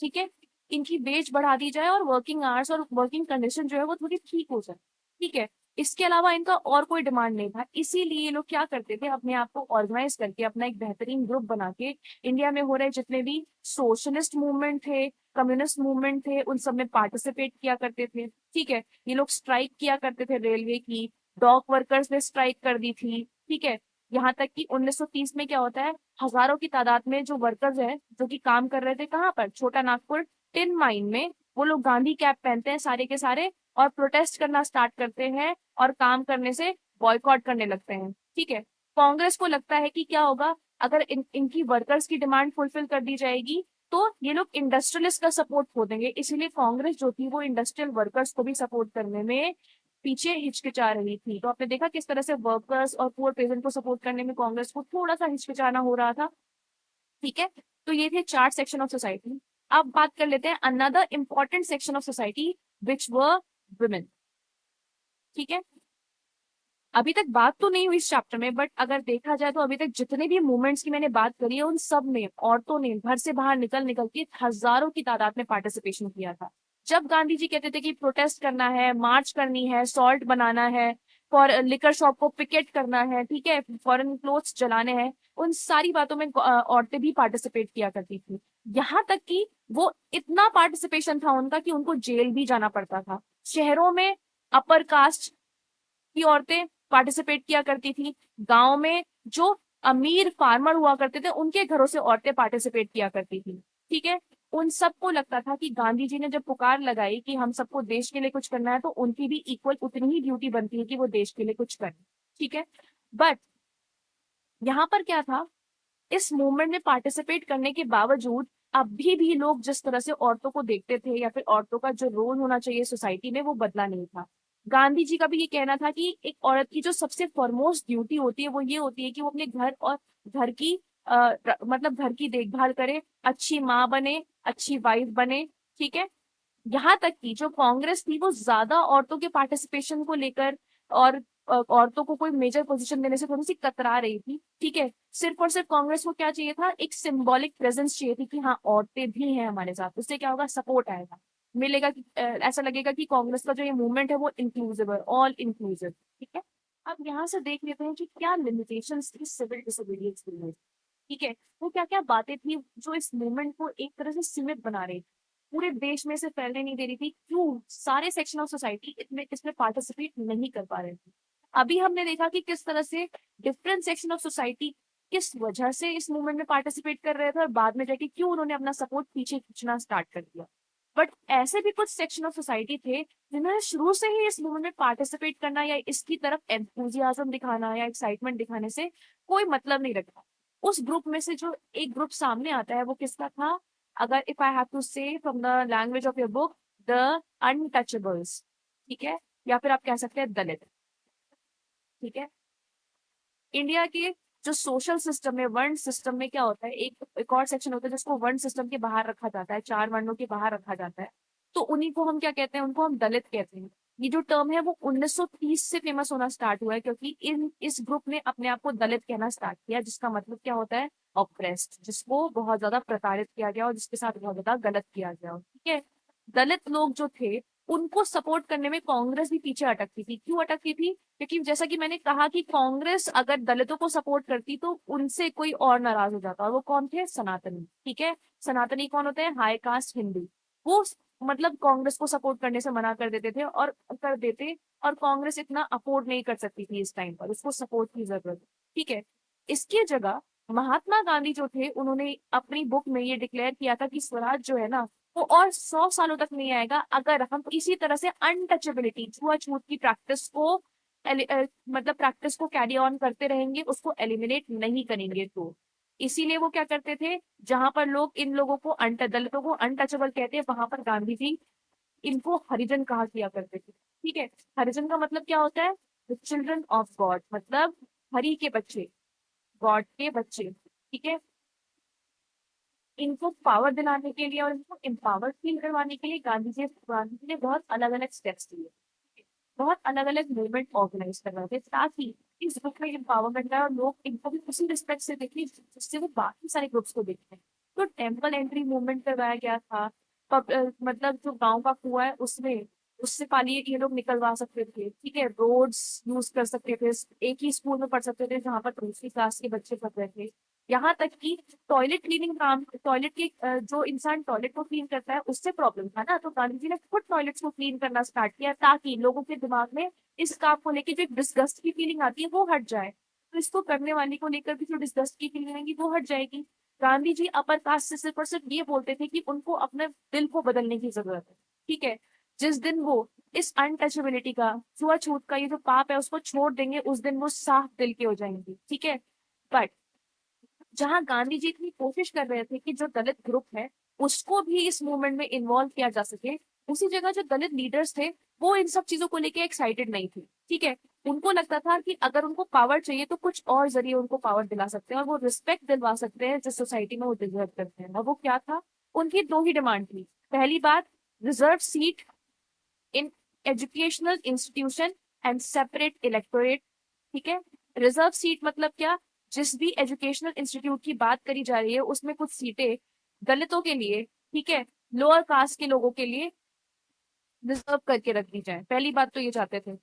ठीक है, इनकी वेज बढ़ा दी जाए और वर्किंग आवर्स और वर्किंग कंडीशन जो है वो थोड़ी ठीक हो जाए। ठीक है, इसके अलावा इनका और कोई डिमांड नहीं था, इसीलिए ये लोग क्या करते थे, अपने आप को ऑर्गेनाइज करके अपना एक बेहतरीन ग्रुप बना के इंडिया में हो रहे जितने भी सोशलिस्ट मूवमेंट थे, कम्युनिस्ट मूवमेंट थे, उन सब में पार्टिसिपेट किया करते थे। ठीक है, ये लोग स्ट्राइक किया करते थे, रेलवे की, डॉक वर्कर्स ने स्ट्राइक कर दी थी। ठीक है, यहाँ तक कि 1930 में क्या होता है, हजारों की तादाद में जो वर्कर्स हैं जो कि काम कर रहे थे कहाँ पर, छोटा नागपुर टिन माइन में, वो लोग गांधी कैप पहनते हैं सारे के सारे और प्रोटेस्ट करना स्टार्ट करते हैं और काम करने से बॉयकॉट करने लगते हैं। ठीक है, कांग्रेस को लगता है कि क्या होगा अगर इनकी वर्कर्स की डिमांड फुलफिल कर दी जाएगी तो ये लोग इंडस्ट्रियलिस्ट का सपोर्ट खो देंगे, इसीलिए कांग्रेस जो थी वो इंडस्ट्रियल वर्कर्स को भी सपोर्ट करने में पीछे हिचकिचा रही थी। तो आपने देखा किस तरह से वर्कर्स और पुअर पेजेंट को सपोर्ट करने में कांग्रेस को थोड़ा सा हिचकिचाना हो रहा था। ठीक है, तो ये थे चार सेक्शन ऑफ सोसाइटी। अब बात कर लेते हैं another important section of society which were women. ठीक है, अभी तक बात तो नहीं हुई इस चैप्टर में, बट अगर देखा जाए तो अभी तक जितने भी मूवमेंट्स की मैंने बात करी है उन सब में औरतों ने घर से बाहर निकल निकल के हजारों की तादाद में पार्टिसिपेशन किया था। जब गांधी जी कहते थे कि प्रोटेस्ट करना है, मार्च करनी है, सॉल्ट बनाना है, फॉर लिकर शॉप को पिकेट करना है, ठीक है, फॉरेन क्लोथ्स जलाने हैं, उन सारी बातों में औरतें भी पार्टिसिपेट किया करती थी। यहाँ तक कि वो इतना पार्टिसिपेशन था उनका कि उनको जेल भी जाना पड़ता था। शहरों में अपर कास्ट की औरतें पार्टिसिपेट किया करती थी, गांव में जो अमीर फार्मर हुआ करते थे उनके घरों से औरतें पार्टिसिपेट किया करती थी। ठीक है, उन सबको लगता था कि गांधी जी ने जब पुकार लगाई कि हम सबको देश के लिए कुछ करना है तो उनकी भी इक्वल उतनी ही ड्यूटी बनती है कि वो देश के लिए कुछ करें। ठीक है, बट यहाँ पर क्या था, इस मूवमेंट में पार्टिसिपेट करने के बावजूद अभी भी लोग जिस तरह से औरतों को देखते थे या फिर औरतों का जो रोल होना चाहिए सोसाइटी में वो बदला नहीं था। गांधी जी का भी ये कहना था कि एक औरत की जो सबसे फॉरमोस्ट ड्यूटी होती है वो ये होती है कि वो अपने घर और घर की मतलब घर की देखभाल करे, अच्छी माँ बने, अच्छी वाइफ बने। ठीक है, यहाँ तक कि जो कांग्रेस थी वो ज्यादा औरतों के पार्टिसिपेशन को लेकर और औरतों को कोई मेजर पोजीशन देने से थोड़ी सी कतरा रही थी। ठीक है, सिर्फ और सिर्फ कांग्रेस को क्या चाहिए था, एक सिंबॉलिक प्रेजेंस चाहिए थी कि हाँ औरतें भी हैं हमारे साथ, उससे क्या होगा, सपोर्ट आएगा, मिलेगा कि ऐसा लगेगा कि कांग्रेस का जो ये मूवमेंट है वो इंक्लूसिव है, ऑल इंक्लूसिव। ठीक है, अब यहाँ से देख लेते हैं कि क्या लिमिटेशंस थी सिविल डिसोबीडियंस मूवमेंट। ठीक है, वो क्या क्या बातें थी जो इस मूवमेंट को एक तरह से सीमित बना रही थी, पूरे देश में से फैलने नहीं दे रही थी, क्यों सारे सेक्शन ऑफ सोसाइटी इसमें पार्टिसिपेट नहीं कर पा रहे थे। अभी हमने देखा कि किस तरह से डिफरेंट सेक्शन ऑफ सोसाइटी किस वजह से इस मूवमेंट में पार्टिसिपेट कर रहे थे और बाद में जाके क्यों उन्होंने अपना सपोर्ट पीछे खींचना स्टार्ट कर दिया। बट ऐसे भी कुछ सेक्शन ऑफ सोसाइटी थे जिन्होंने शुरू से ही इस मूवमेंट में पार्टिसिपेट करना या इसकी तरफ एंथुजियाज्म दिखाना या एक्साइटमेंट दिखाने से कोई मतलब नहीं रखा। उस ग्रुप में से जो एक ग्रुप सामने आता है वो किसका था, अगर इफ आई हैव टू से from the language of your book, the untouchables. ठीक है, या फिर आप कह सकते हैं दलित। ठीक है, इंडिया के जो सोशल सिस्टम है, वर्ण सिस्टम में क्या होता है, एक और सेक्शन होता है जिसको वर्ण सिस्टम के बाहर रखा जाता है, चार वर्णों के बाहर रखा जाता है, तो उन्हीं को हम क्या कहते हैं, उनको हम दलित कहते हैं। ये जो टर्म है वो 1930 से फेमस होना स्टार्ट हुआ है क्योंकि इस ग्रुप ने अपने आप को दलित कहना स्टार्ट किया, जिसका मतलब क्या होता है, ऑप्रेस्ड, जिसको बहुत ज्यादा प्रताड़ित किया गया और जिसके साथ बहुत ज्यादा गलत किया गया। ठीक है, दलित लोग जो थे उनको सपोर्ट करने में कांग्रेस भी पीछे अटकती थी। क्यों अटकती थी, क्योंकि जैसा कि मैंने कहा कि कांग्रेस अगर दलितों को सपोर्ट करती तो उनसे कोई और नाराज हो जाता, और वो कौन थे, सनातनी। ठीक है, सनातनी कौन होते हैं, हाई कास्ट हिंदू। वो मतलब कांग्रेस को सपोर्ट करने से मना कर देते थे और कर देते, और कांग्रेस इतना अफोर्ड नहीं कर सकती थी इस टाइम पर, उसको सपोर्ट की जरूरत है। ठीक है। इसकी जगह महात्मा गांधी जो थे, उन्होंने अपनी बुक में ये डिक्लेयर किया था कि स्वराज जो है ना, वो और 100 सालों तक नहीं आएगा अगर हम इसी तरह से अनटचेबिलिटी, छुआछूत की प्रैक्टिस को मतलब प्रैक्टिस को कैरी ऑन करते रहेंगे, उसको एलिमिनेट नहीं करेंगे तो। इसीलिए वो क्या करते थे, जहां पर लोग इन लोगों को दलितों को अनटचेबल कहते हैं, वहां पर गांधी जी इनको हरिजन कहा किया करते थे। ठीक है। हरिजन का मतलब क्या होता है? द चिल्ड्रन ऑफ गॉड, मतलब हरि के बच्चे, गॉड के बच्चे। ठीक है। इनको पावर दिलाने के लिए और इनको एम्पावर फील करवाने के लिए गांधी जी ने बहुत अलग अलग स्टेप्स लिए, बहुत अलग अलग मूवमेंट ऑर्गेनाइज करवाए थे, ताकि इस ग्रुप में एम्पावरमेंट आए और लोग इनको भी उसी रिस्पेक्ट से देखें जिससे वो बाकी सारे ग्रुप्स को देखते हैं। तो टेम्पल एंट्री मूवमेंट करवाया गया था। मतलब जो गांव का कुआं है उसमें, उससे पानी ये लोग निकलवा सकते थे। ठीक है। रोड्स यूज कर सकते थे, एक ही स्कूल में पढ़ सकते थे जहाँ पर दूसरी क्लास के बच्चे पढ़ रहे थे। यहाँ तक कि टॉयलेट क्लीनिंग काम, टॉयलेट के जो इंसान टॉयलेट को क्लीन करता है उससे प्रॉब्लम था ना, तो गांधी जी ने खुद टॉयलेट्स को क्लीन करना स्टार्ट किया, ताकि लोगों के दिमाग में इस काम को लेकर जो डिस्गस्ट की फीलिंग आती है वो हट जाए। तो इसको करने वाले को लेकर भी जो डिस्गस्ट की फीलिंग आएगी वो हट जाएगी। गांधी जी अपर कास्ट से सिर्फ ये बोलते थे कि उनको अपने दिल को बदलने की जरूरत है। ठीक है। जिस दिन वो इस अनटचेबिलिटी का, छुआछूत का ये जो पाप है उसको छोड़ देंगे, उस दिन वो साफ दिल के हो जाएंगे। ठीक है। बट जहां गांधी जी इतनी कोशिश कर रहे थे कि जो दलित ग्रुप है उसको भी इस मूवमेंट में इन्वॉल्व किया जा सके, उसी जगह जो दलित लीडर्स थे वो इन सब चीजों को लेके एक्साइटेड नहीं थे। ठीक है। उनको लगता था कि अगर उनको पावर चाहिए तो कुछ और जरिए उनको पावर दिला सकते हैं और वो रिस्पेक्ट दिलवा सकते हैं जिस सोसाइटी में वो डिजर्व करते हैं। और वो क्या था? उनकी दो ही डिमांड थी। पहली बात, reserve seat in educational institution and separate electorate. ठीक है। रिजर्व सीट मतलब क्या? जिस भी एजुकेशनल इंस्टीट्यूट की बात करी जा रही है उसमें कुछ सीटें दलितों के लिए, ठीक है, लोअर कास्ट के लोगों के लिए रिजर्व करके रख दी जाए। पहली बात तो ये चाहते थे।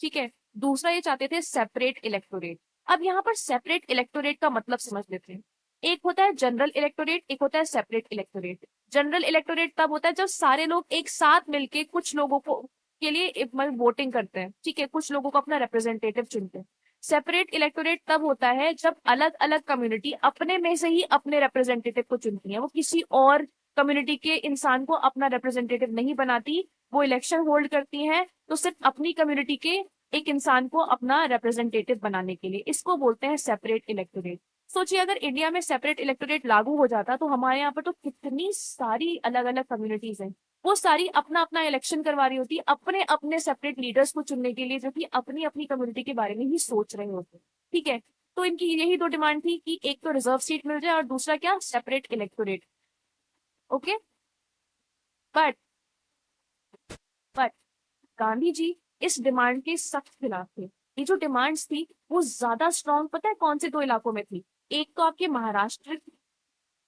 ठीक है। दूसरा ये चाहते थे सेपरेट इलेक्टोरेट। अब यहाँ पर सेपरेट इलेक्टोरेट का मतलब समझ लेते हैं। एक होता है जनरल इलेक्टोरेट, एक होता है सेपरेट इलेक्टोरेट। जनरल इलेक्टोरेट तब होता है जब सारे लोग एक साथ मिलके कुछ लोगों को के लिए मतलब वोटिंग करते हैं। ठीक है। कुछ लोगों को अपना रिप्रेजेंटेटिव चुनते हैं। सेपरेट इलेक्टोरेट तब होता है जब अलग अलग कम्युनिटी अपने में से ही अपने रिप्रेजेंटेटिव को चुनती है, वो किसी और कम्युनिटी के इंसान को अपना रिप्रेजेंटेटिव नहीं बनाती। वो इलेक्शन होल्ड करती हैं तो सिर्फ अपनी कम्युनिटी के एक इंसान को अपना रिप्रेजेंटेटिव बनाने के लिए। इसको बोलते हैं सेपरेट इलेक्टोरेट। सोचिए अगर इंडिया में सेपरेट इलेक्टोरेट लागू हो जाता तो हमारे यहाँ पर तो कितनी सारी अलग अलग कम्युनिटीज हैं, वो सारी अपना अपना इलेक्शन करवा रही होती, अपने अपने सेपरेट लीडर्स को चुनने के लिए जो कि अपनी अपनी कम्युनिटी के बारे में ही सोच रहे होते। ठीक है। तो इनकी यही दो डिमांड थी कि एक तो रिजर्व सीट मिल जाए और दूसरा क्या, separate electorate. Okay. But but Gandhi ji इस डिमांड के सख्त खिलाफ थे। ये जो डिमांड्स थी वो ज्यादा स्ट्रांग पता है कौन से दो इलाकों में थी? एक तो आपके महाराष्ट्र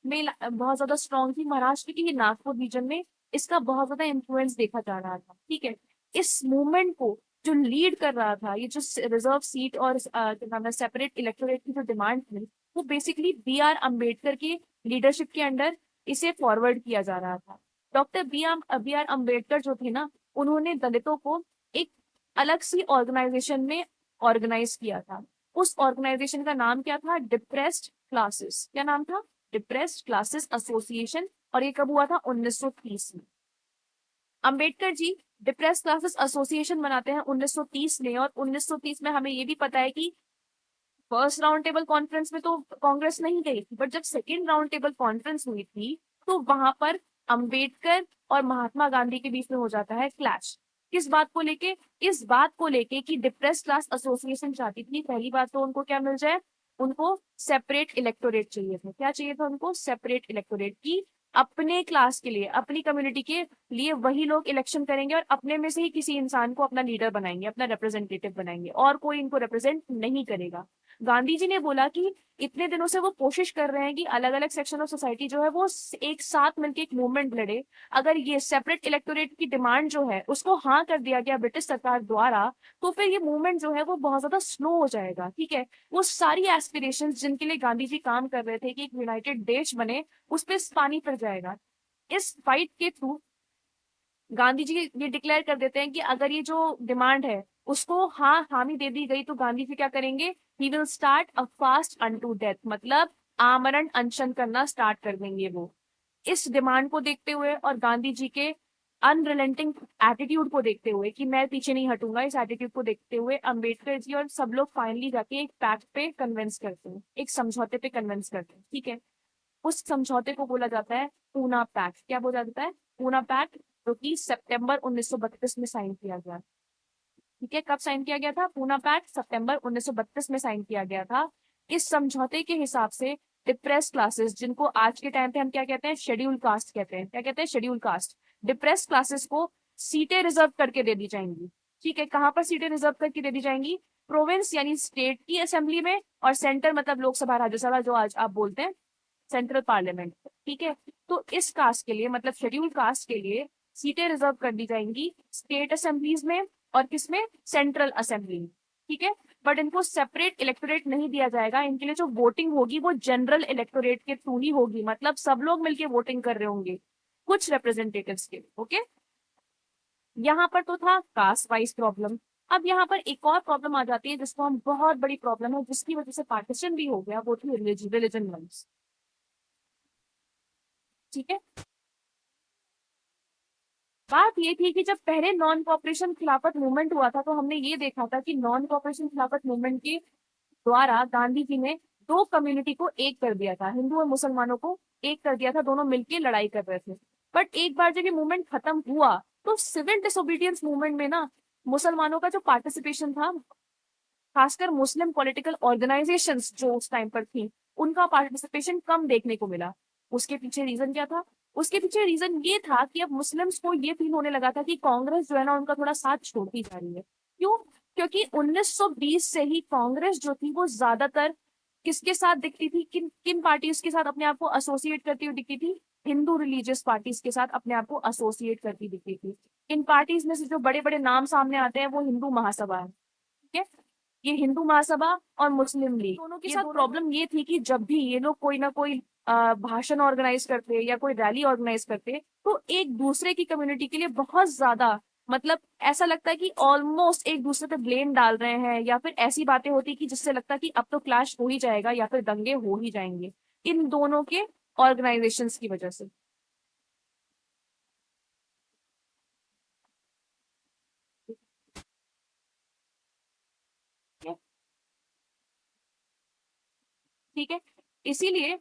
में बहुत ज्यादा स्ट्रांग थी, महाराष्ट्र के ये नागपुर रीजन में इसका बहुत ज्यादा इन्फ्लुएंस देखा जा रहा था। ठीक है। इस मूवमेंट को जो लीड कर रहा था, ये जो रिजर्व सीट और क्या नाम है सेपरेट इलेक्टोरेट की जो डिमांड थी, वो बेसिकली B.R. अम्बेडकर के लीडरशिप के अंडर इसे फॉरवर्ड किया जा रहा था। डॉक्टर बी आर अम्बेडकर जो थे ना, उन्होंने दलितों को एक अलग सी ऑर्गेनाइजेशन में ऑर्गेनाइज किया था। उस ऑर्गेनाइजेशन का नाम क्या था? Depressed classes. क्या नाम था? Depressed classes association. और ये कब हुआ था? 1930 में। Ambedkar ji depressed classes association बनाते हैं 1930 में, और 1930 में हमें ये भी पता है कि फर्स्ट राउंड टेबल कॉन्फ्रेंस में तो कांग्रेस नहीं गई थी, बट जब सेकेंड राउंड टेबल कॉन्फ्रेंस हुई थी तो वहां पर अंबेडकर और महात्मा गांधी के बीच में हो जाता है क्लैश। किस बात को लेके? इस बात को लेके कि डिप्रेस क्लास एसोसिएशन चाहती थी, पहली बात तो उनको क्या मिल जाए, उनको सेपरेट इलेक्टोरेट चाहिए था। क्या चाहिए था उनको? सेपरेट इलेक्टोरेट की अपने क्लास के लिए, अपनी कम्युनिटी के लिए वही लोग इलेक्शन करेंगे और अपने में से ही किसी इंसान को अपना लीडर बनाएंगे, अपना रिप्रेजेंटेटिव बनाएंगे, और कोई इनको रिप्रेजेंट नहीं करेगा। गांधी जी ने बोला कि इतने दिनों से वो कोशिश कर रहे हैं कि अलग अलग सेक्शन ऑफ सोसाइटी जो है वो एक साथ मिलकर एक मूवमेंट लड़े। अगर ये सेपरेट इलेक्टोरेट की डिमांड जो है उसको हाँ कर दिया गया ब्रिटिश सरकार द्वारा, तो फिर ये मूवमेंट जो है वो बहुत ज्यादा स्लो हो जाएगा। ठीक है। वो सारी एस्पिरेशन जिनके लिए गांधी जी काम कर रहे थे कि एक यूनाइटेड देश बने, उस पर पानी फिर जाएगा। इस फाइट के थ्रू गांधी जी ये डिक्लेयर कर देते हैं कि अगर ये जो डिमांड है उसको हाँ हामी दे दी गई तो गांधी जी क्या करेंगे, he will start a fast unto death, मतलब आमरण अनशन करना स्टार्ट कर देंगे वो। इस डिमांड को देखते हुए और गांधी जी के अनरिलेंटिंग एटीट्यूड को देखते हुए कि मैं पीछे नहीं हटूंगा, इस एटीट्यूड को देखते हुए अम्बेडकर जी और सब लोग फाइनली जाके एक पैक्ट पे कन्विंस करते हैं, एक समझौते पे कन्विंस करते हैं, ठीक है। उस समझौते को बोला जाता है पूना पैक्ट। क्या बोला जाता है? पूना पैक्ट, जो कि सितंबर 1932 में साइन किया गया। ठीक है, कब साइन किया गया था? पूना पैक्ट सितंबर 1932 में साइन किया गया था। इस समझौते के हिसाब से डिप्रेस क्लासेस, जिनको आज के टाइम पे हम क्या कहते हैं, शेड्यूल कास्ट कहते हैं, क्या कहते हैं, शेड्यूल कास्ट, डिप्रेस क्लासेस को सीटें रिजर्व करके दे दी जाएंगी। ठीक है, कहाँ पर सीटें रिजर्व करके दे दी जाएंगी? प्रोविंस यानी स्टेट की असेंबली में, और सेंटर मतलब लोकसभा राज्यसभा, जो आज आप बोलते हैं सेंट्रल पार्लियामेंट। ठीक है, तो इस कास्ट के लिए मतलब शेड्यूल कास्ट के लिए सीटें रिजर्व कर दी जाएंगी स्टेट असेंबलीज में और किसमें, सेंट्रल असेंबली में। ठीक है, बट इनको सेपरेट इलेक्टोरेट नहीं दिया जाएगा, इनके लिए जो वोटिंग होगी वो जनरल इलेक्टोरेट के थ्रू ही होगी, मतलब सब लोग मिलके वोटिंग कर रहे होंगे कुछ रिप्रेजेंटेटिव्स के। ओके, यहाँ पर तो था कास्ट वाइज प्रॉब्लम। अब यहाँ पर एक और प्रॉब्लम आ जाती है जिसको हम बहुत बड़ी प्रॉब्लम है, जिसकी वजह से पार्टीशन भी हो गया, वो थी रिलीजन वाइज। ठीक है, बात ये थी कि जब पहले नॉन कॉपरेशन खिलाफत मूवमेंट हुआ था तो हमने ये देखा था कि नॉन कॉपरेशन खिलाफत मूवमेंट के द्वारा गांधी जी ने दो कम्युनिटी को एक कर दिया था, हिंदू और मुसलमानों को एक कर दिया था, दोनों मिलकर लड़ाई कर रहे थे। बट एक बार जब ये मूवमेंट खत्म हुआ तो सिविल डिसोबीडियंस मूवमेंट में ना मुसलमानों का जो पार्टिसिपेशन था, खासकर मुस्लिम पॉलिटिकल ऑर्गेनाइजेशंस जो उस टाइम पर थी, उनका पार्टिसिपेशन कम देखने को मिला। उसके पीछे रीजन क्या था? उसके पीछे रीजन ये था कि अब मुस्लिम्स को ये फील होने लगा था कि कांग्रेस जो है ना उनका थोड़ा साथ छोड़ती जा रही है। क्यों? क्योंकि 1920 से ही कांग्रेस जो थी वो ज्यादातर किसके साथ दिखती थी, किन किन पार्टीज के साथ अपने आप को एसोसिएट करती हुई दिखती थी? हिंदू रिलीजियस पार्टीज के साथ अपने आप को एसोसिएट करती दिखती थी। इन पार्टीज में से जो बड़े बड़े नाम सामने आते हैं वो हिंदू महासभा है। ठीक है, ये हिंदू महासभा और मुस्लिम लीग, दोनों के साथ प्रॉब्लम ये थी कि जब भी ये लोग कोई ना कोई भाषण ऑर्गेनाइज करते या कोई रैली ऑर्गेनाइज करते तो एक दूसरे की कम्युनिटी के लिए बहुत ज्यादा, मतलब ऐसा लगता है कि ऑलमोस्ट एक दूसरे पे ब्लेम डाल रहे हैं, या फिर ऐसी बातें होती कि जिससे लगता है कि अब तो क्लैश हो ही जाएगा या फिर दंगे हो ही जाएंगे इन दोनों के ऑर्गेनाइजेशंस की वजह से। ठीक है, इसीलिए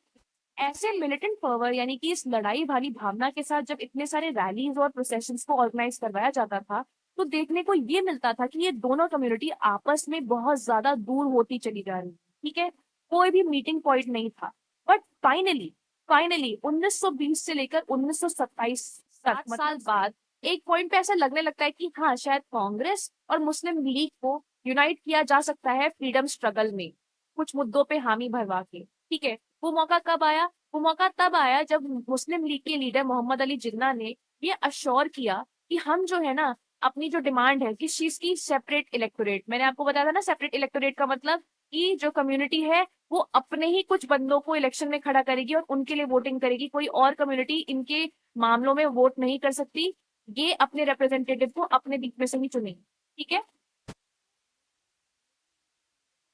ऐसे मिलिटेंट पर्वर यानी कि इस लड़ाई वाली भावना के साथ जब इतने सारे रैलीज और प्रोसेशंस को ऑर्गेनाइज करवाया जाता था तो देखने को ये मिलता था कि ये दोनों कम्युनिटी आपस में बहुत ज्यादा दूर होती चली जा रही है। ठीक है, कोई भी मीटिंग पॉइंट नहीं था। बट फाइनली फाइनली 1920 से लेकर 1927 तक, 7 साल बाद एक पॉइंट पे ऐसा लगने लगता है कि हाँ शायद कांग्रेस और मुस्लिम लीग को यूनाइट किया जा सकता है फ्रीडम स्ट्रगल में, कुछ मुद्दों पे हामी भरवा के। ठीक है, वो मौका कब आया? वो मौका तब आया जब मुस्लिम लीग के लीडर मोहम्मद अली जिन्ना ने ये अश्योर किया कि हम जो है ना अपनी जो डिमांड है किस चीज की, सेपरेट इलेक्टोरेट। मैंने आपको बताया था ना सेपरेट इलेक्टोरेट का मतलब कि जो कम्युनिटी है वो अपने ही कुछ बंदों को इलेक्शन में खड़ा करेगी और उनके लिए वोटिंग करेगी, कोई और कम्युनिटी इनके मामलों में वोट नहीं कर सकती, ये अपने रिप्रेजेंटेटिव को अपने बीच में से ही चुनेगी। ठीक है,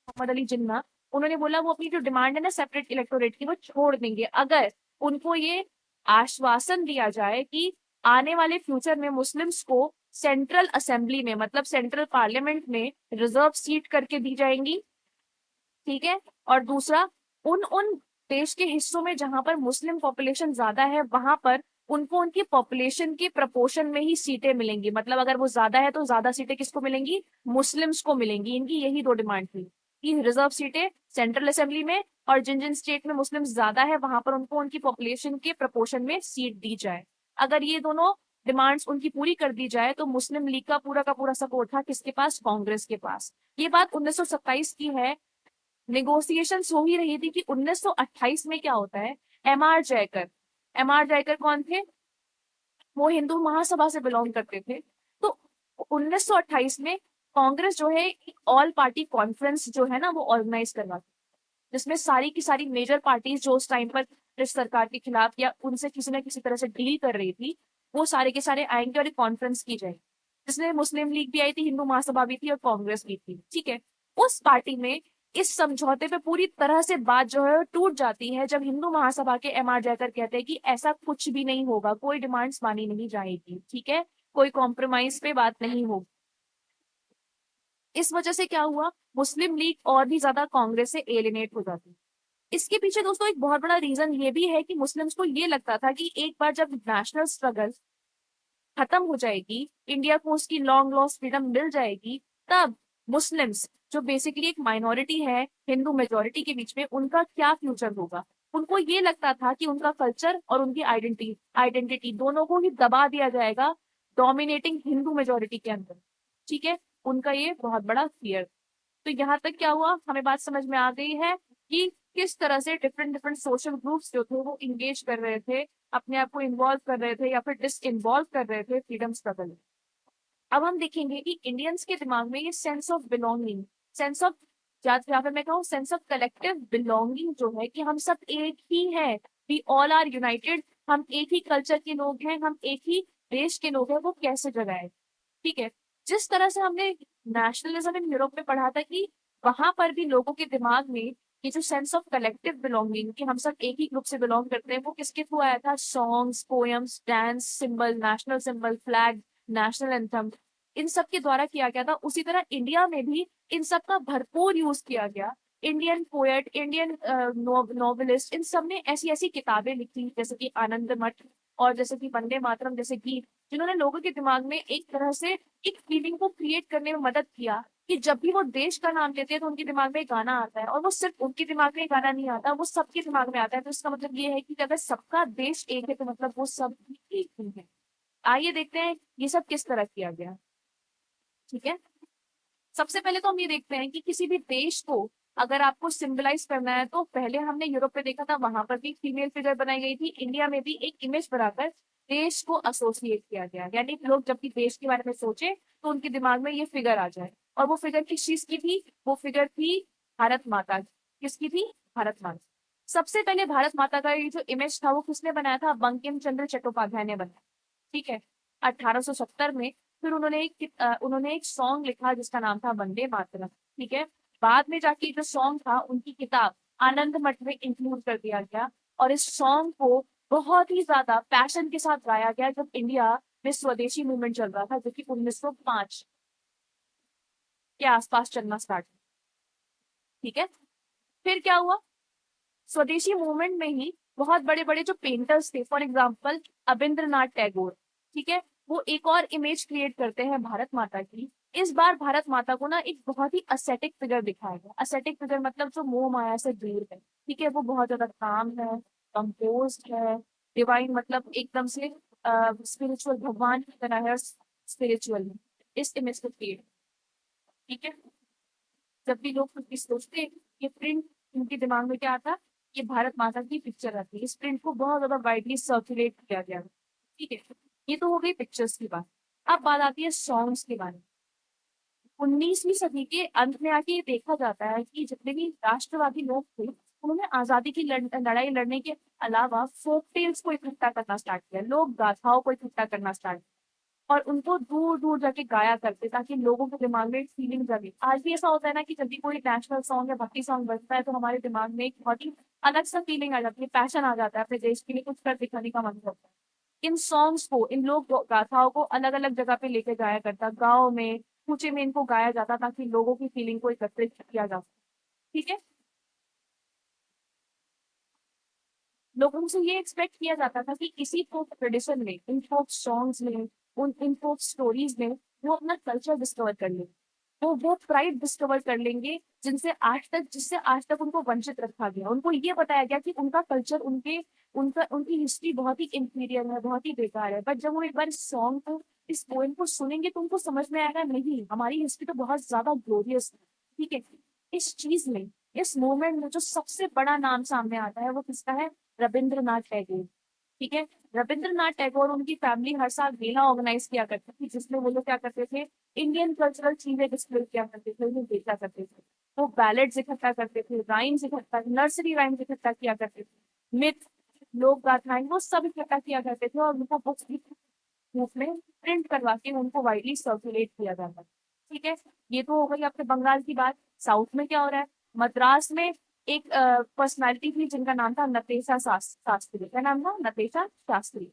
मोहम्मद अली जिन्ना, उन्होंने बोला वो अपनी जो डिमांड है ना सेपरेट इलेक्टोरेट की वो छोड़ देंगे अगर उनको ये आश्वासन दिया जाए कि आने वाले फ्यूचर में मुस्लिम्स को सेंट्रल असेंबली में मतलब सेंट्रल पार्लियामेंट में रिजर्व सीट करके दी जाएंगी। ठीक है, और दूसरा, उन उन देश के हिस्सों में जहां पर मुस्लिम पॉपुलेशन ज्यादा है वहां पर उनको उनकी पॉपुलेशन के प्रपोर्शन में ही सीटें मिलेंगी, मतलब अगर वो ज्यादा है तो ज्यादा सीटें किसको मिलेंगी, मुस्लिम्स को मिलेंगी। इनकी यही दो डिमांड थी कि रिजर्व सीटें सेंट्रल असेंबली में, और जिन जिन स्टेट में मुस्लिम ज्यादा है वहां पर उनको उनकी पॉपुलेशन के प्रपोर्शन में सीट दी जाए। अगर ये दोनों डिमांड्स उनकी पूरी कर दी जाए तो मुस्लिम लीग का पूरा सपोर्ट था किसके पास, कांग्रेस के पास। ये बात 1927 की है। नेगोशिएशन हो ही रही थी कि 1928 में क्या होता है, एमआर जयकर। एमआर जयकर कौन थे? वो हिंदू महासभा से बिलोंग करते थे। तो 1928 में कांग्रेस जो है ऑल पार्टी कॉन्फ्रेंस जो है ना वो ऑर्गेनाइज करवाती, जिसमें सारी की सारी मेजर पार्टीज जो उस टाइम पर ब्रिटिश सरकार के खिलाफ या उनसे किसी ना किसी तरह से डील कर रही थी वो सारे के सारे आएंगे और एक कॉन्फ्रेंस की जाएगी, जिसमें मुस्लिम लीग भी आई थी, हिंदू महासभा भी थी और कांग्रेस भी थी। ठीक है। उस पार्टी में इस समझौते पे पूरी तरह से बात जो है वो टूट जाती है जब हिंदू महासभा के एमआर जयकर कहते हैं कि ऐसा कुछ भी नहीं होगा, कोई डिमांड्स मानी नहीं जाएगी। ठीक है। कोई कॉम्प्रोमाइज पे बात नहीं होगी। इस वजह से क्या हुआ, मुस्लिम लीग और भी ज्यादा कांग्रेस से एलिनेट हो जाती है। इसके पीछे दोस्तों एक बहुत बड़ा रीजन ये भी है कि मुस्लिम्स को ये लगता था कि एक बार जब नेशनल स्ट्रगल खत्म हो जाएगी, इंडिया को उसकी लॉन्ग लॉस्ट फ्रीडम मिल जाएगी, तब मुस्लिम्स जो बेसिकली एक माइनॉरिटी है हिंदू मेजोरिटी के बीच में, उनका क्या फ्यूचर होगा। उनको ये लगता था कि उनका कल्चर और उनकी आइडेंटिटी आइडेंटिटी दोनों को ही दबा दिया जाएगा डोमिनेटिंग हिंदू मेजोरिटी के अंदर। ठीक है। उनका ये बहुत बड़ा फियर। तो यहाँ तक क्या हुआ, हमें बात समझ में आ गई है कि किस तरह से डिफरेंट डिफरेंट सोशल ग्रुप्स जो थे वो इंगेज कर रहे थे, अपने आप को इन्वॉल्व कर रहे थे या फिर डिस इन्वॉल्व कर रहे थे फ्रीडम स्ट्रगल में। अब हम देखेंगे कि इंडियंस के दिमाग में ये sense of belonging, sense of, या फिर मैं कहूँ सेंस ऑफ कलेक्टिव बिलोंगिंग जो है कि हम सब एक ही हैं, वी ऑल आर यूनाइटेड, हम एक ही कल्चर के लोग हैं, हम एक ही देश के लोग हैं, वो कैसे जगाए। ठीक है। जिस तरह से हमने नेशनलिज्म इन यूरोप में पढ़ा था कि वहां पर भी लोगों के दिमाग में ये जो सेंस ऑफ कलेक्टिव बिलोंगिंग कि हम सब एक ही ग्रुप से बिलोंग करते हैं, वो किसके थ्रू आया था, songs, poems, dance, symbol, national symbol, flag, national anthem, इन सब के द्वारा किया गया था। उसी तरह इंडिया में भी इन सब का भरपूर यूज किया गया। इंडियन पोएट, इंडियन नॉवेलिस्ट, इन सब ने ऐसी ऐसी किताबें लिखी जैसे कि आनंद मठ और जैसे कि वंदे मातरम जैसे गीत, जिन्होंने लोगों के दिमाग में एक तरह से एक फीलिंग को क्रिएट करने में मदद किया कि जब भी वो देश का नाम लेते हैं तो उनके दिमाग में एक गाना आता है, और वो सिर्फ उनके दिमाग में एक गाना नहीं आता, वो सबके दिमाग में आता है। तो इसका मतलब ये है कि अगर सबका देश एक है तो मतलब वो सब भी एक ही है। आइए देखते हैं ये सब किस तरह किया गया। ठीक है। सबसे पहले तो हम ये देखते हैं कि किसी भी देश को अगर आपको सिंबलाइज करना है, तो पहले हमने यूरोप में देखा था, वहां पर भी फीमेल फिगर बनाई गई थी, इंडिया में भी एक इमेज बनाकर देश को एसोसिएट किया गया, यानी कि लोग जब भी देश के बारे में सोचे तो उनके दिमाग में ये फिगर आ जाए। और वो फिगर किस चीज की थी, वो फिगर थी भारत माता की। किसकी थी, भारत माता। सबसे पहले भारत माता का ये जो इमेज था वो किसने बनाया था, बंकिम चंद्र चट्टोपाध्याय ने बनाया। ठीक है। 1870 में। फिर उन्होंने एक सॉन्ग लिखा जिसका नाम था वंदे मातरम। ठीक है। बाद में जाके जो सॉन्ग था उनकी किताब आनंद मठ में इंक्लूड कर दिया गया, और इस सॉन्ग को बहुत ही ज्यादा पैशन के साथ गाया गया जब इंडिया में स्वदेशी मूवमेंट चल रहा था, जो कि 1905 के आसपास चलना स्टार्ट। ठीक है। फिर क्या हुआ, स्वदेशी मूवमेंट में ही बहुत बड़े बड़े जो पेंटर्स थे, फॉर एग्जाम्पल अबिंद्रनाथ टैगोर, ठीक है, वो एक और इमेज क्रिएट करते हैं भारत माता की। इस बार भारत माता को ना एक बहुत ही असेटिक फिगर दिखाया गया। असेटिक फिगर मतलब जो मोह माया से दूर है। ठीक है। वो बहुत ज्यादा काम है, कंपोज है, डिवाइन मतलब एकदम से स्पिरिचुअल, भगवान की तरह है, स्पिरिचुअल है, इस इमेज को क्रिएट। ठीक है। जब भी लोग कुछ भी सोचते हैं, ये प्रिंट उनके दिमाग में क्या आता, ये भारत माता की पिक्चर आती है। इस प्रिंट को बहुत ज्यादा वाइडली सर्कुलेट किया गया। ठीक है। ये तो हो गई पिक्चर्स की बात। अब बात आती है सॉन्ग्स के बारे में। 19वीं सदी के अंत में आके ये देखा जाता है कि जितने भी राष्ट्रवादी लोग थे, उन्होंने आजादी की लड़ाई लड़ने के अलावा फोक टेल्स को इकट्ठा करना स्टार्ट किया, लोक गाथाओं को इकट्ठा करना स्टार्ट, और उनको दूर दूर जाके गाया करते ताकि लोगों के दिमाग में एक फीलिंग जगे। आज भी ऐसा होता है ना कि जब भी कोई नेशनल सॉन्ग या भक्ति सॉन्ग बजता है तो हमारे दिमाग में एक बहुत ही अलग सा फीलिंग आ जाती है, पैशन आ जाता है, अपने देश के लिए कुछ कर दिखाने का मन करता है। इन सॉन्ग्स को, इन लोक गाथाओं को अलग अलग जगह पे लेके जाया करता, गाँव में, कूचे में इनको गाया जाता ताकि लोगों की फीलिंग को एकत्रित किया जा सके। ठीक है। लोगों से ये एक्सपेक्ट किया जाता था कि इसी फोक ट्रेडिशन में, इन फोक सॉन्ग्स में, उन इन फोक स्टोरीज में वो अपना कल्चर डिस्कवर कर लेंगे, वो प्राइड डिस्कवर कर लेंगे जिससे आज तक उनको वंचित रखा गया। उनको ये बताया गया कि उनका कल्चर, उनकी हिस्ट्री बहुत ही इंफीरियर है, बहुत ही बेकार है। बट जब वो एक बार इस सॉन्ग को, इस पोएम को सुनेंगे तो उनको समझ में आएगा, नहीं, हमारी हिस्ट्री तो बहुत ज्यादा ग्लोरियस है। ठीक है। इस चीज में, इस मूवमेंट में जो सबसे बड़ा नाम सामने आता है वो किसका है, रविंद्रनाथ टैगोर। ठीक है। रविंद्रनाथ टैगोर, उनकी फैमिली हर साल मेला ऑर्गेनाइज किया करती थी जिसमें वो लोग क्या करते थे, इंडियन कल्चरल चीजें डिस्प्ले किया करते थे, उन्हें देखा करते थे। वो बैलेट्स इकट्ठा करते थे, राइम्स इकट्ठा, नर्सरी राइम्स इकट्ठा किया करते थे, मिथ, लोक गाथाएं, वो सब इकट्ठा किया करते थे और उनको बुक्स भी रूप में प्रिंट करवा के उनको वाइडली सर्कुलेट किया जाता है। ठीक है, ये तो हो गई आपके बंगाल की बात। साउथ में क्या हो रहा है? मद्रास में एक पर्सनालिटी थी जिनका नाम था नतेशा शास्त्री। क्या नाम था? नतेशा शास्त्री।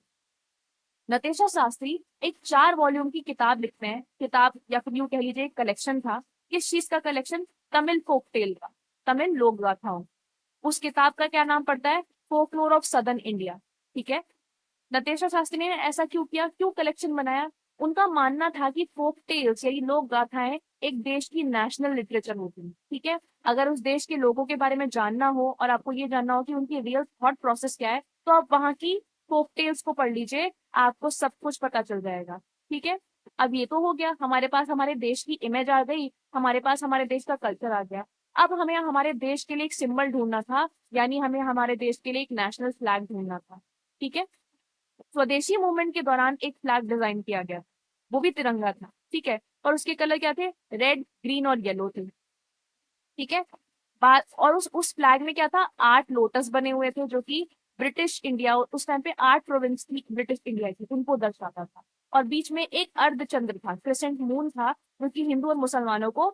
नतेशा शास्त्री एक 4 वॉल्यूम की किताब लिखते हैं। किताब या फिर यूं कह लीजिए एक कलेक्शन था। किस चीज का कलेक्शन? तमिल फोक टेल का, तमिल लोक गाथाओं। उस किताब का क्या नाम पड़ता है? Folklore of southern India. ठीक है, नतेशा शास्त्री ने ऐसा क्यों किया, क्यों कलेक्शन बनाया? उनका मानना था कि फोक टेल्स यानी लोक गाथाएं एक देश की नेशनल लिटरेचर होती है। ठीक है, अगर उस देश के लोगों के बारे में जानना हो और आपको ये जानना हो कि उनकी रियल थॉट प्रोसेस क्या है, तो आप वहां की फोक टेल्स को पढ़ लीजिए, आपको सब कुछ पता चल जाएगा। ठीक है, अब ये तो हो गया, हमारे पास हमारे देश की इमेज आ गई, हमारे पास हमारे देश का कल्चर आ गया। अब हमें हमारे देश के लिए एक सिंबल ढूंढना था, यानी हमें हमारे देश के लिए एक नेशनल फ्लैग ढूंढना था। ठीक है, स्वदेशी मूवमेंट के दौरान एक फ्लैग डिजाइन किया गया, वो भी तिरंगा था। ठीक है, और उसके कलर क्या थे? रेड, ग्रीन और येलो थे। ठीक है, बात और उस फ्लैग में क्या था? 8 लोटस बने हुए थे, जो कि ब्रिटिश इंडिया, उस टाइम पे 8 प्रोविंस थी ब्रिटिश इंडिया की, उनको दर्शाता था। और बीच में एक अर्धचंद्र था, क्रिसेंट मून था, जो कि हिंदू और मुसलमानों को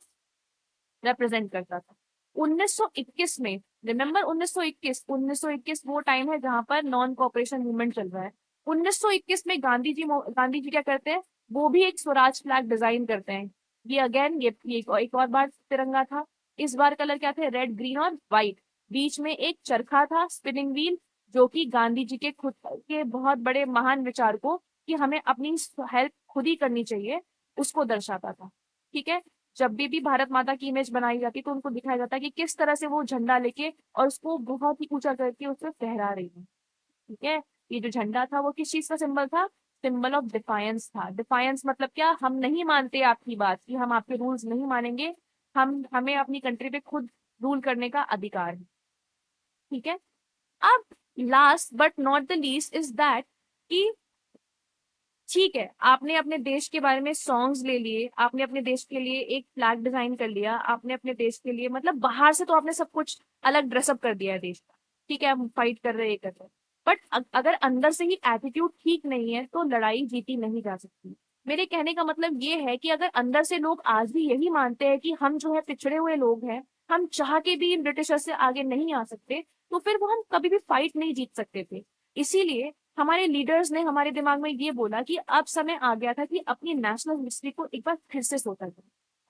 रिप्रेजेंट करता था। 1921 में, रिमेंबर 1921, 1921 वो टाइम है जहां पर नॉन कॉपरेशन मूवमेंट चल रहा है। 1921 में गांधी जी क्या करते हैं? वो भी एक स्वराज फ्लैग डिजाइन करते हैं। ये अगेन ये एक और बार तिरंगा था। इस बार कलर क्या थे? रेड, ग्रीन और व्हाइट। बीच में एक चरखा था, स्पिनिंग व्हील, जो कि गांधी जी के खुद के बहुत बड़े महान विचार को, कि हमें अपनी हेल्प खुद ही करनी चाहिए, उसको दर्शाता था। ठीक है, जब भी भारत माता की इमेज बनाई जाती है तो उनको दिखाया जाता है कि किस तरह से वो झंडा लेके और उसको बहुत ही ऊंचा करके उससे फहरा रही है। ठीक है, ये जो झंडा था वो किस चीज का सिंबल था? सिंबल ऑफ डिफायंस था। डिफायंस मतलब क्या? हम नहीं मानते आपकी बात, कि हम आपके रूल्स नहीं मानेंगे, हमें अपनी कंट्री पे खुद रूल करने का अधिकार है। ठीक है, अब last but not the least is that कि ठीक है, आपने अपने देश के बारे में सॉन्ग्स ले लिए, आपने अपने देश के लिए एक फ्लैग डिजाइन कर लिया, आपने अपने देश के लिए मतलब बाहर से तो आपने सब कुछ अलग ड्रेसअप कर दिया है देश का। ठीक है, हम फाइट कर रहे हैं, ये कर रहे हैं, बट अगर अंदर से ही एटीट्यूड ठीक नहीं है तो लड़ाई जीती नहीं जा सकती। मेरे कहने का मतलब ये है कि अगर अंदर से लोग आज भी यही मानते हैं कि हम जो है पिछड़े हुए लोग हैं, हम चाह के भी इन ब्रिटिशर से आगे नहीं आ सकते, तो फिर वो हम कभी भी फाइट नहीं जीत सकते थे। इसीलिए हमारे लीडर्स ने हमारे दिमाग में ये बोला कि अब समय आ गया था कि अपनी नेशनल हिस्ट्री को एक बार फिर से सोचा जाए,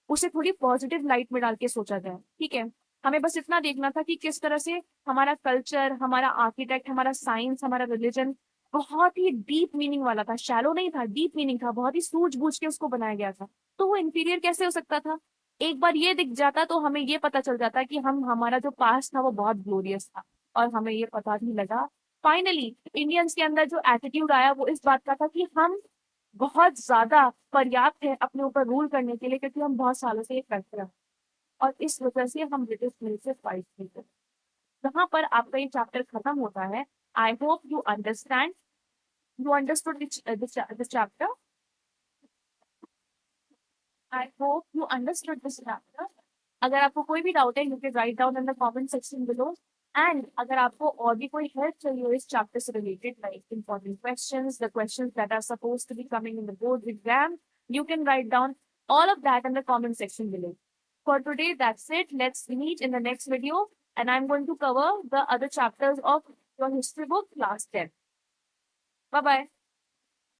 उसे थोड़ी पॉजिटिव लाइट में डाल के सोचा जाए। ठीक है, हमें बस इतना देखना था कि किस तरह से हमारा कल्चर, हमारा आर्किटेक्ट, हमारा साइंस, हमारा रिलीजन बहुत ही डीप मीनिंग वाला था, शैलो नहीं था, डीप मीनिंग था, बहुत ही सूझबूझ के उसको बनाया गया था। तो वो इंफीरियर कैसे हो सकता था? एक बार ये दिख जाता तो हमें ये पता चल जाता कि हम हमारा जो पास्ट था वो बहुत ग्लोरियस था, और हमें ये पता भी लगा। फाइनली इंडियंस के अंदर जो एटीट्यूड आया वो इस बात का था कि हम बहुत ज्यादा पर्याप्त है अपने ऊपर रूल करने के लिए, क्योंकि हम बहुत सालों से ये करते हैं, और इस वजह से हम ब्रिटिश मिल से फाइट करते हैं। जहां पर आपका ये चैप्टर खत्म होता है। I hope you understand, you understood this chapter. I hope you understood this chapter. अगर आपको कोई भी डाउट है, you can write down in the comment section below. And अगर आपको और भी कोई हेल्प चाहिए हो इस चैप्टर से related, like important questions, the questions that are supposed to be coming in the board exam, you can write down all of that in the comment section below. For today, that's it. Let's meet in the next video, and I'm going to cover the other chapters of your history book, class 10. Bye bye.